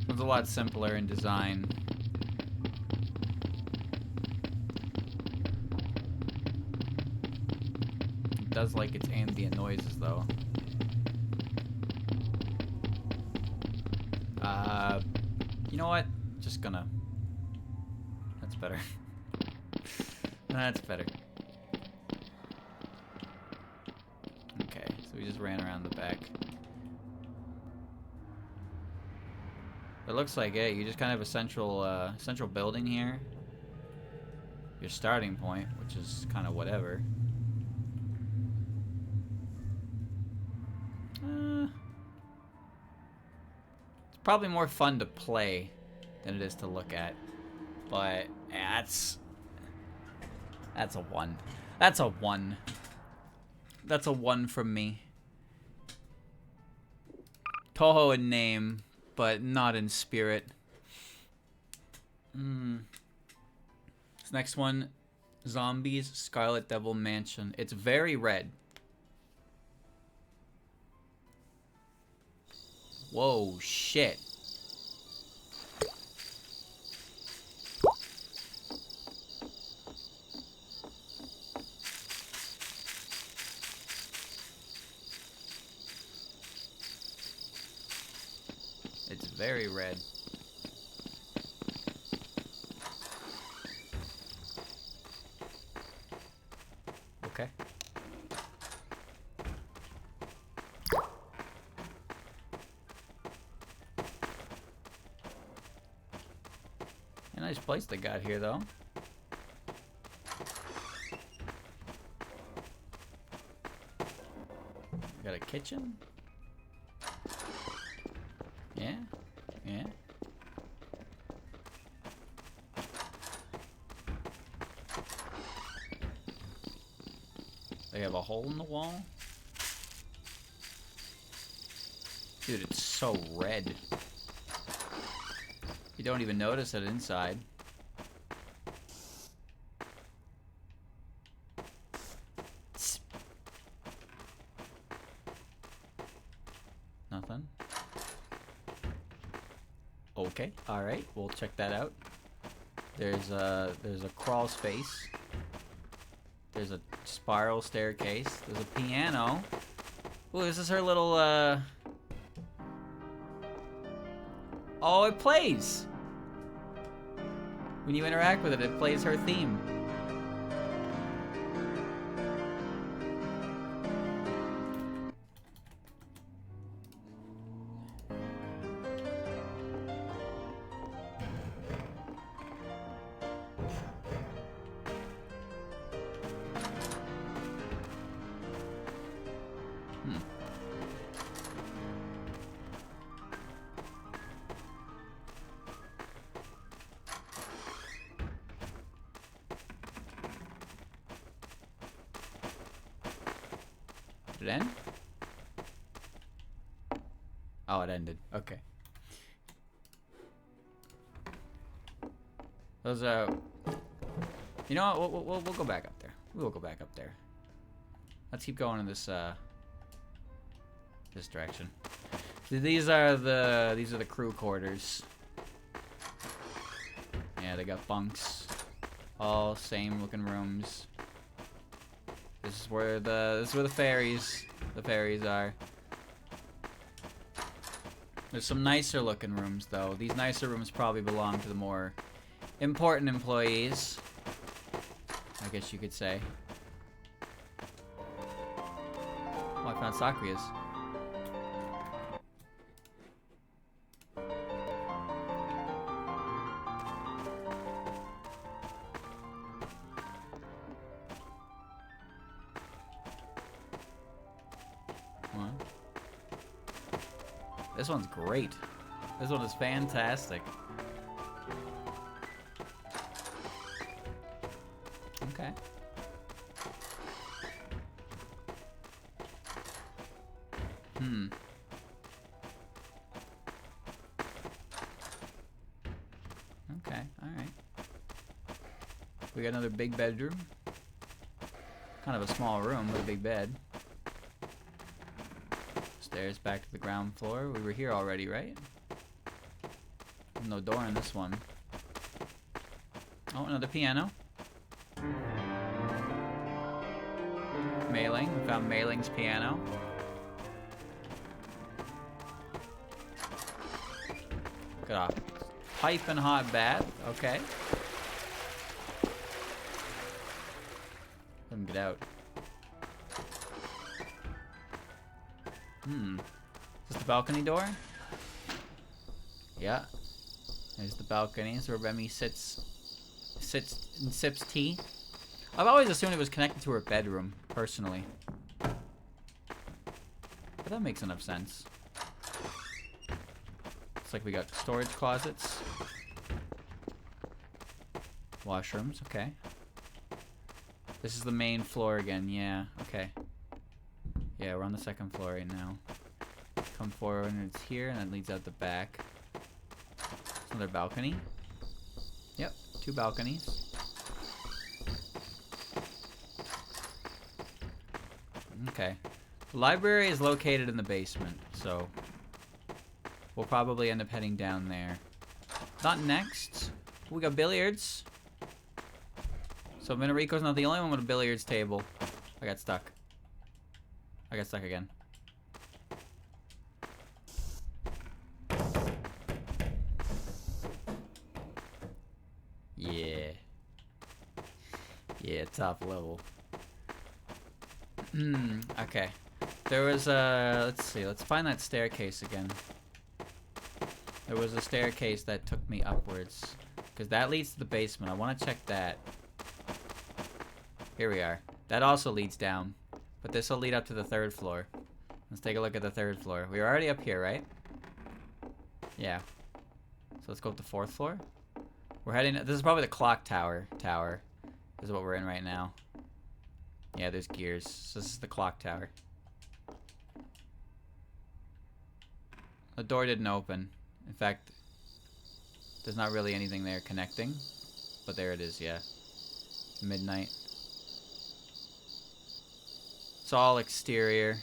It's a lot simpler in design. It does like its ambient noises though. You know what? Just gonna... That's better. That's better. Okay, so we just ran around the back. It looks like it. You just kind of have a central building here. Your starting point, which is kind of whatever. It's probably more fun to play than it is to look at. But yeah, that's a 1. That's a 1. That's a 1 from me. Touhou in name, but not in spirit. This next one, Zombies Scarlet Devil Mansion. It's very red. Whoa, shit. It's very red. Okay. A nice place they got here, though. Got a kitchen. Yeah, yeah. They have a hole in the wall. Dude, it's so red. You don't even notice it inside. Nothing. Okay, alright, we'll check that out. There's a crawl space. There's a spiral staircase. There's a piano. Ooh, this is her little, Oh, it plays! When you interact with it, it plays her theme. Did it end? Oh, it ended. Okay. Those are... You know what? We'll go back up there. We'll go back up there. Let's keep going in this this direction. These are the crew quarters. Yeah, they got bunks. All same looking rooms. This is where the fairies are. There's some nicer looking rooms though. These nicer rooms probably belong to the more important employees, I guess you could say. Oh, I found Sakria's. This one's great. This one is fantastic. Okay. Okay, alright. We got another big bedroom. Kind of a small room with a big bed. Stairs back to the ground floor. We were here already, right? No door in this one. Oh, another piano. Mailing. We found Mailing's piano. Got a piping hot bath. Okay. Let him get out. Is this the balcony door? Yeah. There's the balcony. It's where Remy sits and sips tea. I've always assumed it was connected to her bedroom, personally. But that makes enough sense. Looks like we got storage closets. Washrooms, okay. This is the main floor again, yeah, okay. Yeah, we're on the second floor right now. Come forward and it's here, and that leads out the back. Another balcony. Yep, 2 balconies. Okay. The library is located in the basement, so we'll probably end up heading down there. Not next. We got billiards. So Minariko's not the only one with a billiards table. I got stuck. I got stuck again. Yeah. Yeah, top level. Okay. There was a... Let's see. Let's find that staircase again. There was a staircase that took me upwards. Because that leads to the basement. I want to check that. Here we are. That also leads down. But this will lead up to the 3rd floor. Let's take a look at the 3rd floor. We were already up here, right? Yeah. So let's go up to 4th floor. We're heading... This is probably the clock tower. This is what we're in right now. Yeah, there's gears. So this is the clock tower. The door didn't open. In fact, there's not really anything there connecting. But there it is, yeah. Midnight. It's all exterior.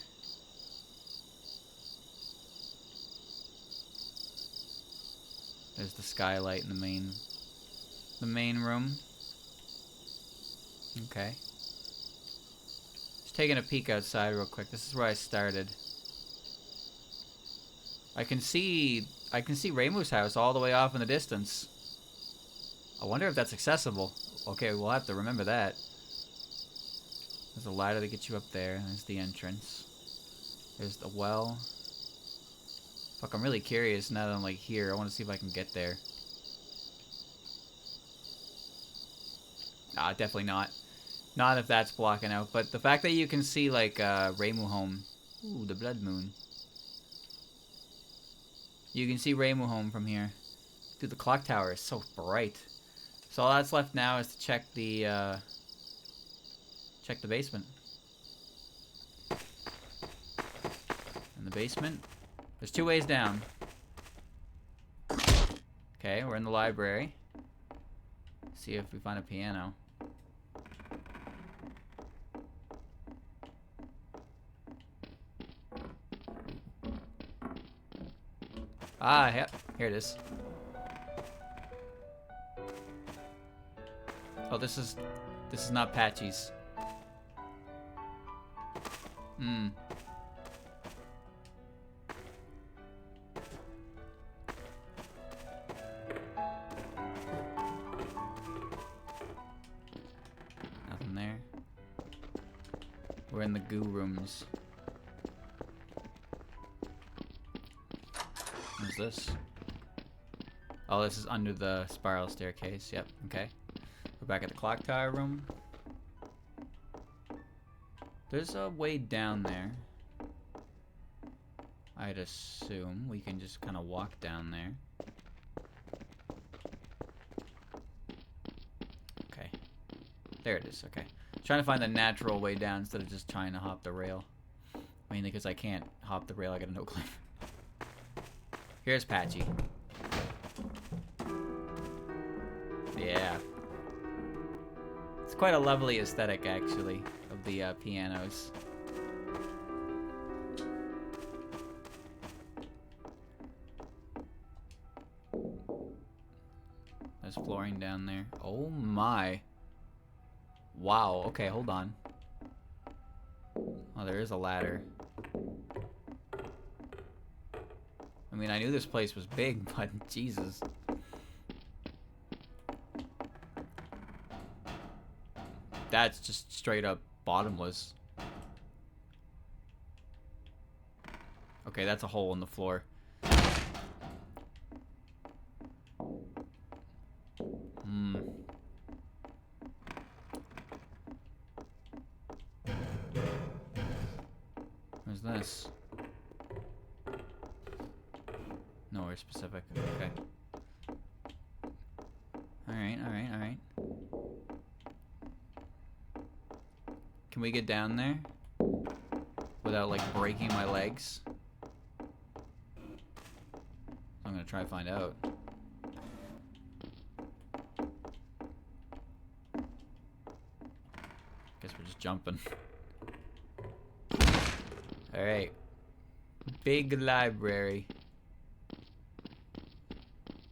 There's the skylight in the main room. Okay. Just taking a peek outside real quick. This is where I started. I can see Reimu's house all the way off in the distance. I wonder if that's accessible. Okay, we'll have to remember that. There's a ladder to get you up there. There's the entrance. There's the well. Fuck, I'm really curious now that I'm like here. I want to see if I can get there. Ah, definitely not. Not if that's blocking out. But the fact that you can see like Reimu home. Ooh, the blood moon. You can see Reimu home from here. Dude, the clock tower is so bright. So all that's left now is to check the basement. In the basement, there's 2 ways down. Okay, we're in the library. See if we find a piano. Ah, yep, here it is. Oh, this is not Patchy's. Nothing there. We're in the goo rooms. What's this? Oh, this is under the spiral staircase. Yep, okay. We're back at the clock tower room. There's a way down there. I'd assume we can just kind of walk down there. Okay. There it is, okay. Trying to find the natural way down instead of just trying to hop the rail. Mainly because I can't hop the rail, I got a no-cliff. Here's Patchy. It's quite a lovely aesthetic, actually, of the pianos. There's flooring down there. Oh my. Wow, okay, hold on. Oh, there is a ladder. I mean, I knew this place was big, but Jesus. That's just straight up bottomless. Okay, that's a hole in the floor. Hmm. Where's this? Nowhere specific. Okay. Alright, alright, alright. Can we get down there? Without, like, breaking my legs? I'm gonna try to find out. Guess we're just jumping. Alright. Big library.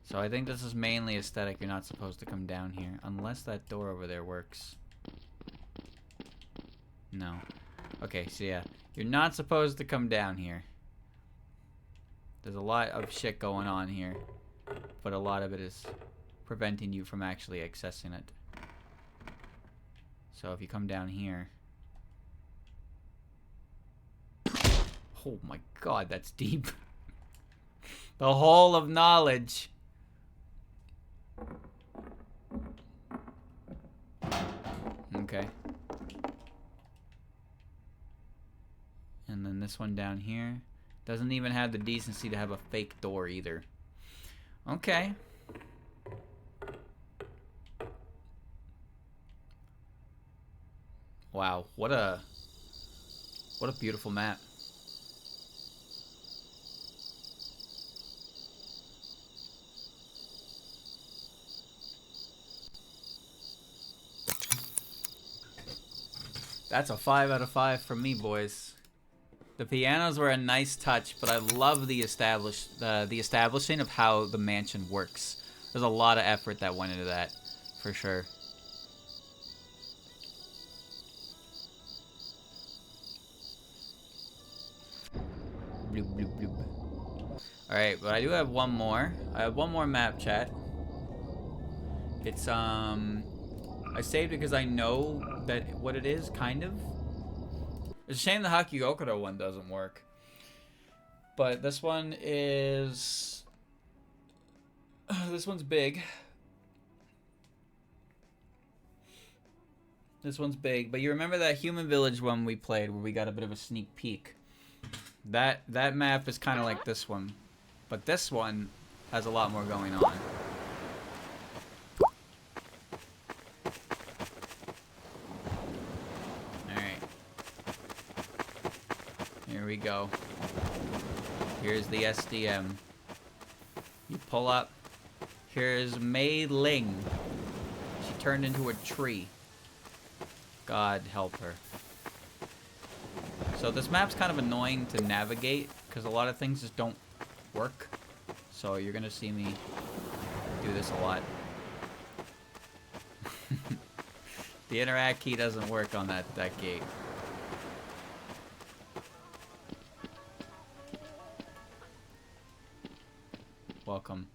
So I think this is mainly aesthetic. You're not supposed to come down here. Unless that door over there works. No. Okay, so yeah. You're not supposed to come down here. There's a lot of shit going on here. But a lot of it is preventing you from actually accessing it. So if you come down here... Oh my god, that's deep. The hole of knowledge. Okay. And then this one down here doesn't even have the decency to have a fake door either. Okay. Wow, what a beautiful map. That's a 5 out of 5 from me, boys. The pianos were a nice touch, but I love the establishing of how the mansion works. There's a lot of effort that went into that, for sure. Bloop, bloop, bloop. Alright, but I do have one more. I have one more map, chat. It's, I saved it because I know that what it is, kind of. It's a shame the Hakyokoro one doesn't work. But this one is... This one's big. This one's big. But you remember that Human Village one we played where we got a bit of a sneak peek? That map is kind of like this one. But this one has a lot more going on. Here we go. Here's the SDM. You pull up. Here's Mei Ling. She turned into a tree. God help her. So this map's kind of annoying to navigate because a lot of things just don't work. So you're gonna see me do this a lot. The interact key doesn't work on that gate. Welcome.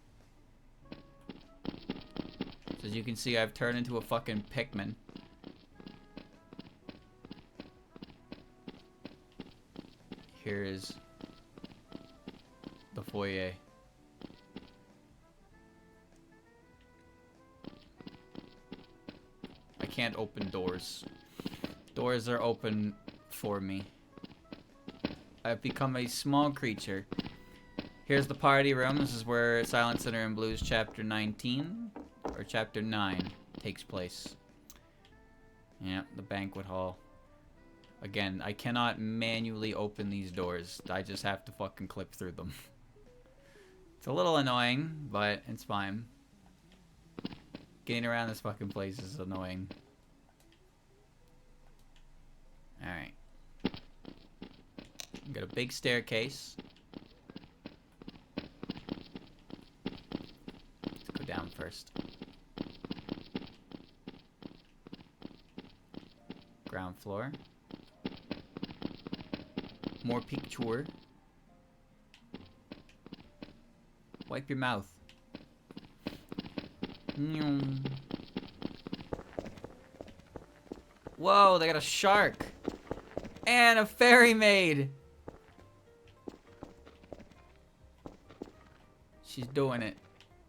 So as you can see, I've turned into a fucking Pikmin. Here is the foyer. I can't open doors. Doors are open for me. I've become a small creature. Here's the party room. This is where Silent Sinner and Blues Chapter 19, or Chapter 9, takes place. Yeah, the banquet hall. Again, I cannot manually open these doors. I just have to fucking clip through them. It's a little annoying, but it's fine. Getting around this fucking place is annoying. Got a big staircase. Let's go down first. Ground floor. More picture. Wipe your mouth. Whoa, they got a shark. And a fairy maid. She's doing it.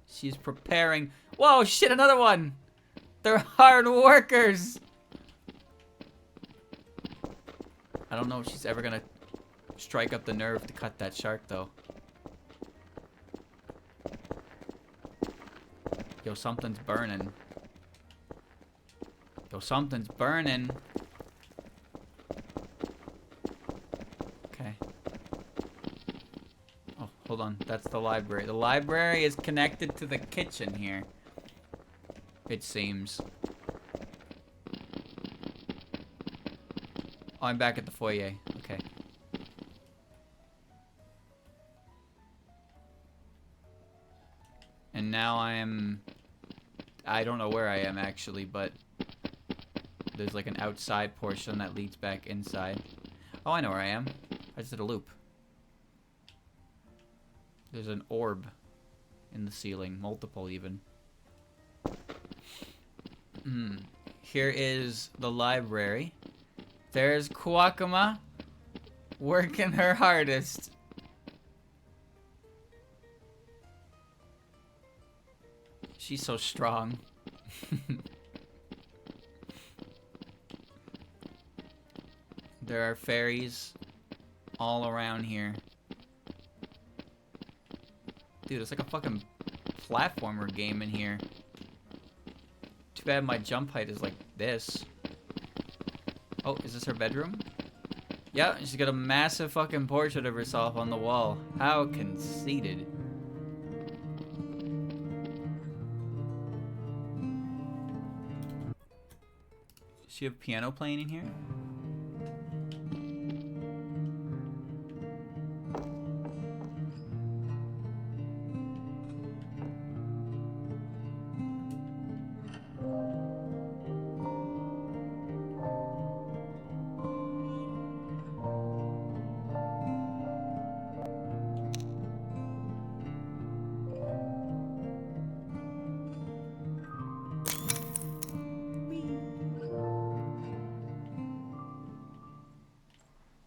She's preparing. Whoa, shit, another one. They're hard workers. I don't know if she's ever gonna strike up the nerve to cut that shark, though. Yo, something's burning. Yo, something's burning. Okay. Oh, hold on. That's the library. The library is connected to the kitchen here. It seems. Oh, I'm back at the foyer. Okay. And now I don't know where I am actually, but there's like an outside portion that leads back inside. Oh, I know where I am. I just did a loop. There's an orb in the ceiling, multiple even. Here is the library. There's Kwakama working her hardest. She's so strong. There are fairies all around here. Dude, it's like a fucking platformer game in here. Too bad my jump height is like this. Oh, is this her bedroom? Yeah, she's got a massive fucking portrait of herself on the wall. How conceited. Does she have piano playing in here?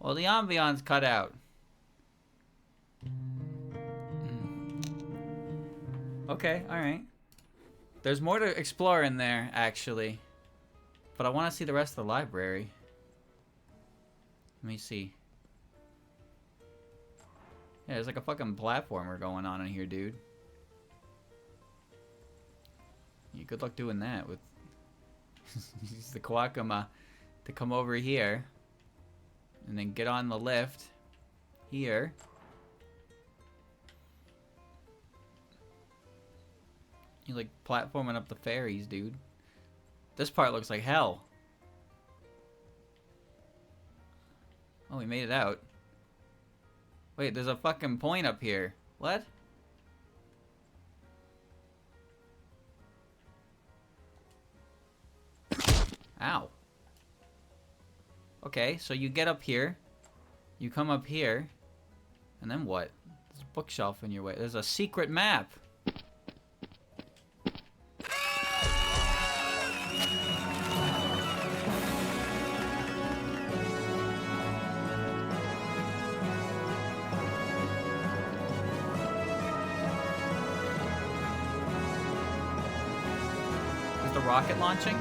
Well, the ambiance cut out. Okay, alright. There's more to explore in there, actually. But I want to see the rest of the library. Let me see. Yeah, there's like a fucking platformer going on in here, dude. Yeah, good luck doing that with... Use the Kwakama to come over here. And then get on the lift. Here. You like platforming up the fairies, dude. This part looks like hell. Oh, we made it out. Wait, there's a fucking point up here. What? Ow. Okay, so you get up here. You come up here. And then what? There's a bookshelf in your way. There's a secret map. Is the rocket launching?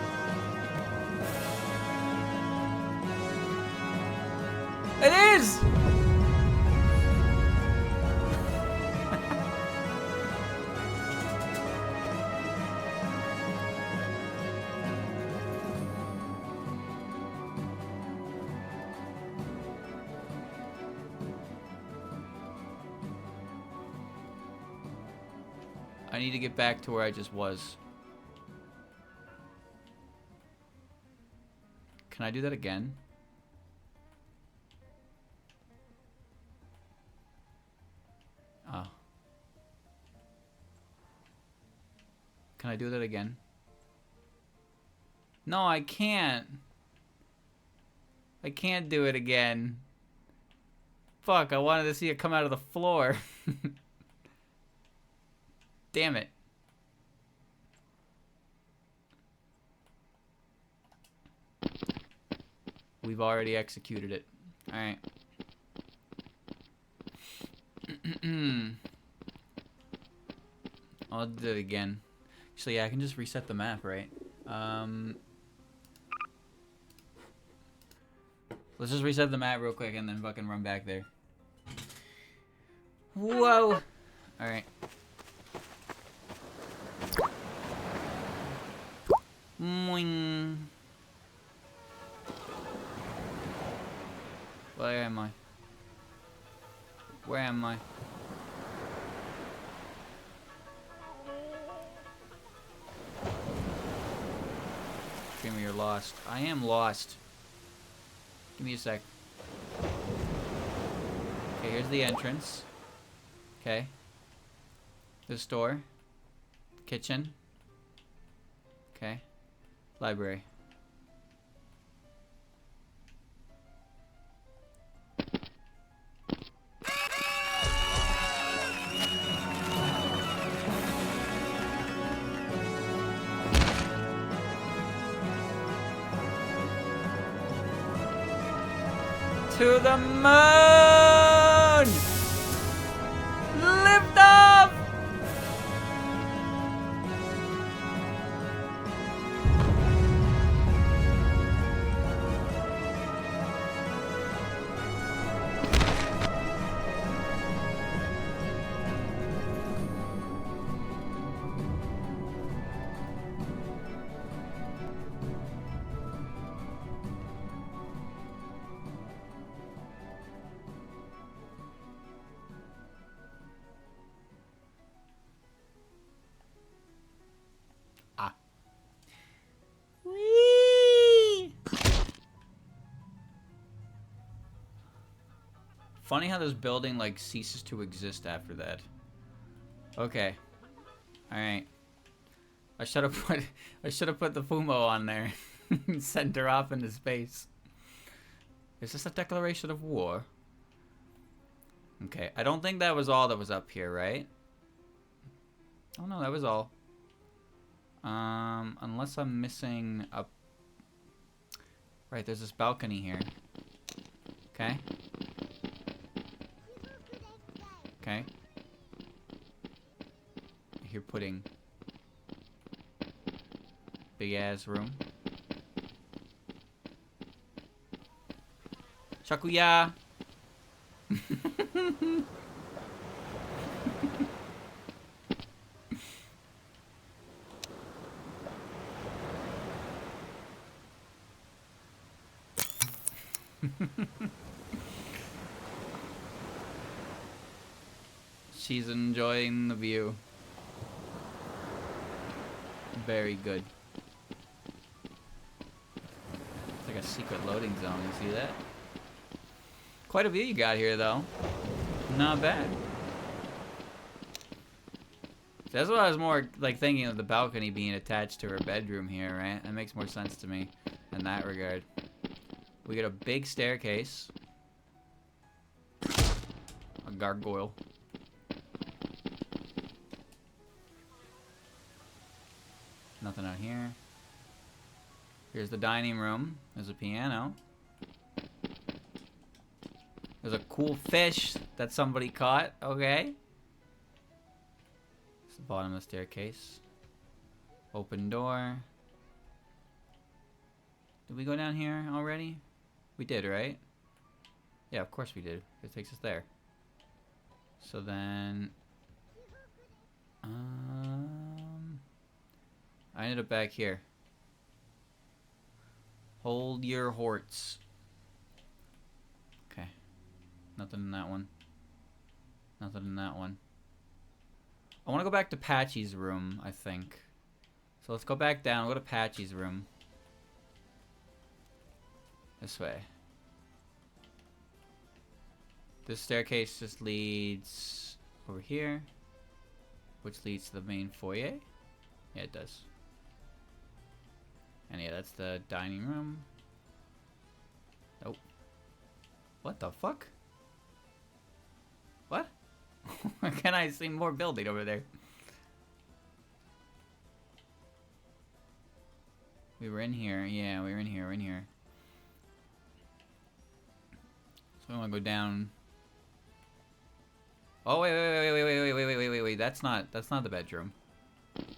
It is! I need to get back to where I just was. Can I do that again? Can I do that again? No, I can't. I can't do it again. Fuck, I wanted to see it come out of the floor. Damn it. We've already executed it. Alright. I'll do it again. Actually, yeah, I can just reset the map, right? Let's just reset the map real quick and then fucking run back there. Whoa! Alright. Moing. Where am I? Where am I? Dreamer, you're lost. I am lost. Give me a sec. Okay, here's the entrance. Okay. The store. Kitchen. Okay. Library. To the moon! Lift off! Ah. Whee! Funny how this building like ceases to exist after that. Okay. Alright. I should have put the Fumo on there. Sent her off into space. Is this a declaration of war? Okay, I don't think that was all that was up here, right? Oh no, that was all. Unless I'm missing a... Right, there's this balcony here. Okay. Okay. I hear pudding. Big ass room. Shakuya! She's enjoying the view. Very good. It's like a secret loading zone, you see that? Quite a view you got here, though. Not bad. That's what I was more like thinking of, the balcony being attached to her bedroom here, right? That makes more sense to me in that regard. We get a big staircase. A gargoyle. Nothing out here. Here's the dining room. There's a piano. There's a cool fish that somebody caught. Okay. It's the bottom of the staircase. Open door. Did we go down here already? We did, right? Yeah, of course we did. It takes us there. So then... I ended up back here. Hold your horts. Okay. Nothing in that one. Nothing in that one. I want to go back to Patchy's room, I think. So let's go back down. Go to Patchy's room. This way. This staircase just leads over here, which leads to the main foyer. Yeah, it does. And yeah, that's the dining room. Nope. What the fuck? What? Can I see more building over there? We were in here. Yeah, we were in here. We're in here. So I want to go down. Oh wait. That's not the bedroom.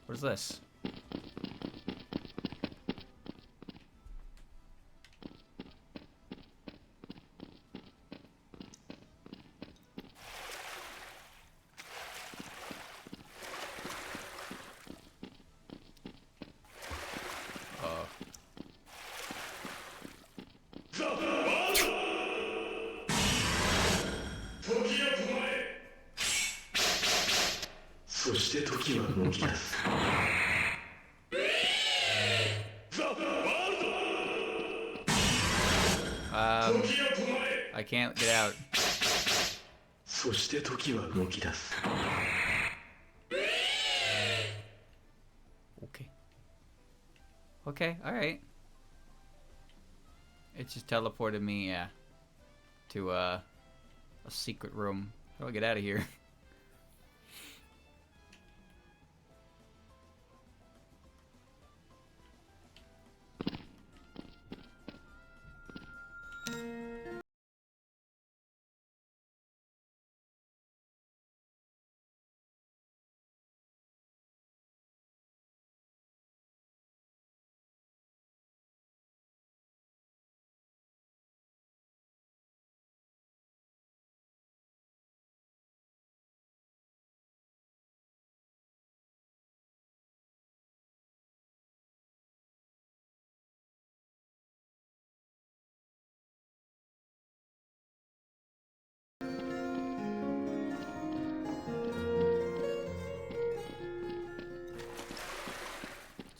What is this? Oh. そして時は動き出す。I can't get out. そして時は動き出す。Okay. Okay, alright. It just teleported me, yeah, to a secret room. How do I get out of here?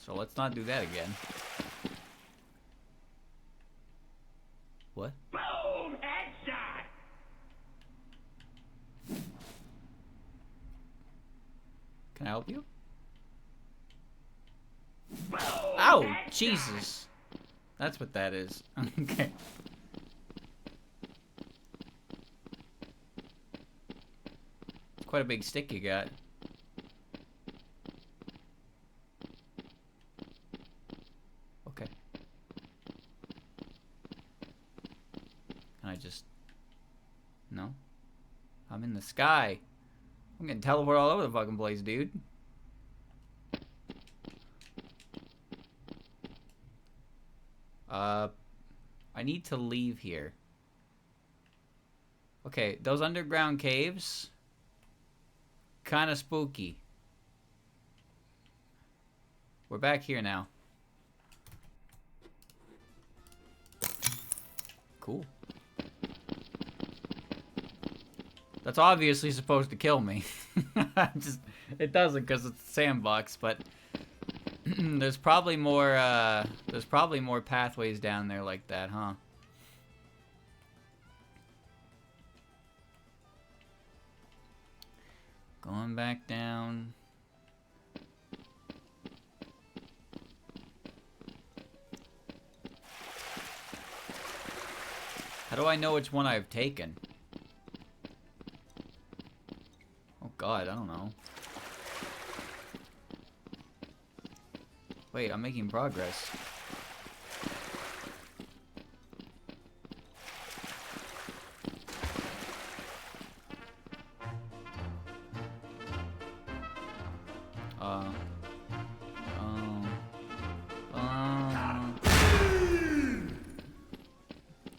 So let's not do that again. What? Boom! Headshot! Can I help you? Boom! Ow! Headshot! Jesus! That's what that is. Okay. Quite a big stick you got. Okay. Can I just... No? I'm in the sky. I'm getting teleported all over the fucking place, dude. I need to leave here. Okay, those underground caves... Kinda spooky. We're back here now. Cool. That's obviously supposed to kill me. Just, it doesn't because it's a sandbox, but there's probably more pathways down there like that, huh? Going back down. How do I know which one I've taken? Oh god, I don't know. Wait, I'm making progress.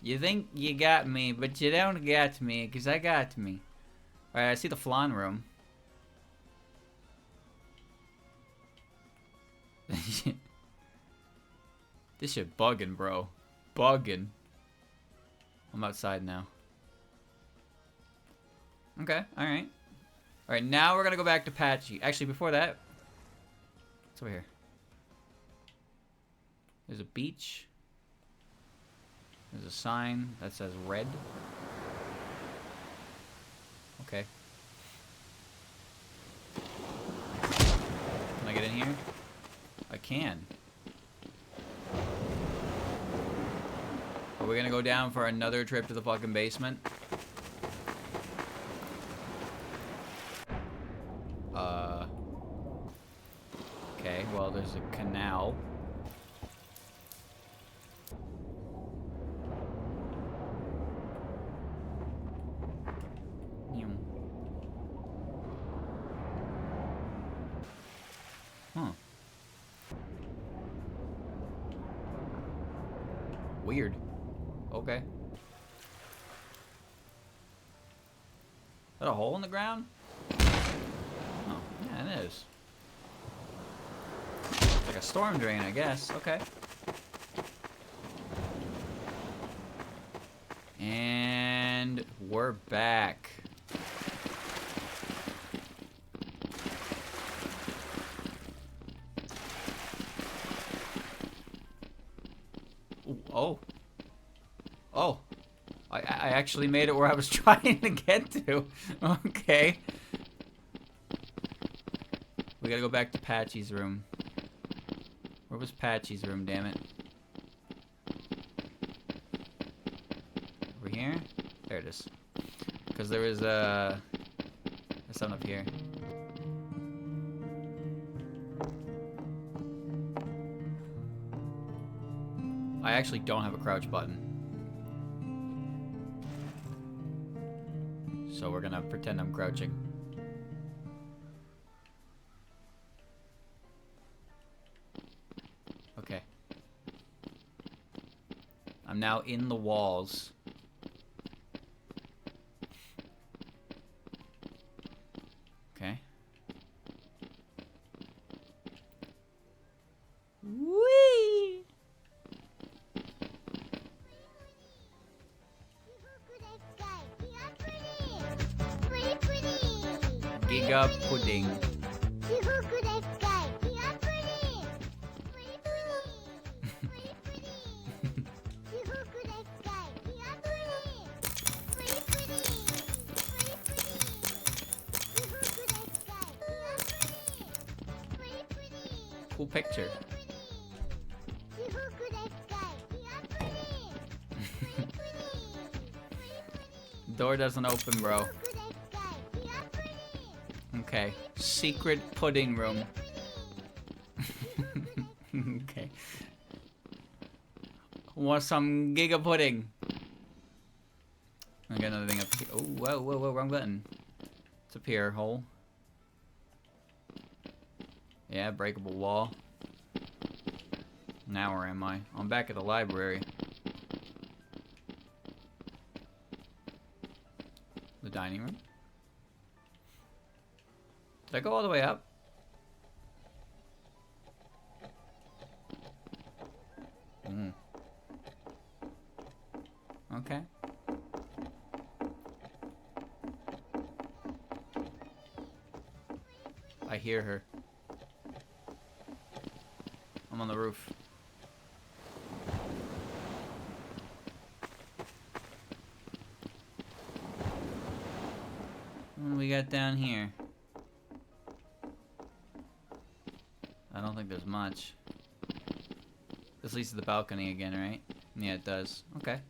You think you got me, but you don't got me, because I got me. Alright, I see the flan room. This shit bugging, bro. Bugging. I'm outside now. Okay, alright. Alright, now we're gonna go back to Patchy. Actually, before that... What's over here? There's a beach. There's a sign that says red. Okay. Can I get in here? I can. Are we gonna go down for another trip to the fucking basement? Okay, well, there's a canal. Huh. Weird. Okay. Is that a hole in the ground? Oh, yeah, it is. It's like a storm drain, I guess. Okay. And we're back. Ooh, oh. Oh. I actually made it where I was trying to get to. Okay. We gotta go back to Patchy's room. Where was Patchy's room, damn it? Over here? There it is. Because there was, there's something up here. I actually don't have a crouch button. So we're gonna pretend I'm crouching. Okay. I'm now in the walls. Okay. Whee! Giga pudding. Cool picture. Door doesn't open, bro. Okay. Secret pudding room. Okay. Want some giga pudding? I got another thing up here. Oh, whoa, whoa, whoa, wrong button. It's up here, hole. Yeah, breakable wall. Now where am I? I'm back at the library. The dining room. Did I go all the way up? Okay. I hear her. I'm on the roof. What do we got down here? I don't think there's much. This leads to the balcony again, right? Yeah, it does. Okay.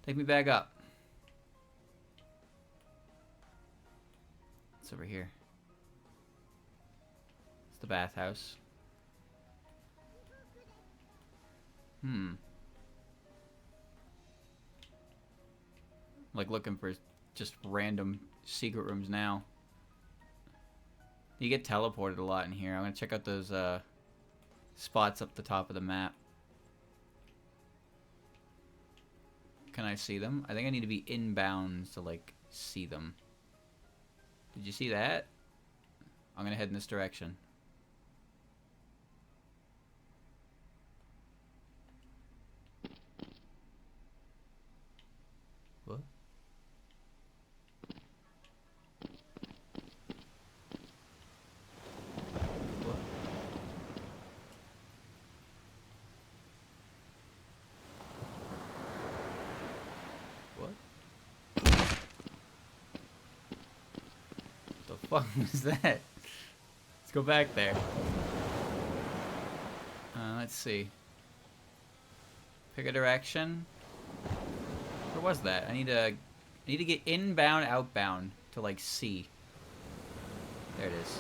Take me back up. It's over here. It's the bathhouse. Like looking for just random secret rooms now. You get teleported a lot in here. I'm gonna check out those spots up the top of the map. Can I see them? I think I need to be inbounds to like see them. Did you see that? I'm gonna head in this direction. What? What? What? The fuck was that? Let's go back there. Let's see. Pick a direction. Where was that? I need to get inbound, outbound to like C. There it is.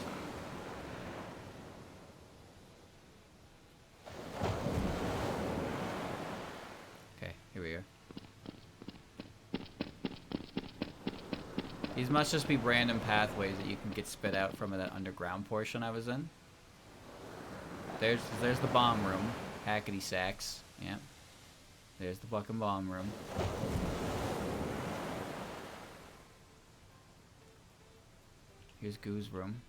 Okay, here we are. These must just be random pathways that you can get spit out from that underground portion I was in. There's the bomb room. Hackety sacks. Yeah. There's the fucking bomb room. Here's Goo's room.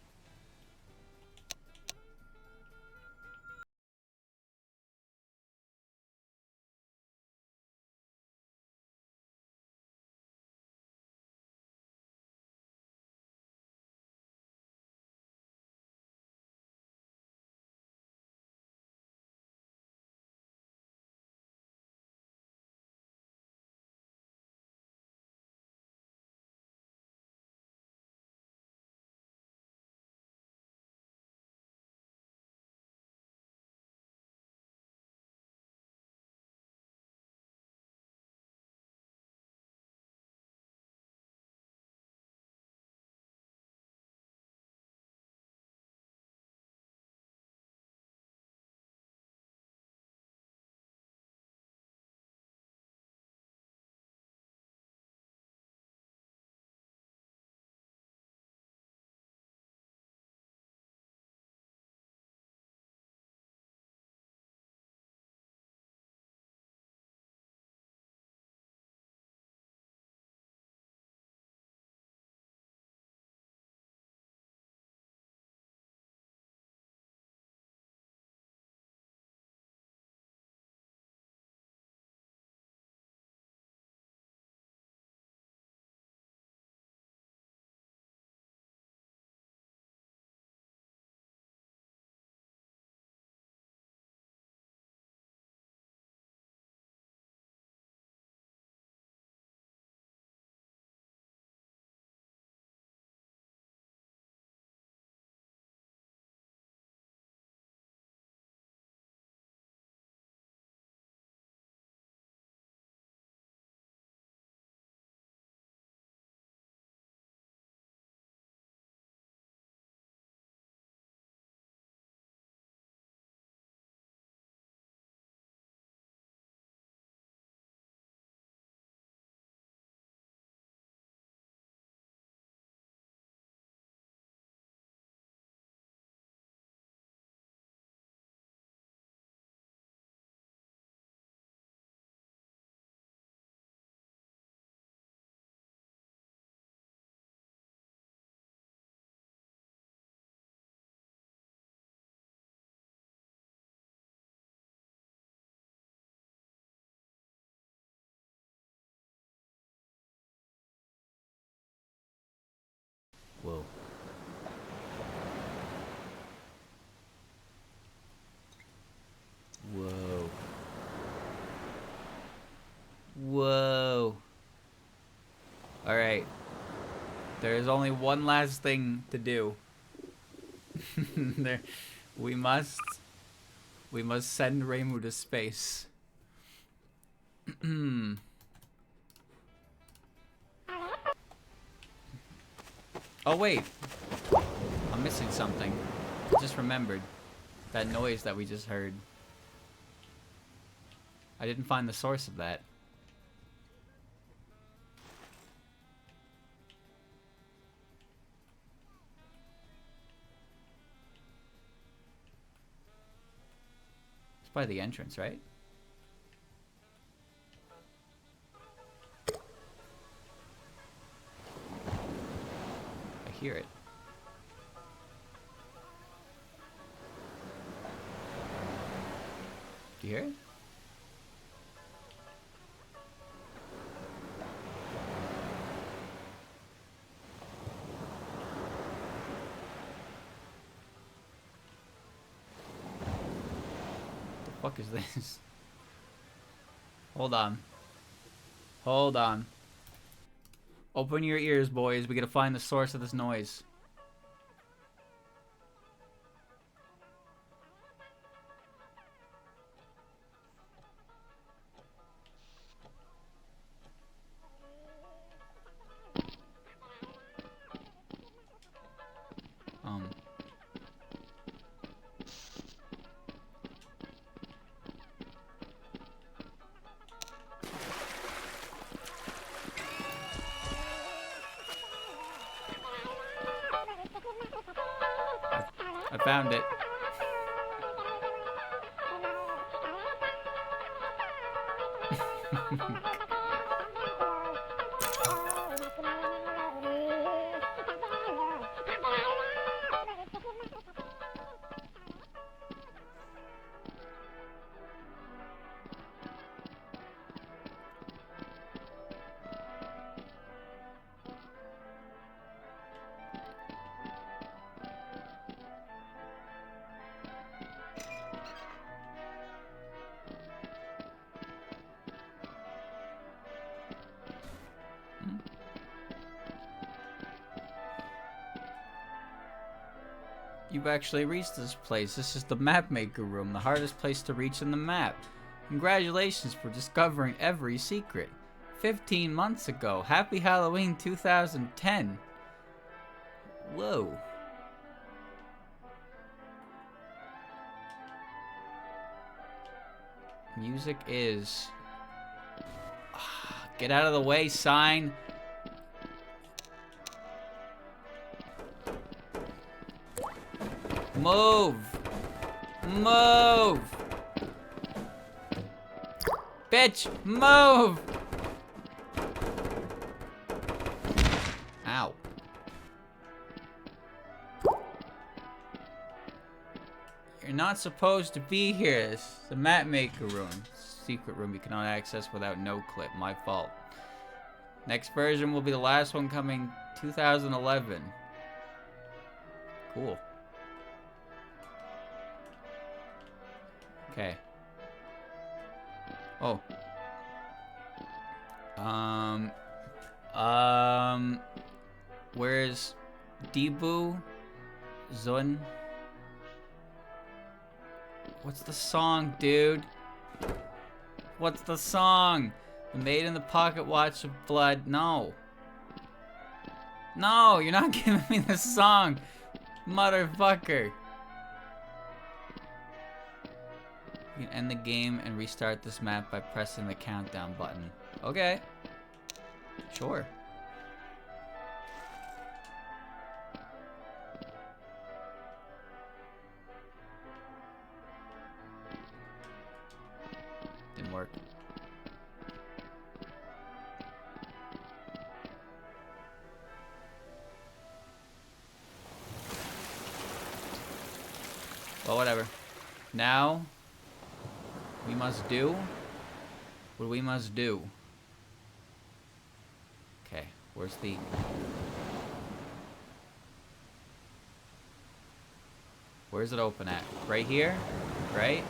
Whoa. Whoa. Whoa. Alright. There is only one last thing to do. We must send Reimu to space. Oh wait. I'm missing something. I just remembered that noise that we just heard. I didn't find the source of that. It's by the entrance, right? I hear it. Do you hear it? What the fuck is this? Hold on. Hold on. Open your ears, boys. We gotta find the source of this noise. found it. You've actually reached this place. This is the map maker room, the hardest place to reach in the map. Congratulations for discovering every secret. 15 months ago. Happy Halloween 2010. Whoa. Music is... Get out of the way, sign. Move! Move! Bitch, move! Ow. You're not supposed to be here. This is the map maker room. Secret room you cannot access without no clip. My fault. Next version will be the last one coming 2011. Cool. Okay. Oh. Where's Debu? Zun? What's the song, dude? What's the song? The Maid in the Pocket Watch of Blood. No. No, you're not giving me the song. Motherfucker. You can end the game and restart this map by pressing the countdown button. Okay. Sure. Didn't work. Well, whatever. Now... we must do what we must do. Okay, where's the... where's it open at? Right here? Right?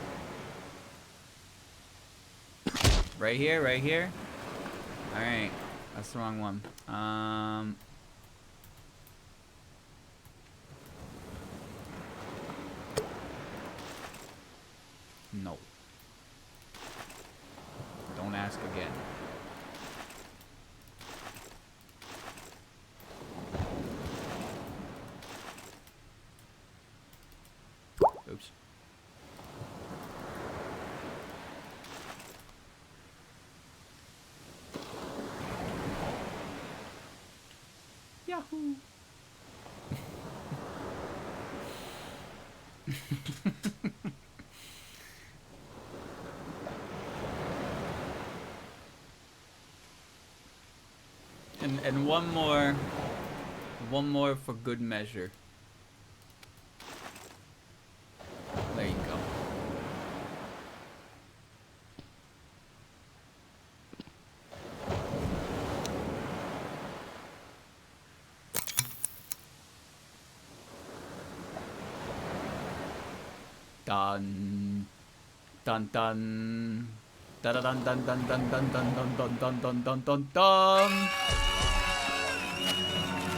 Right here? Right here? Alright, that's the wrong one. No. Don't ask again. Oops. Yahoo! And one more for good measure. There you go. Dun dun dun dun dun dun dun dun dun dun dun dun dun dun dun dun dun.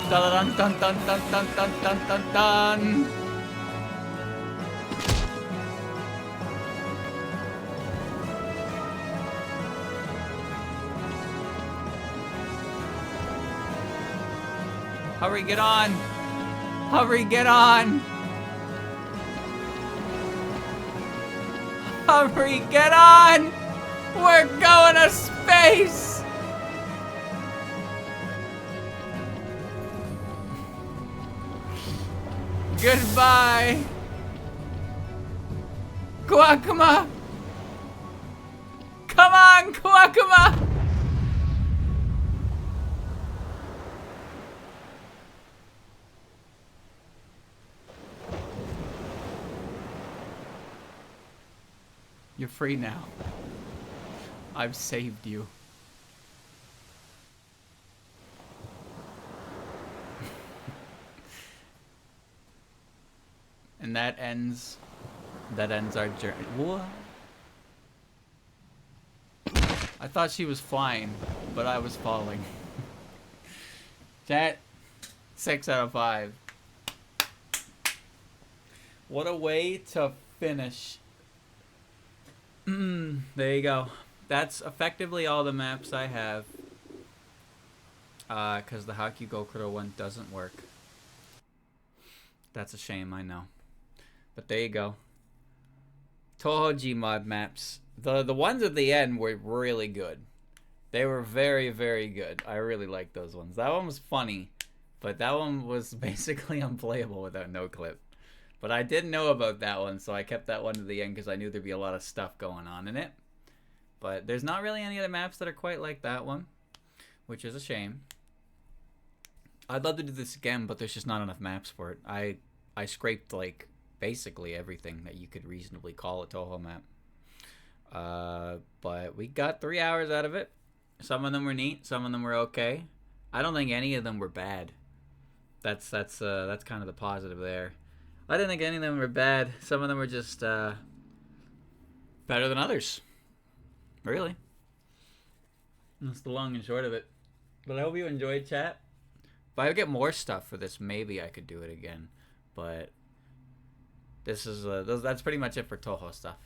Dun dun dun dun dun dun dun dun dun. Hurry, get on! Hurry, get on! Hurry, get on! We're going to space! Goodbye! Guacama! Come on, Guacama! You're free now. I've saved you. And that ends our journey. What? I thought she was flying, but I was falling. Chat, 6 out of 5. What a way to finish. There you go. That's effectively all the maps I have. Because the Hakugokuro one doesn't work. That's a shame, I know. But there you go. Touhou Gmod maps. The ones at the end were really good. They were very, very good. I really liked those ones. That one was funny, but that one was basically unplayable without no clip. But I didn't know about that one, so I kept that one to the end because I knew there'd be a lot of stuff going on in it. But there's not really any other maps that are quite like that one, which is a shame. I'd love to do this again, but there's just not enough maps for it. I scraped like basically everything that you could reasonably call a Touhou map. But we got 3 hours out of it. Some of them were neat, some of them were okay. I don't think any of them were bad. That's kind of the positive there. I didn't think any of them were bad. Some of them were just better than others. Really. That's the long and short of it. But I hope you enjoyed, chat. If I get more stuff for this, maybe I could do it again. But this is that's pretty much it for Touhou stuff.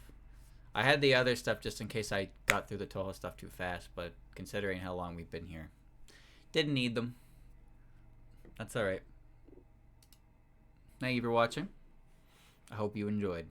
I had the other stuff just in case I got through the Touhou stuff too fast, but considering how long we've been here, didn't need them. That's alright. Thank you for watching. I hope you enjoyed.